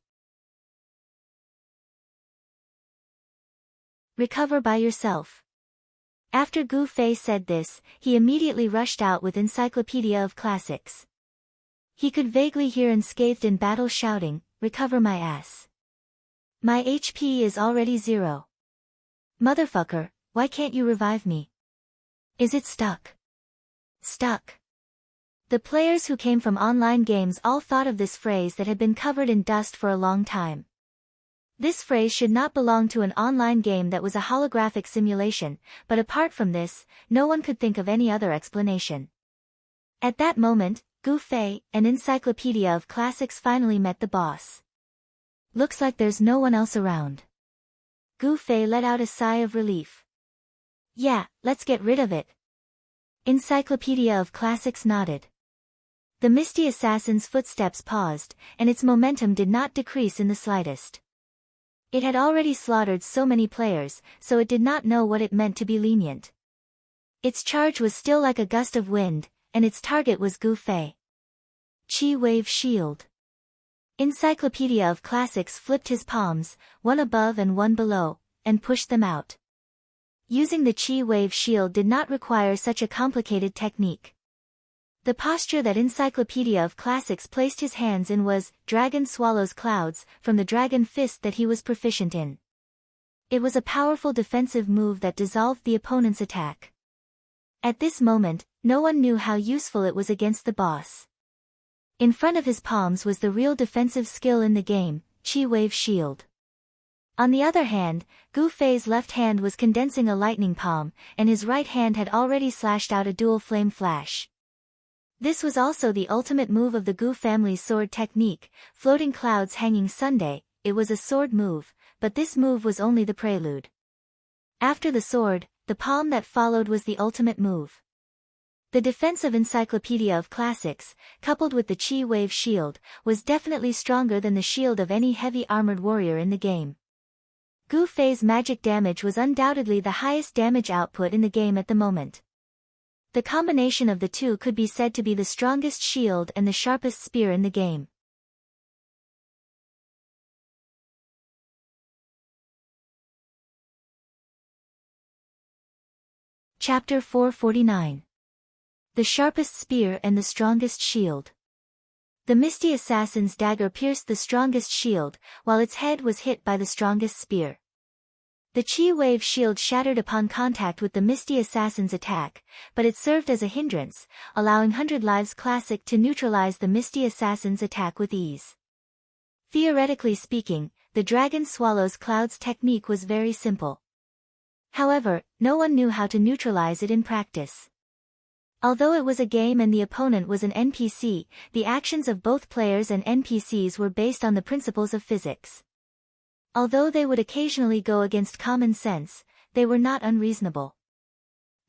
Recover by yourself. After Gu Fei said this, he immediately rushed out with Encyclopedia of Classics. He could vaguely hear Unscathed in battle shouting, recover my ass. My HP is already 0. Motherfucker, why can't you revive me? Is it stuck? Stuck. The players who came from online games all thought of this phrase that had been covered in dust for a long time. This phrase should not belong to an online game that was a holographic simulation, but apart from this, no one could think of any other explanation. At that moment, Gu Fei, an Encyclopedia of Classics, finally met the boss. Looks like there's no one else around. Gu Fei let out a sigh of relief. Yeah, let's get rid of it. Encyclopedia of Classics nodded. The misty assassin's footsteps paused, and its momentum did not decrease in the slightest. It had already slaughtered so many players, so it did not know what it meant to be lenient. Its charge was still like a gust of wind, and its target was Gu Fei. Chi Wave Shield. Encyclopedia of Classics flipped his palms, one above and one below, and pushed them out. Using the chi wave shield did not require such a complicated technique. The posture that Encyclopedia of Classics placed his hands in was, Dragon Swallows Clouds, from the Dragon Fist that he was proficient in. It was a powerful defensive move that dissolved the opponent's attack. At this moment, no one knew how useful it was against the boss. In front of his palms was the real defensive skill in the game, Chi Wave Shield. On the other hand, Gu Fei's left hand was condensing a lightning palm, and his right hand had already slashed out a dual flame flash. This was also the ultimate move of the Gu family's sword technique, Floating Clouds Hanging Sunday. It was a sword move, but this move was only the prelude. After the sword, the palm that followed was the ultimate move. The defense of Encyclopedia of Classics, coupled with the Chi Wave Shield, was definitely stronger than the shield of any heavy armored warrior in the game. Gu Fei's magic damage was undoubtedly the highest damage output in the game at the moment. The combination of the two could be said to be the strongest shield and the sharpest spear in the game. Chapter 449. The Sharpest Spear and the Strongest Shield. The Misty Assassin's dagger pierced the strongest shield, while its head was hit by the strongest spear. The Chi Wave Shield shattered upon contact with the Misty Assassin's attack, but it served as a hindrance, allowing 100 Lives Classic to neutralize the Misty Assassin's attack with ease. Theoretically speaking, the Dragon Swallows Clouds technique was very simple. However, no one knew how to neutralize it in practice. Although it was a game and the opponent was an NPC, the actions of both players and NPCs were based on the principles of physics. Although they would occasionally go against common sense, they were not unreasonable.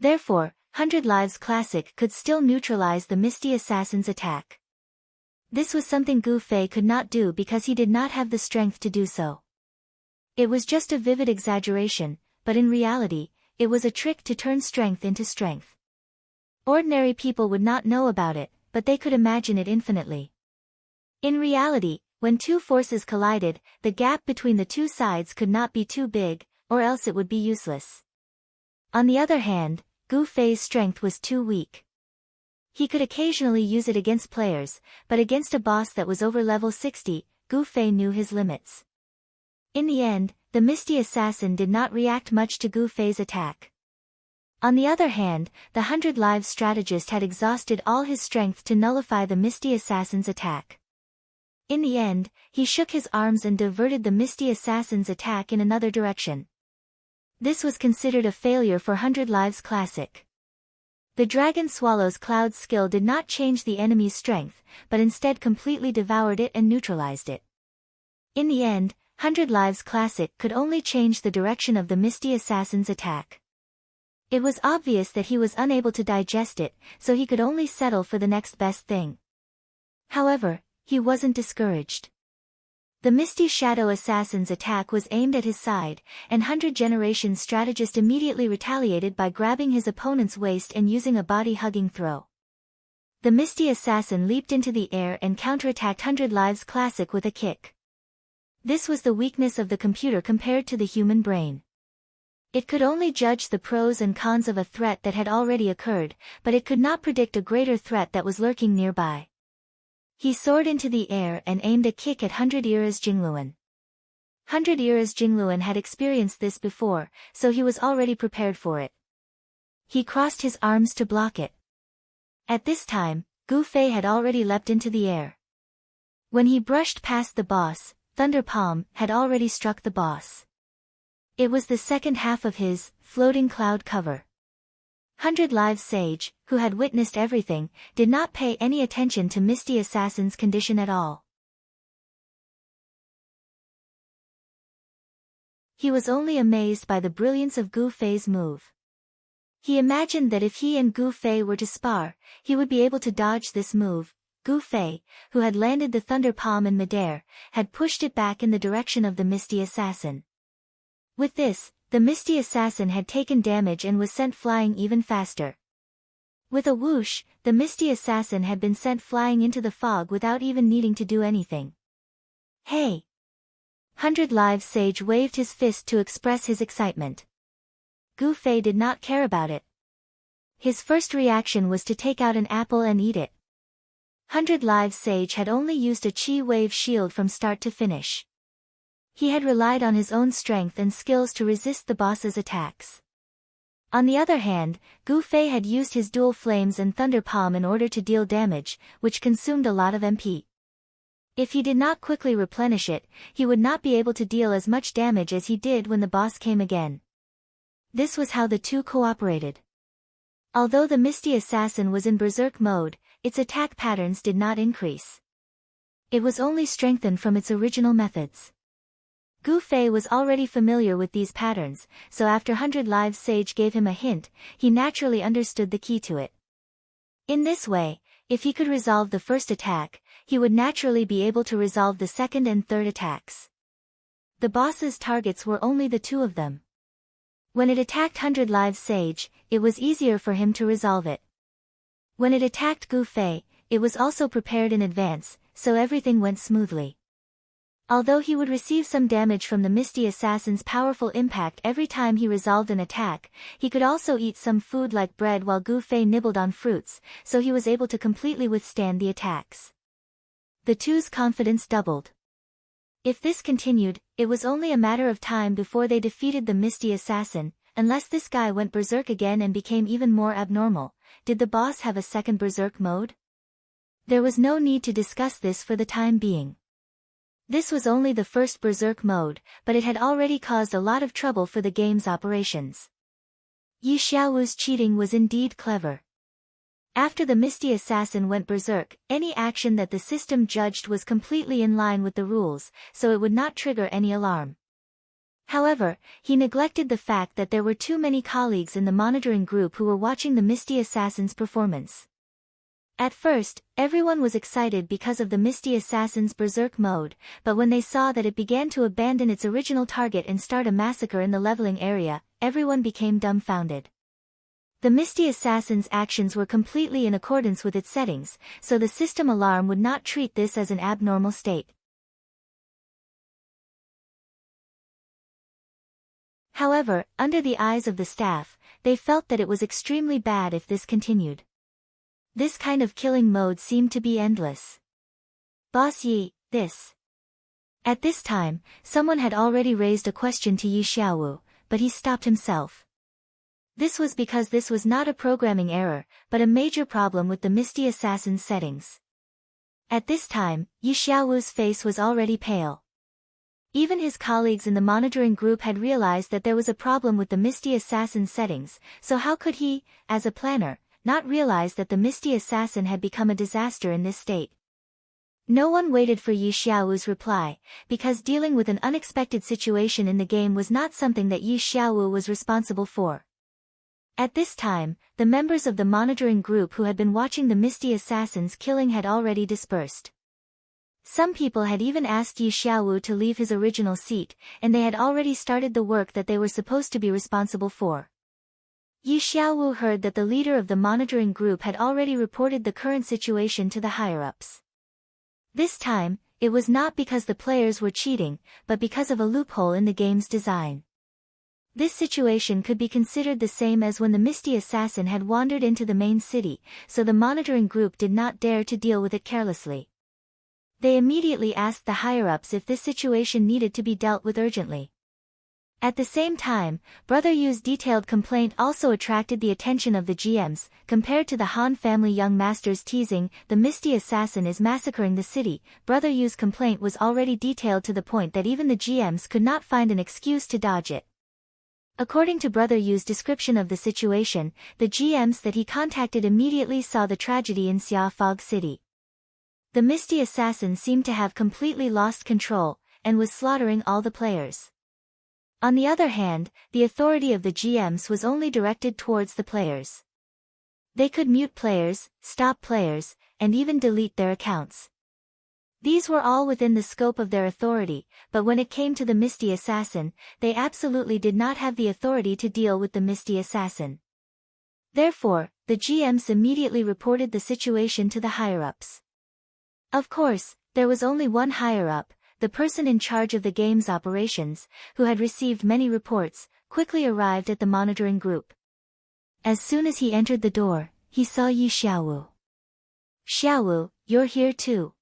Therefore, 100 Lives Classic could still neutralize the Misty Assassin's attack. This was something Gu Fei could not do because he did not have the strength to do so. It was just a vivid exaggeration, but in reality, it was a trick to turn strength into strength. Ordinary people would not know about it, but they could imagine it infinitely. In reality, when two forces collided, the gap between the two sides could not be too big, or else it would be useless. On the other hand, Gu Fei's strength was too weak. He could occasionally use it against players, but against a boss that was over level 60, Gu Fei knew his limits. In the end, the Misty Assassin did not react much to Gu Fei's attack. On the other hand, the 100 Lives strategist had exhausted all his strength to nullify the Misty Assassin's attack. In the end, he shook his arms and diverted the Misty Assassin's attack in another direction. This was considered a failure for 100 Lives Classic. The Dragon Swallows Clouds skill did not change the enemy's strength, but instead completely devoured it and neutralized it. In the end, 100 Lives Classic could only change the direction of the Misty Assassin's attack. It was obvious that he was unable to digest it, so he could only settle for the next best thing. However, he wasn't discouraged. The Misty Shadow Assassin's attack was aimed at his side, and 100 Generations strategist immediately retaliated by grabbing his opponent's waist and using a body-hugging throw. The Misty Assassin leaped into the air and counterattacked 100 Lives Classic with a kick. This was the weakness of the computer compared to the human brain. It could only judge the pros and cons of a threat that had already occurred, but it could not predict a greater threat that was lurking nearby. He soared into the air and aimed a kick at 100 Era's Jingluan. 100 Era's Jingluan had experienced this before, so he was already prepared for it. He crossed his arms to block it. At this time, Gu Fei had already leapt into the air. When he brushed past the boss, Thunder Palm had already struck the boss. It was the second half of his floating cloud cover. 100 Lives Sage, who had witnessed everything, did not pay any attention to Misty Assassin's condition at all. He was only amazed by the brilliance of Gu Fei's move. He imagined that if he and Gu Fei were to spar, he would be able to dodge this move. Gu Fei, who had landed the Thunder Palm in midair, had pushed it back in the direction of the Misty Assassin. With this, the Misty Assassin had taken damage and was sent flying even faster. With a whoosh, the Misty Assassin had been sent flying into the fog without even needing to do anything. Hey! 100 Lives Sage waved his fist to express his excitement. Gu Fei did not care about it. His first reaction was to take out an apple and eat it. 100 Lives Sage had only used a Chi Wave shield from start to finish. He had relied on his own strength and skills to resist the boss's attacks. On the other hand, Gu Fei had used his dual flames and thunder palm in order to deal damage, which consumed a lot of MP. If he did not quickly replenish it, he would not be able to deal as much damage as he did when the boss came again. This was how the two cooperated. Although the Misty Assassin was in berserk mode, its attack patterns did not increase. It was only strengthened from its original methods. Gu Fei was already familiar with these patterns, so after 100 Lives Sage gave him a hint, he naturally understood the key to it. In this way, if he could resolve the first attack, he would naturally be able to resolve the second and third attacks. The boss's targets were only the two of them. When it attacked 100 Lives Sage, it was easier for him to resolve it. When it attacked Gu Fei, it was also prepared in advance, so everything went smoothly. Although he would receive some damage from the Misty Assassin's powerful impact every time he resolved an attack, he could also eat some food like bread while Gu Fei nibbled on fruits, so he was able to completely withstand the attacks. The two's confidence doubled. If this continued, it was only a matter of time before they defeated the Misty Assassin, unless this guy went berserk again and became even more abnormal. Did the boss have a second berserk mode? There was no need to discuss this for the time being. This was only the first berserk mode, but it had already caused a lot of trouble for the game's operations. Yi Xiaowu's cheating was indeed clever. After the Misty Assassin went berserk, any action that the system judged was completely in line with the rules, so it would not trigger any alarm. However, he neglected the fact that there were too many colleagues in the monitoring group who were watching the Misty Assassin's performance. At first, everyone was excited because of the Misty Assassin's berserk mode, but when they saw that it began to abandon its original target and start a massacre in the leveling area, everyone became dumbfounded. The Misty Assassin's actions were completely in accordance with its settings, so the system alarm would not treat this as an abnormal state. However, under the eyes of the staff, they felt that it was extremely bad if this continued. This kind of killing mode seemed to be endless. Boss Yi, this. At this time, someone had already raised a question to Yi Xiaowu, but he stopped himself. This was because this was not a programming error, but a major problem with the Misty Assassin's settings. At this time, Yi Xiaowu's face was already pale. Even his colleagues in the monitoring group had realized that there was a problem with the Misty Assassin settings, so how could he, as a planner, not realize that the Misty Assassin had become a disaster in this state? No one waited for Yi Xiaowu's reply, because dealing with an unexpected situation in the game was not something that Yi Xiaowu was responsible for. At this time, the members of the monitoring group who had been watching the Misty Assassin's killing had already dispersed. Some people had even asked Yi Xiaowu to leave his original seat, and they had already started the work that they were supposed to be responsible for. Yi Xiaowu heard that the leader of the monitoring group had already reported the current situation to the higher-ups. This time, it was not because the players were cheating, but because of a loophole in the game's design. This situation could be considered the same as when the Misty Assassin had wandered into the main city, so the monitoring group did not dare to deal with it carelessly. They immediately asked the higher-ups if this situation needed to be dealt with urgently. At the same time, Brother Yu's detailed complaint also attracted the attention of the GMs. Compared to the Han family young masters teasing, the Misty Assassin is massacring the city, Brother Yu's complaint was already detailed to the point that even the GMs could not find an excuse to dodge it. According to Brother Yu's description of the situation, the GMs that he contacted immediately saw the tragedy in Xia Fog City. The Misty Assassin seemed to have completely lost control, and was slaughtering all the players. On the other hand, the authority of the GMs was only directed towards the players. They could mute players, stop players, and even delete their accounts. These were all within the scope of their authority, but when it came to the Misty Assassin, they absolutely did not have the authority to deal with the Misty Assassin. Therefore, the GMs immediately reported the situation to the higher-ups. Of course, there was only one higher-up, the person in charge of the game's operations, who had received many reports, quickly arrived at the monitoring group. As soon as he entered the door, he saw Yi Xiaowu. "Xiaowu, you're here too."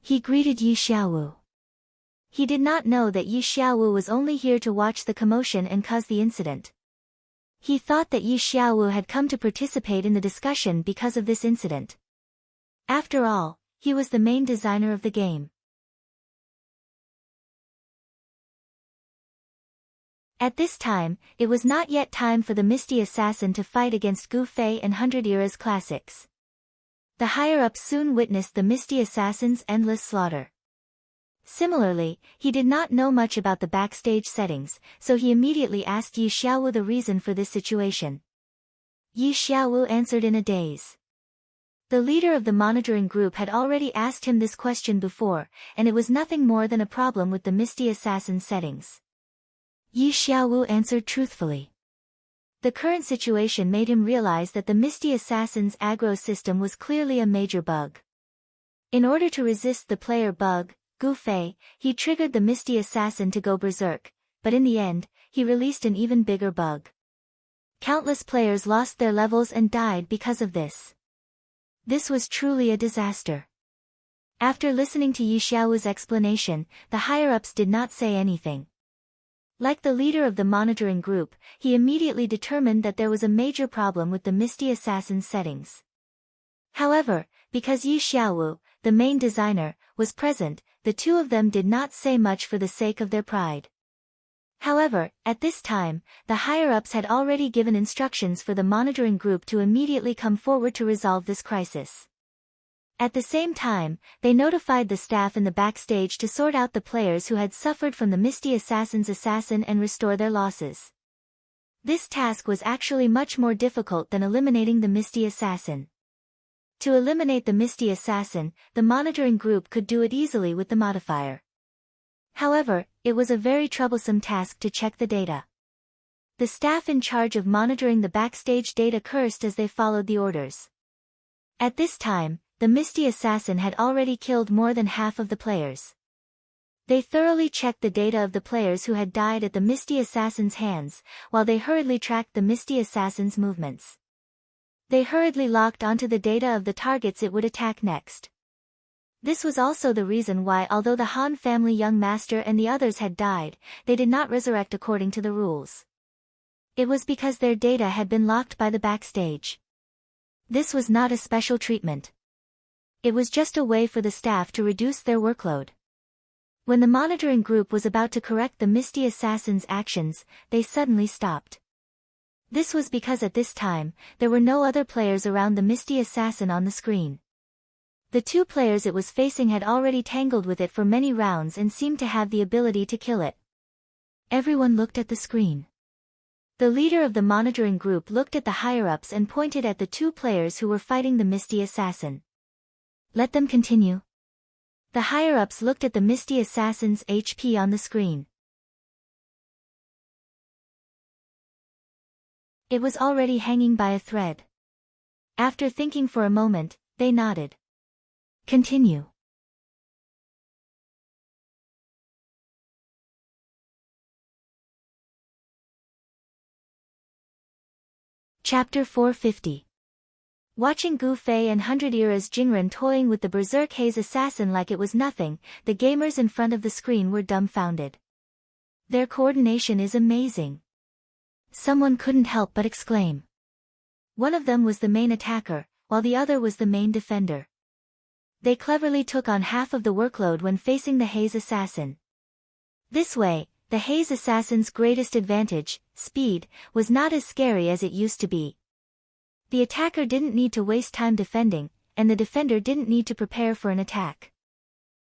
He greeted Yi Xiaowu. He did not know that Yi Xiaowu was only here to watch the commotion and cause the incident. He thought that Yi Xiaowu had come to participate in the discussion because of this incident. After all, he was the main designer of the game. At this time, it was not yet time for the Misty Assassin to fight against Gu Fei and Hundred Eras Classics. The higher-ups soon witnessed the Misty Assassin's endless slaughter. Similarly, he did not know much about the backstage settings, so he immediately asked Yi Xiaowu the reason for this situation. Yi Xiaowu answered in a daze. The leader of the monitoring group had already asked him this question before, and it was nothing more than a problem with the Misty Assassin settings. Yi Xiaowu answered truthfully. The current situation made him realize that the Misty Assassin's aggro system was clearly a major bug. In order to resist the player bug, Gu Fei, he triggered the Misty Assassin to go berserk, but in the end, he released an even bigger bug. Countless players lost their levels and died because of this. This was truly a disaster. After listening to Yi Xiaowu's explanation, the higher-ups did not say anything. Like the leader of the monitoring group, he immediately determined that there was a major problem with the Misty Assassin settings. However, because Yi Xiaowu, the main designer, was present, the two of them did not say much for the sake of their pride. However, at this time, the higher-ups had already given instructions for the monitoring group to immediately come forward to resolve this crisis. At the same time, they notified the staff in the backstage to sort out the players who had suffered from the Misty Assassin's assassin and restore their losses. This task was actually much more difficult than eliminating the Misty Assassin. To eliminate the Misty Assassin, the monitoring group could do it easily with the modifier. However, it was a very troublesome task to check the data. The staff in charge of monitoring the backstage data cursed as they followed the orders. At this time, the Misty Assassin had already killed more than half of the players. They thoroughly checked the data of the players who had died at the Misty Assassin's hands, while they hurriedly tracked the Misty Assassin's movements. They hurriedly locked onto the data of the targets it would attack next. This was also the reason why, although the Han family young master and the others had died, they did not resurrect according to the rules. It was because their data had been locked by the backstage. This was not a special treatment. It was just a way for the staff to reduce their workload. When the monitoring group was about to correct the Misty Assassin's actions, they suddenly stopped. This was because at this time, there were no other players around the Misty Assassin on the screen. The two players it was facing had already tangled with it for many rounds and seemed to have the ability to kill it. Everyone looked at the screen. The leader of the monitoring group looked at the higher-ups and pointed at the two players who were fighting the Misty Assassin. "Let them continue." The higher-ups looked at the Misty Assassin's HP on the screen. It was already hanging by a thread. After thinking for a moment, they nodded. "Continue." Chapter 450. Watching Gu Fei and Hundred Eras Jingren toying with the Berserk Haze Assassin like it was nothing, the gamers in front of the screen were dumbfounded. Their coordination is amazing. Someone couldn't help but exclaim. One of them was the main attacker, while the other was the main defender. They cleverly took on half of the workload when facing the Haze Assassin. This way, the Haze Assassin's greatest advantage, speed, was not as scary as it used to be. The attacker didn't need to waste time defending, and the defender didn't need to prepare for an attack.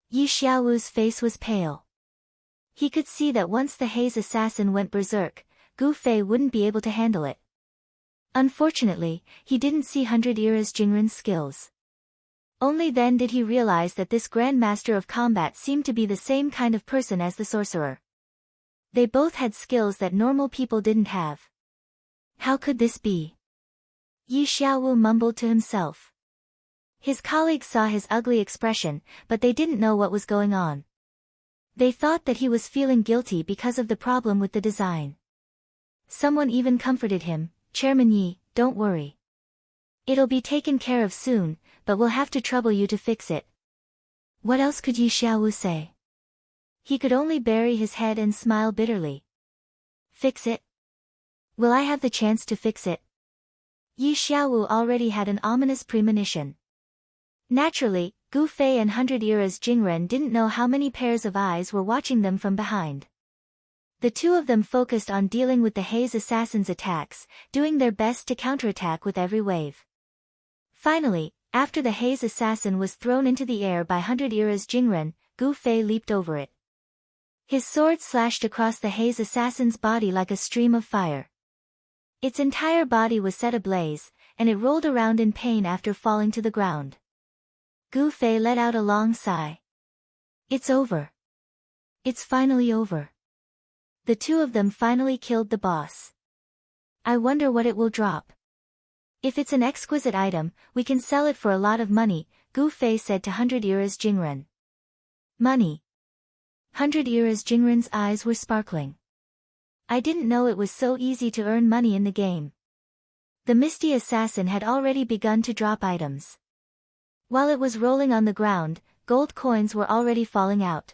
Yi Xiaowu's face was pale. He could see that once the Haze Assassin went berserk, Gu Fei wouldn't be able to handle it. Unfortunately, he didn't see Hundred Eras Jingren's skills. Only then did he realize that this Grandmaster of Combat seemed to be the same kind of person as the sorcerer. They both had skills that normal people didn't have. How could this be? Yi Xiaowu mumbled to himself. His colleagues saw his ugly expression, but they didn't know what was going on. They thought that he was feeling guilty because of the problem with the design. Someone even comforted him, "Chairman Yi, don't worry. It'll be taken care of soon, but we'll have to trouble you to fix it." What else could Yi Xiaowu say? He could only bury his head and smile bitterly. Fix it? Will I have the chance to fix it? Yi Xiaowu already had an ominous premonition. Naturally, Gu Fei and 100 Era's Jingren didn't know how many pairs of eyes were watching them from behind. The two of them focused on dealing with the Haze Assassin's attacks, doing their best to counterattack with every wave. Finally, after the Haze Assassin was thrown into the air by 100 Era's Jingren, Gu Fei leaped over it. His sword slashed across the Haze Assassin's body like a stream of fire. Its entire body was set ablaze, and it rolled around in pain after falling to the ground. Gu Fei let out a long sigh. It's over. It's finally over. The two of them finally killed the boss. I wonder what it will drop. If it's an exquisite item, we can sell it for a lot of money, Gu Fei said to 100 Era's Jingren. Money. 100 Era's Jingren's eyes were sparkling. I didn't know it was so easy to earn money in the game. The Misty Assassin had already begun to drop items. While it was rolling on the ground, gold coins were already falling out.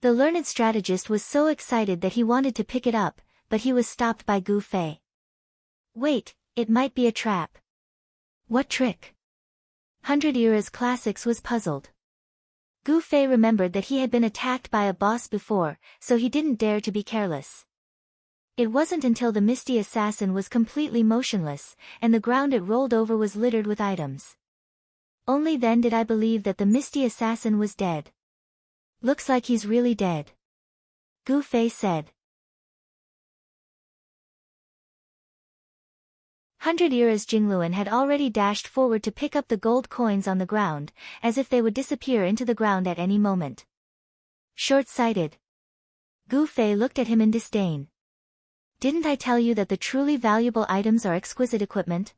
The learned strategist was so excited that he wanted to pick it up, but he was stopped by Gu Fei. Wait, it might be a trap. What trick? 100 Era's Classics was puzzled. Gu Fei remembered that he had been attacked by a boss before, so he didn't dare to be careless. It wasn't until the Misty Assassin was completely motionless, and the ground it rolled over was littered with items. Only then did I believe that the Misty Assassin was dead. Looks like he's really dead. Gu Fei said. 100 Era's Jingluan had already dashed forward to pick up the gold coins on the ground, as if they would disappear into the ground at any moment. Short-sighted. Gu Fei looked at him in disdain. Didn't I tell you that the truly valuable items are exquisite equipment?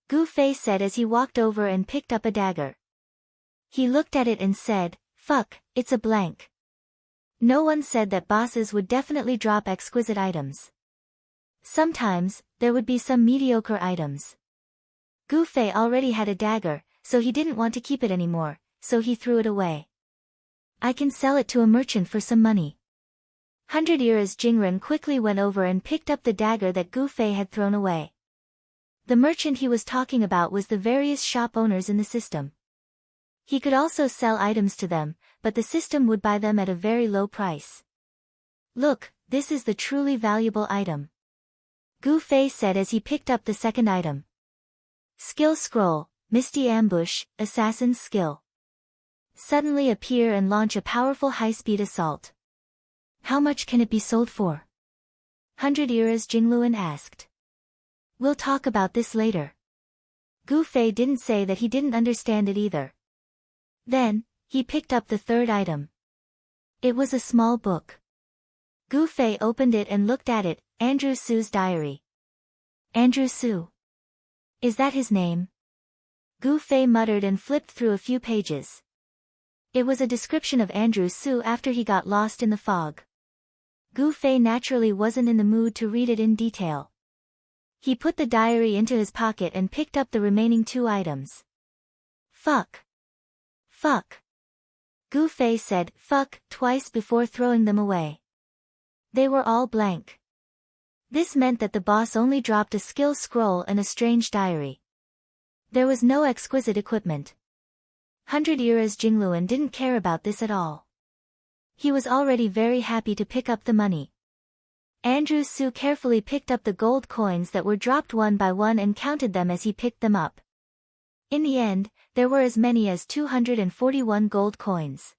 Gu Fei said as he walked over and picked up a dagger. He looked at it and said, "Fuck, it's a blank." No one said that bosses would definitely drop exquisite items. Sometimes, there would be some mediocre items. Gu Fei already had a dagger, so he didn't want to keep it anymore, so he threw it away. I can sell it to a merchant for some money. 100 Era's Jingren quickly went over and picked up the dagger that Gu Fei had thrown away. The merchant he was talking about was the various shop owners in the system. He could also sell items to them, but the system would buy them at a very low price. Look, this is the truly valuable item. Gu Fei said as he picked up the second item. Skill Scroll, Misty Ambush, Assassin's Skill. Suddenly appear and launch a powerful high-speed assault. How much can it be sold for? 100 Era's Jingluan asked. We'll talk about this later. Gu Fei didn't say that he didn't understand it either. Then, he picked up the third item. It was a small book. Gu Fei opened it and looked at it, Andrew Su's diary. Andrew Su. Is that his name? Gu Fei muttered and flipped through a few pages. It was a description of Andrew Su after he got lost in the fog. Gu Fei naturally wasn't in the mood to read it in detail. He put the diary into his pocket and picked up the remaining two items. Fuck. Fuck. Gu Fei said, fuck, twice before throwing them away. They were all blank. This meant that the boss only dropped a skill scroll and a strange diary. There was no exquisite equipment. 100 Era's Jingluan didn't care about this at all. He was already very happy to pick up the money. Andrew Su carefully picked up the gold coins that were dropped one by one and counted them as he picked them up. In the end, there were as many as 241 gold coins.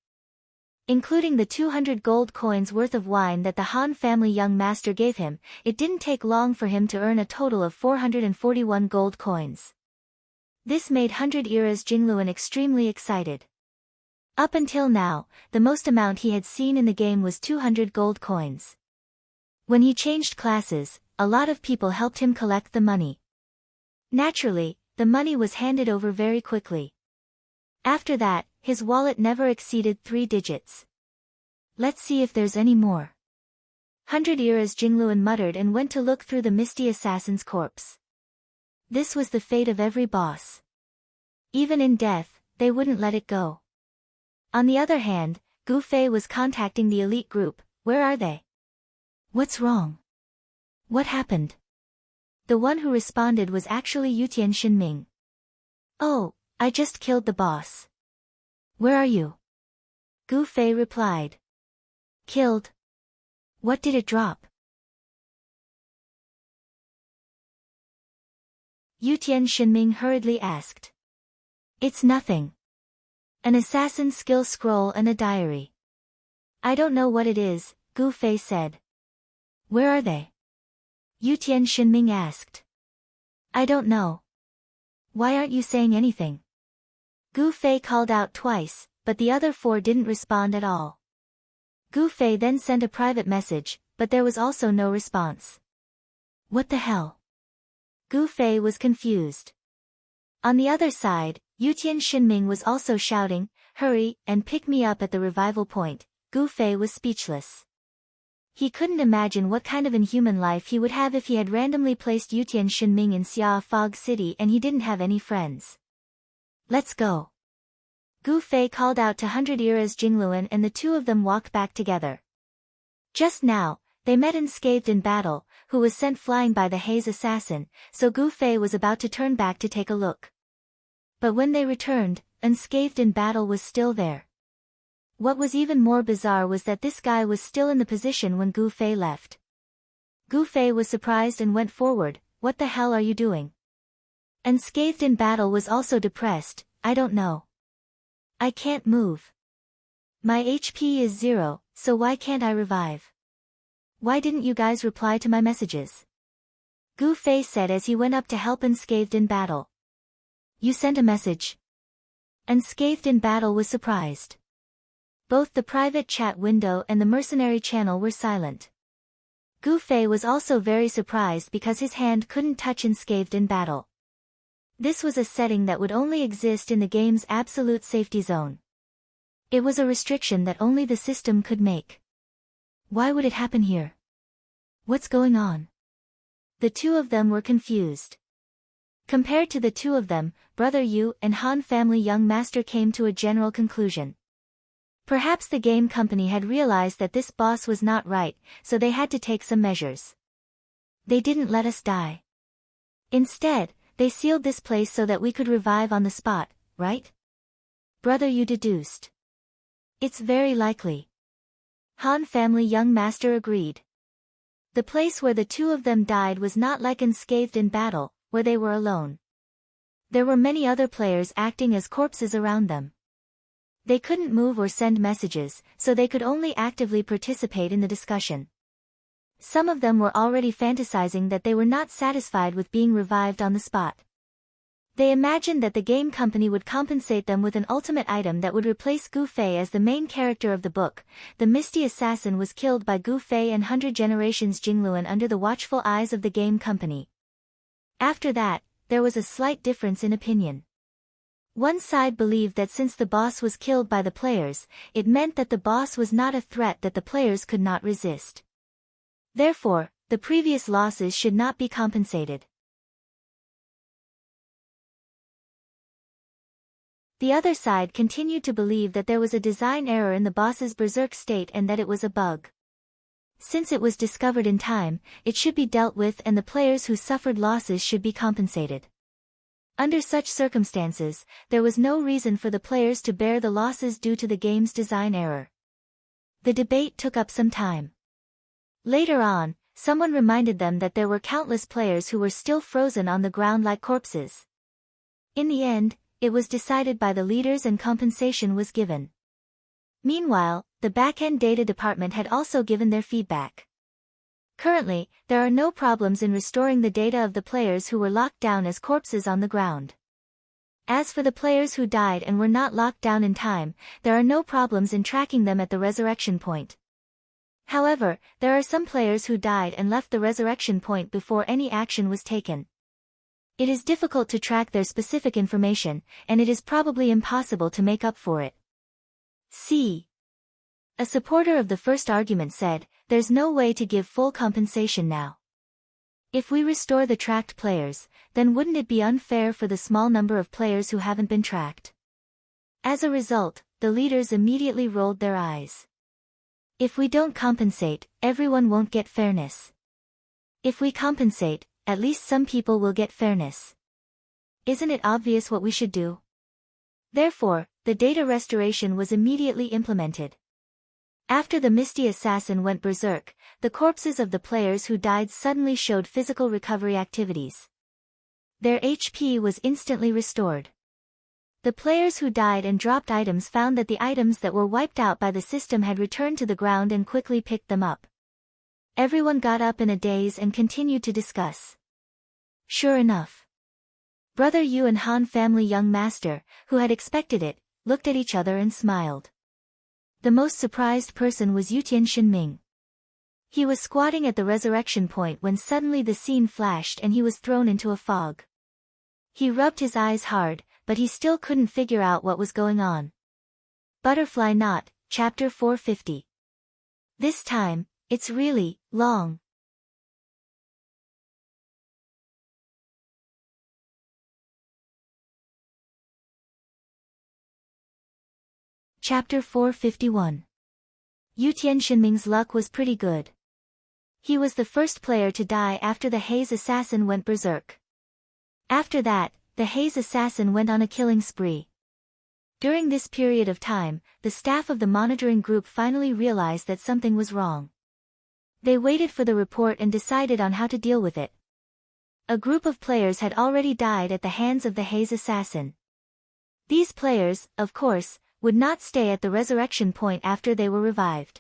Including the 200 gold coins worth of wine that the Han family young master gave him, it didn't take long for him to earn a total of 441 gold coins. This made 100 Era's Jingluan extremely excited. Up until now, the most amount he had seen in the game was 200 gold coins. When he changed classes, a lot of people helped him collect the money. Naturally, the money was handed over very quickly. After that, his wallet never exceeded 3 digits. Let's see if there's any more. 100 Eras Jingluan muttered and went to look through the misty assassin's corpse. This was the fate of every boss. Even in death, they wouldn't let it go. On the other hand, Gu Fei was contacting the elite group. Where are they? What's wrong? What happened? The one who responded was actually Yutian Xinming. Oh, I just killed the boss. Where are you? Gu Fei replied. Killed? What did it drop? Yutian Xinming hurriedly asked. It's nothing. An assassin's skill scroll and a diary. I don't know what it is, Gu Fei said. Where are they? Yutian Xinming asked. I don't know. Why aren't you saying anything? Gu Fei called out twice, but the other 4 didn't respond at all. Gu Fei then sent a private message, but there was also no response. What the hell? Gu Fei was confused. On the other side, Yutian Xinming was also shouting, hurry, and pick me up at the revival point. Gu Fei was speechless. He couldn't imagine what kind of inhuman life he would have if he had randomly placed Yutian Xinming in Xia Fog City and he didn't have any friends. Let's go. Gu Fei called out to 100 Eras Jingluan and the two of them walked back together. Just now, they met Unscathed in battle, who was sent flying by the Haze assassin, so Gu Fei was about to turn back to take a look. But when they returned, Unscathed in battle was still there. What was even more bizarre was that this guy was still in the position when Gu Fei left. Gu Fei was surprised and went forward. What the hell are you doing? Unscathed in battle was also depressed. I don't know. I can't move. My HP is 0, so why can't I revive? Why didn't you guys reply to my messages? Gu Fei said as he went up to help Unscathed in battle. You sent a message? Unscathed in battle was surprised. Both the private chat window and the mercenary channel were silent. Gu Fei was also very surprised because his hand couldn't touch Unscathed in battle. This was a setting that would only exist in the game's absolute safety zone. It was a restriction that only the system could make. Why would it happen here? What's going on? The two of them were confused. Compared to the two of them, Brother Yu and Han family young master came to a general conclusion. Perhaps the game company had realized that this boss was not right, so they had to take some measures. They didn't let us die. Instead, they sealed this place so that we could revive on the spot, right? Brother Yu deduced. It's very likely. Han family young master agreed. The place where the two of them died was not like Unscathed in battle, where they were alone. There were many other players acting as corpses around them. They couldn't move or send messages, so they could only actively participate in the discussion. Some of them were already fantasizing that they were not satisfied with being revived on the spot. They imagined that the game company would compensate them with an ultimate item that would replace Gu Fei as the main character of the book. The Misty Assassin was killed by Gu Fei and 100 Generations Jingluan under the watchful eyes of the game company. After that, there was a slight difference in opinion. One side believed that since the boss was killed by the players, it meant that the boss was not a threat that the players could not resist. Therefore, the previous losses should not be compensated. The other side continued to believe that there was a design error in the boss's berserk state and that it was a bug. Since it was discovered in time, it should be dealt with and the players who suffered losses should be compensated. Under such circumstances, there was no reason for the players to bear the losses due to the game's design error. The debate took up some time. Later on, someone reminded them that there were countless players who were still frozen on the ground like corpses. In the end, it was decided by the leaders and compensation was given. Meanwhile, the back-end data department had also given their feedback. Currently, there are no problems in restoring the data of the players who were locked down as corpses on the ground. As for the players who died and were not locked down in time, there are no problems in tracking them at the resurrection point. However, there are some players who died and left the resurrection point before any action was taken. It is difficult to track their specific information, and it is probably impossible to make up for it. C. A supporter of the first argument said, "There's no way to give full compensation now. If we restore the tracked players, then wouldn't it be unfair for the small number of players who haven't been tracked?" As a result, the leaders immediately rolled their eyes. "If we don't compensate, everyone won't get fairness. If we compensate, at least some people will get fairness. Isn't it obvious what we should do?" Therefore, the data restoration was immediately implemented. After the Misty Assassin went berserk, the corpses of the players who died suddenly showed physical recovery activities. Their HP was instantly restored. The players who died and dropped items found that the items that were wiped out by the system had returned to the ground and quickly picked them up. Everyone got up in a daze and continued to discuss. Sure enough, Brother Yu and Han family young master, who had expected it, looked at each other and smiled. The most surprised person was Yutian Shinming. He was squatting at the resurrection point when suddenly the scene flashed and he was thrown into a fog. He rubbed his eyes hard, but he still couldn't figure out what was going on. Butterfly Knot, Chapter 450. This time, it's really long. Chapter 451. Yutian Shinming's luck was pretty good. He was the first player to die after the Haze Assassin went berserk. After that, the Haze Assassin went on a killing spree. During this period of time, the staff of the monitoring group finally realized that something was wrong. They waited for the report and decided on how to deal with it. A group of players had already died at the hands of the Haze Assassin. These players, of course, would not stay at the resurrection point after they were revived.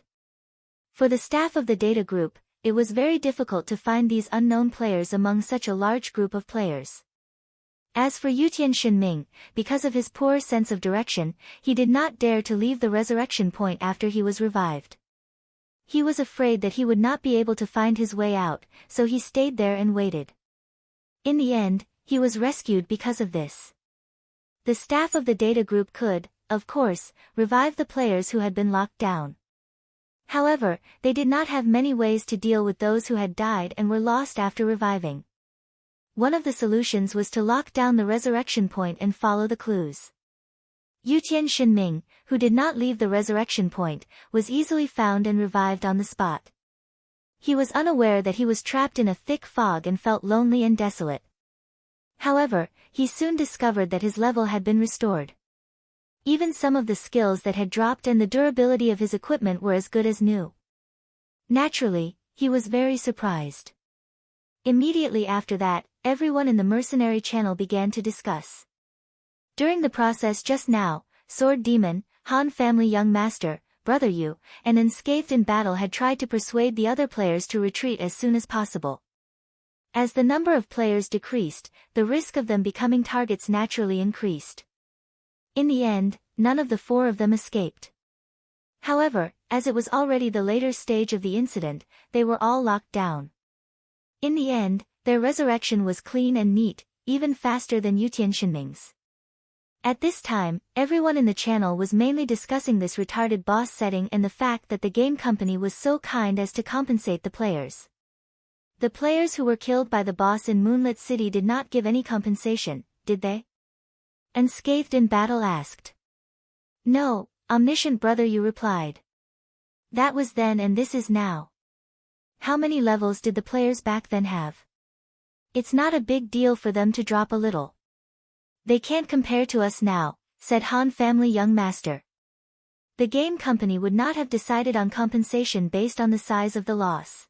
For the staff of the data group, it was very difficult to find these unknown players among such a large group of players. As for Yutian Shinming, because of his poor sense of direction, he did not dare to leave the resurrection point after he was revived. He was afraid that he would not be able to find his way out, so he stayed there and waited. In the end, he was rescued because of this. The staff of the data group could, of course, revive the players who had been locked down. However, they did not have many ways to deal with those who had died and were lost after reviving. One of the solutions was to lock down the resurrection point and follow the clues. Yutian Shinming, who did not leave the resurrection point, was easily found and revived on the spot. He was unaware that he was trapped in a thick fog and felt lonely and desolate. However, he soon discovered that his level had been restored. Even some of the skills that had dropped and the durability of his equipment were as good as new. Naturally, he was very surprised. Immediately after that, everyone in the mercenary channel began to discuss. During the process just now, Sword Demon, Han family young master, Brother Yu, and Unscathed in battle had tried to persuade the other players to retreat as soon as possible. As the number of players decreased, the risk of them becoming targets naturally increased. In the end, none of the four of them escaped. However, as it was already the later stage of the incident, they were all locked down. In the end, their resurrection was clean and neat, even faster than Yutian Shinming's. At this time, everyone in the channel was mainly discussing this retarded boss setting and the fact that the game company was so kind as to compensate the players. The players who were killed by the boss in Moonlit City did not give any compensation, did they? Unscathed in battle asked. No, omniscient Brother Yu replied. That was then and this is now. How many levels did the players back then have? It's not a big deal for them to drop a little. They can't compare to us now, said Han family young master. The game company would not have decided on compensation based on the size of the loss.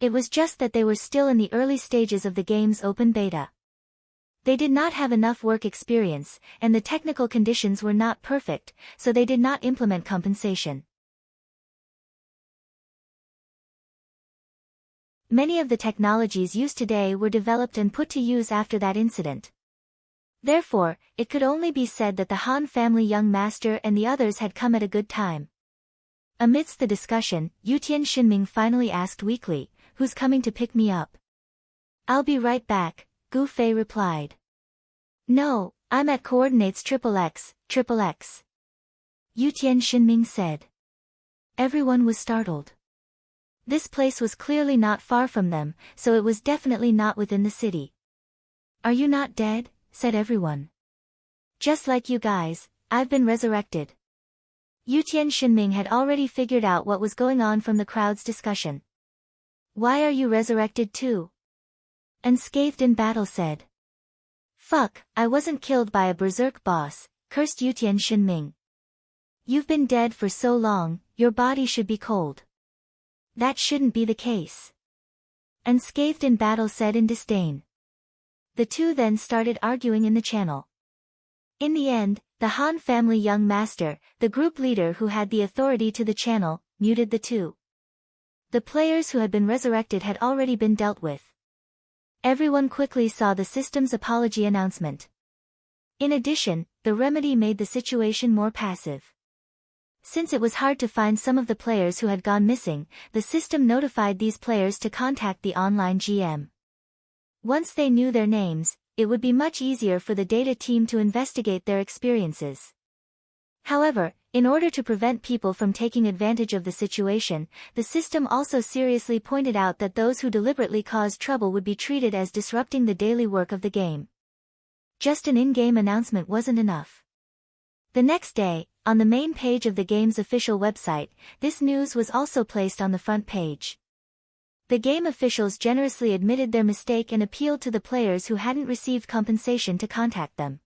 It was just that they were still in the early stages of the game's open beta. They did not have enough work experience, and the technical conditions were not perfect, so they did not implement compensation. Many of the technologies used today were developed and put to use after that incident. Therefore, it could only be said that the Han family young master and the others had come at a good time. Amidst the discussion, Yutian Shinming finally asked weakly, "Who's coming to pick me up?" "I'll be right back," Gu Fei replied. "No, I'm at coordinates XXX, XXX. Yutian Shinming said. Everyone was startled. This place was clearly not far from them, so it was definitely not within the city. "Are you not dead?" said everyone. "Just like you guys, I've been resurrected." Yutian Shinming had already figured out what was going on from the crowd's discussion. "Why are you resurrected too?" Unscathed in battle said. "Fuck, I wasn't killed by a berserk boss," cursed Yutian Shinming. "You've been dead for so long, your body should be cold." "That shouldn't be the case." Unscathed in battle said in disdain. The two then started arguing in the channel. In the end, the Han family young master, the group leader who had the authority to the channel, muted the two. The players who had been resurrected had already been dealt with. Everyone quickly saw the system's apology announcement. In addition, the remedy made the situation more passive. Since it was hard to find some of the players who had gone missing, the system notified these players to contact the online GM. Once they knew their names, it would be much easier for the data team to investigate their experiences. However, in order to prevent people from taking advantage of the situation, the system also seriously pointed out that those who deliberately caused trouble would be treated as disrupting the daily work of the game. Just an in-game announcement wasn't enough. The next day, on the main page of the game's official website, this news was also placed on the front page. The game officials generously admitted their mistake and appealed to the players who hadn't received compensation to contact them.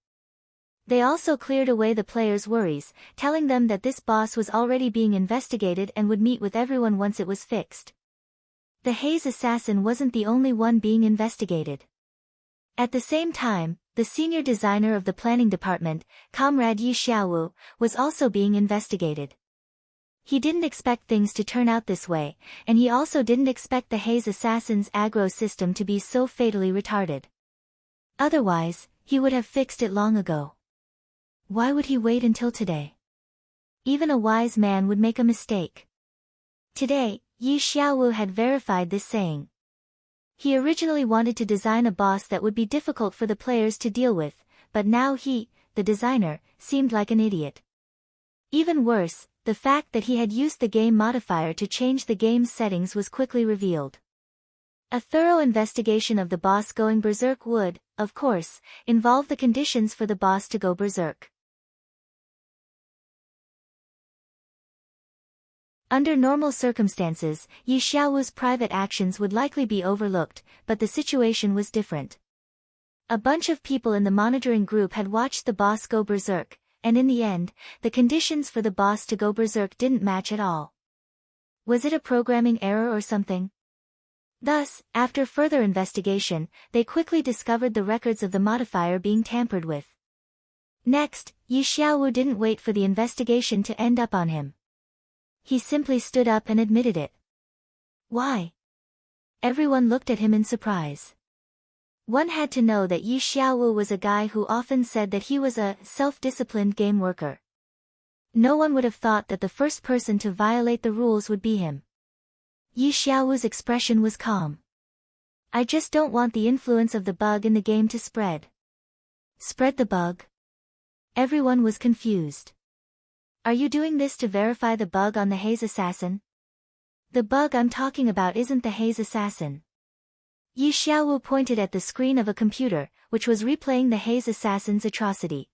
They also cleared away the players' worries, telling them that this boss was already being investigated and would meet with everyone once it was fixed. The Haze assassin wasn't the only one being investigated. At the same time, the senior designer of the planning department, Comrade Yi Xiaowu, was also being investigated. He didn't expect things to turn out this way, and he also didn't expect the Haze assassin's aggro system to be so fatally retarded. Otherwise, he would have fixed it long ago. Why would he wait until today? Even a wise man would make a mistake. Today, Yi Xiaowu had verified this saying. He originally wanted to design a boss that would be difficult for the players to deal with, but now he, the designer, seemed like an idiot. Even worse, the fact that he had used the game modifier to change the game's settings was quickly revealed. A thorough investigation of the boss going berserk would, of course, involve the conditions for the boss to go berserk. Under normal circumstances, Yi Xiaowu's private actions would likely be overlooked, but the situation was different. A bunch of people in the monitoring group had watched the boss go berserk, and in the end, the conditions for the boss to go berserk didn't match at all. Was it a programming error or something? Thus, after further investigation, they quickly discovered the records of the modifier being tampered with. Next, Yi Xiaowu didn't wait for the investigation to end up on him. He simply stood up and admitted it. Why? Everyone looked at him in surprise. One had to know that Yi Xiaowu was a guy who often said that he was a self-disciplined game worker. No one would have thought that the first person to violate the rules would be him. Yi Xiaowu's expression was calm. "I just don't want the influence of the bug in the game to spread." Spread the bug? Everyone was confused. Are you doing this to verify the bug on the Haze assassin? The bug I'm talking about isn't the Haze assassin. Yi Xiaowu pointed at the screen of a computer, which was replaying the Haze assassin's atrocity.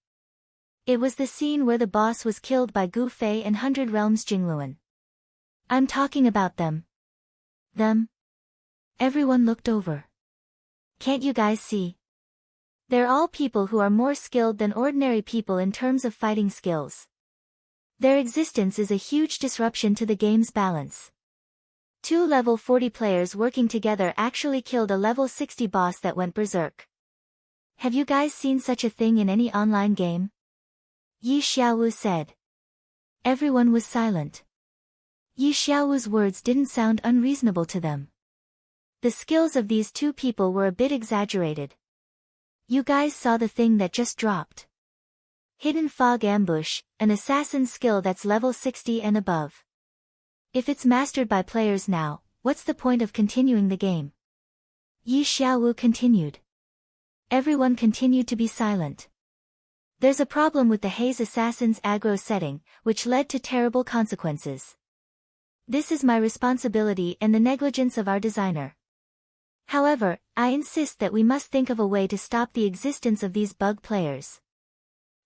It was the scene where the boss was killed by Gu Fei and 100 Realms Jingluan. I'm talking about them. Them? Everyone looked over. Can't you guys see? They're all people who are more skilled than ordinary people in terms of fighting skills. Their existence is a huge disruption to the game's balance. Two level 40 players working together actually killed a level 60 boss that went berserk. Have you guys seen such a thing in any online game? Yi Xiaowu said. Everyone was silent. Yi Xiaowu's words didn't sound unreasonable to them. The skills of these two people were a bit exaggerated. You guys saw the thing that just dropped. Hidden Fog Ambush, an assassin skill that's level 60 and above. If it's mastered by players now, what's the point of continuing the game? Yi Xiaowu continued. Everyone continued to be silent. There's a problem with the Haze assassin's aggro setting, which led to terrible consequences. This is my responsibility and the negligence of our designer. However, I insist that we must think of a way to stop the existence of these bug players.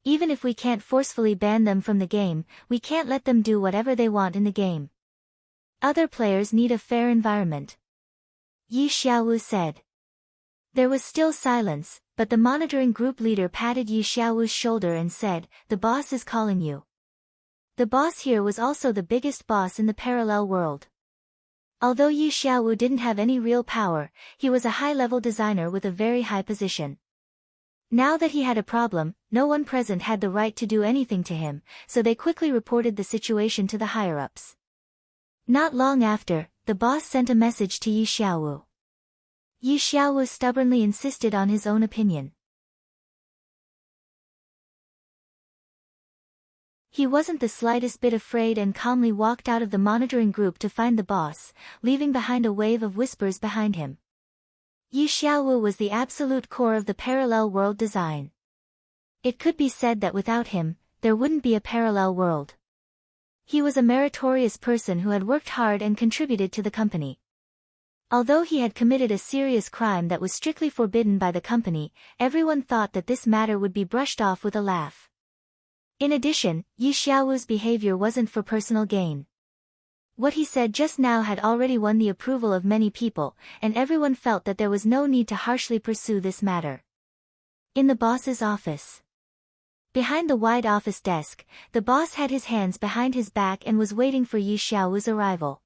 Even if we can't forcefully ban them from the game, we can't let them do whatever they want in the game. Other players need a fair environment. Yi Xiaowu said. There was still silence, but the monitoring group leader patted Yi Xiaowu's shoulder and said, "The boss is calling you." The boss here was also the biggest boss in the parallel world. Although Yi Xiaowu didn't have any real power, he was a high-level designer with a very high position. Now that he had a problem, no one present had the right to do anything to him, so they quickly reported the situation to the higher-ups. Not long after, the boss sent a message to Yi Xiaowu. Yi Xiaowu stubbornly insisted on his own opinion. He wasn't the slightest bit afraid and calmly walked out of the monitoring group to find the boss, leaving behind a wave of whispers behind him. Yi Xiaowu was the absolute core of the parallel world design. It could be said that without him, there wouldn't be a parallel world. He was a meritorious person who had worked hard and contributed to the company. Although he had committed a serious crime that was strictly forbidden by the company, everyone thought that this matter would be brushed off with a laugh. In addition, Yi Xiaowu's behavior wasn't for personal gain. What he said just now had already won the approval of many people, and everyone felt that there was no need to harshly pursue this matter. In the boss's office. Behind the wide office desk, the boss had his hands behind his back and was waiting for Yi Xiaowu's arrival.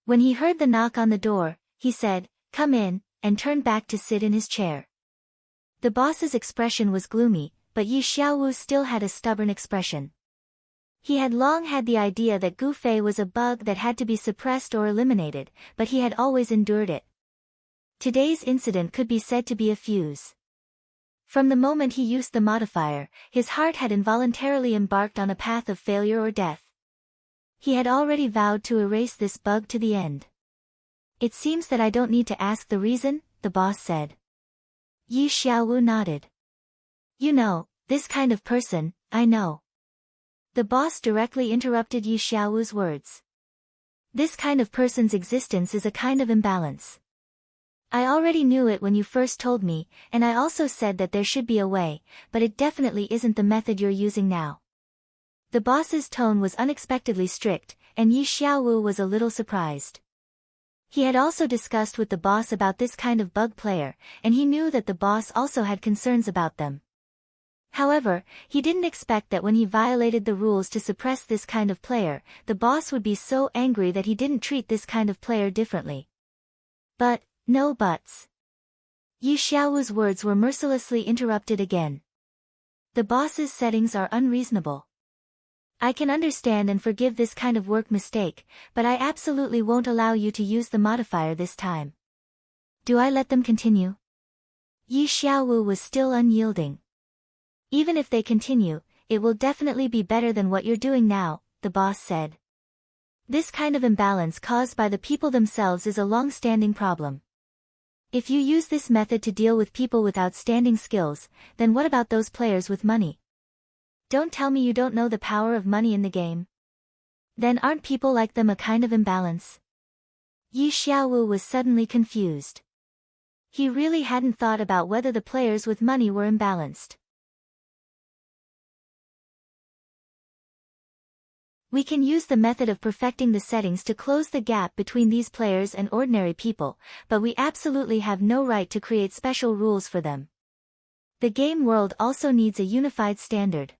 When he heard the knock on the door, he said, "Come in," and turned back to sit in his chair. The boss's expression was gloomy, but Yi Xiaowu still had a stubborn expression. He had long had the idea that Gu Fei was a bug that had to be suppressed or eliminated, but he had always endured it. Today's incident could be said to be a fuse. From the moment he used the modifier, his heart had involuntarily embarked on a path of failure or death. He had already vowed to erase this bug to the end. "It seems that I don't need to ask the reason," the boss said. Yi Xiaowu nodded. "You know, this kind of person, I know." The boss directly interrupted Yi Xiaowu's words. "This kind of person's existence is a kind of imbalance. I already knew it when you first told me, and I also said that there should be a way, but it definitely isn't the method you're using now." The boss's tone was unexpectedly strict, and Yi Xiaowu was a little surprised. He had also discussed with the boss about this kind of bug player, and he knew that the boss also had concerns about them. However, he didn't expect that when he violated the rules to suppress this kind of player, the boss would be so angry that he didn't treat this kind of player differently. But, no buts. Yi Xiaowu's words were mercilessly interrupted again. "The boss's settings are unreasonable. I can understand and forgive this kind of work mistake, but I absolutely won't allow you to use the modifier this time. Do I let them continue?" Yi Xiaowu was still unyielding. "Even if they continue, it will definitely be better than what you're doing now," the boss said. "This kind of imbalance caused by the people themselves is a long-standing problem. If you use this method to deal with people with outstanding skills, then what about those players with money? Don't tell me you don't know the power of money in the game. Then aren't people like them a kind of imbalance?" Yi Xiaowu was suddenly confused. He really hadn't thought about whether the players with money were imbalanced. We can use the method of perfecting the settings to close the gap between these players and ordinary people, but we absolutely have no right to create special rules for them. The game world also needs a unified standard.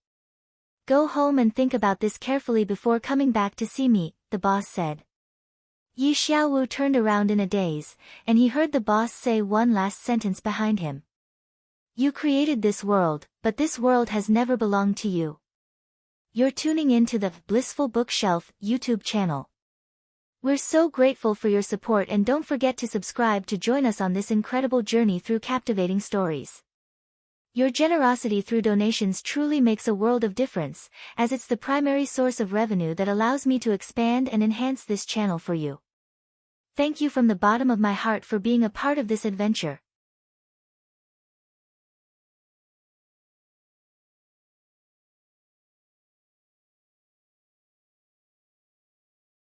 Go home and think about this carefully before coming back to see me, the boss said. Yi Xiaowu turned around in a daze, and he heard the boss say one last sentence behind him. "You created this world, but this world has never belonged to you. You're tuning in to the Blissful Bookshelf YouTube channel. We're so grateful for your support, and don't forget to subscribe to join us on this incredible journey through captivating stories. Your generosity through donations truly makes a world of difference, as it's the primary source of revenue that allows me to expand and enhance this channel for you. Thank you from the bottom of my heart for being a part of this adventure.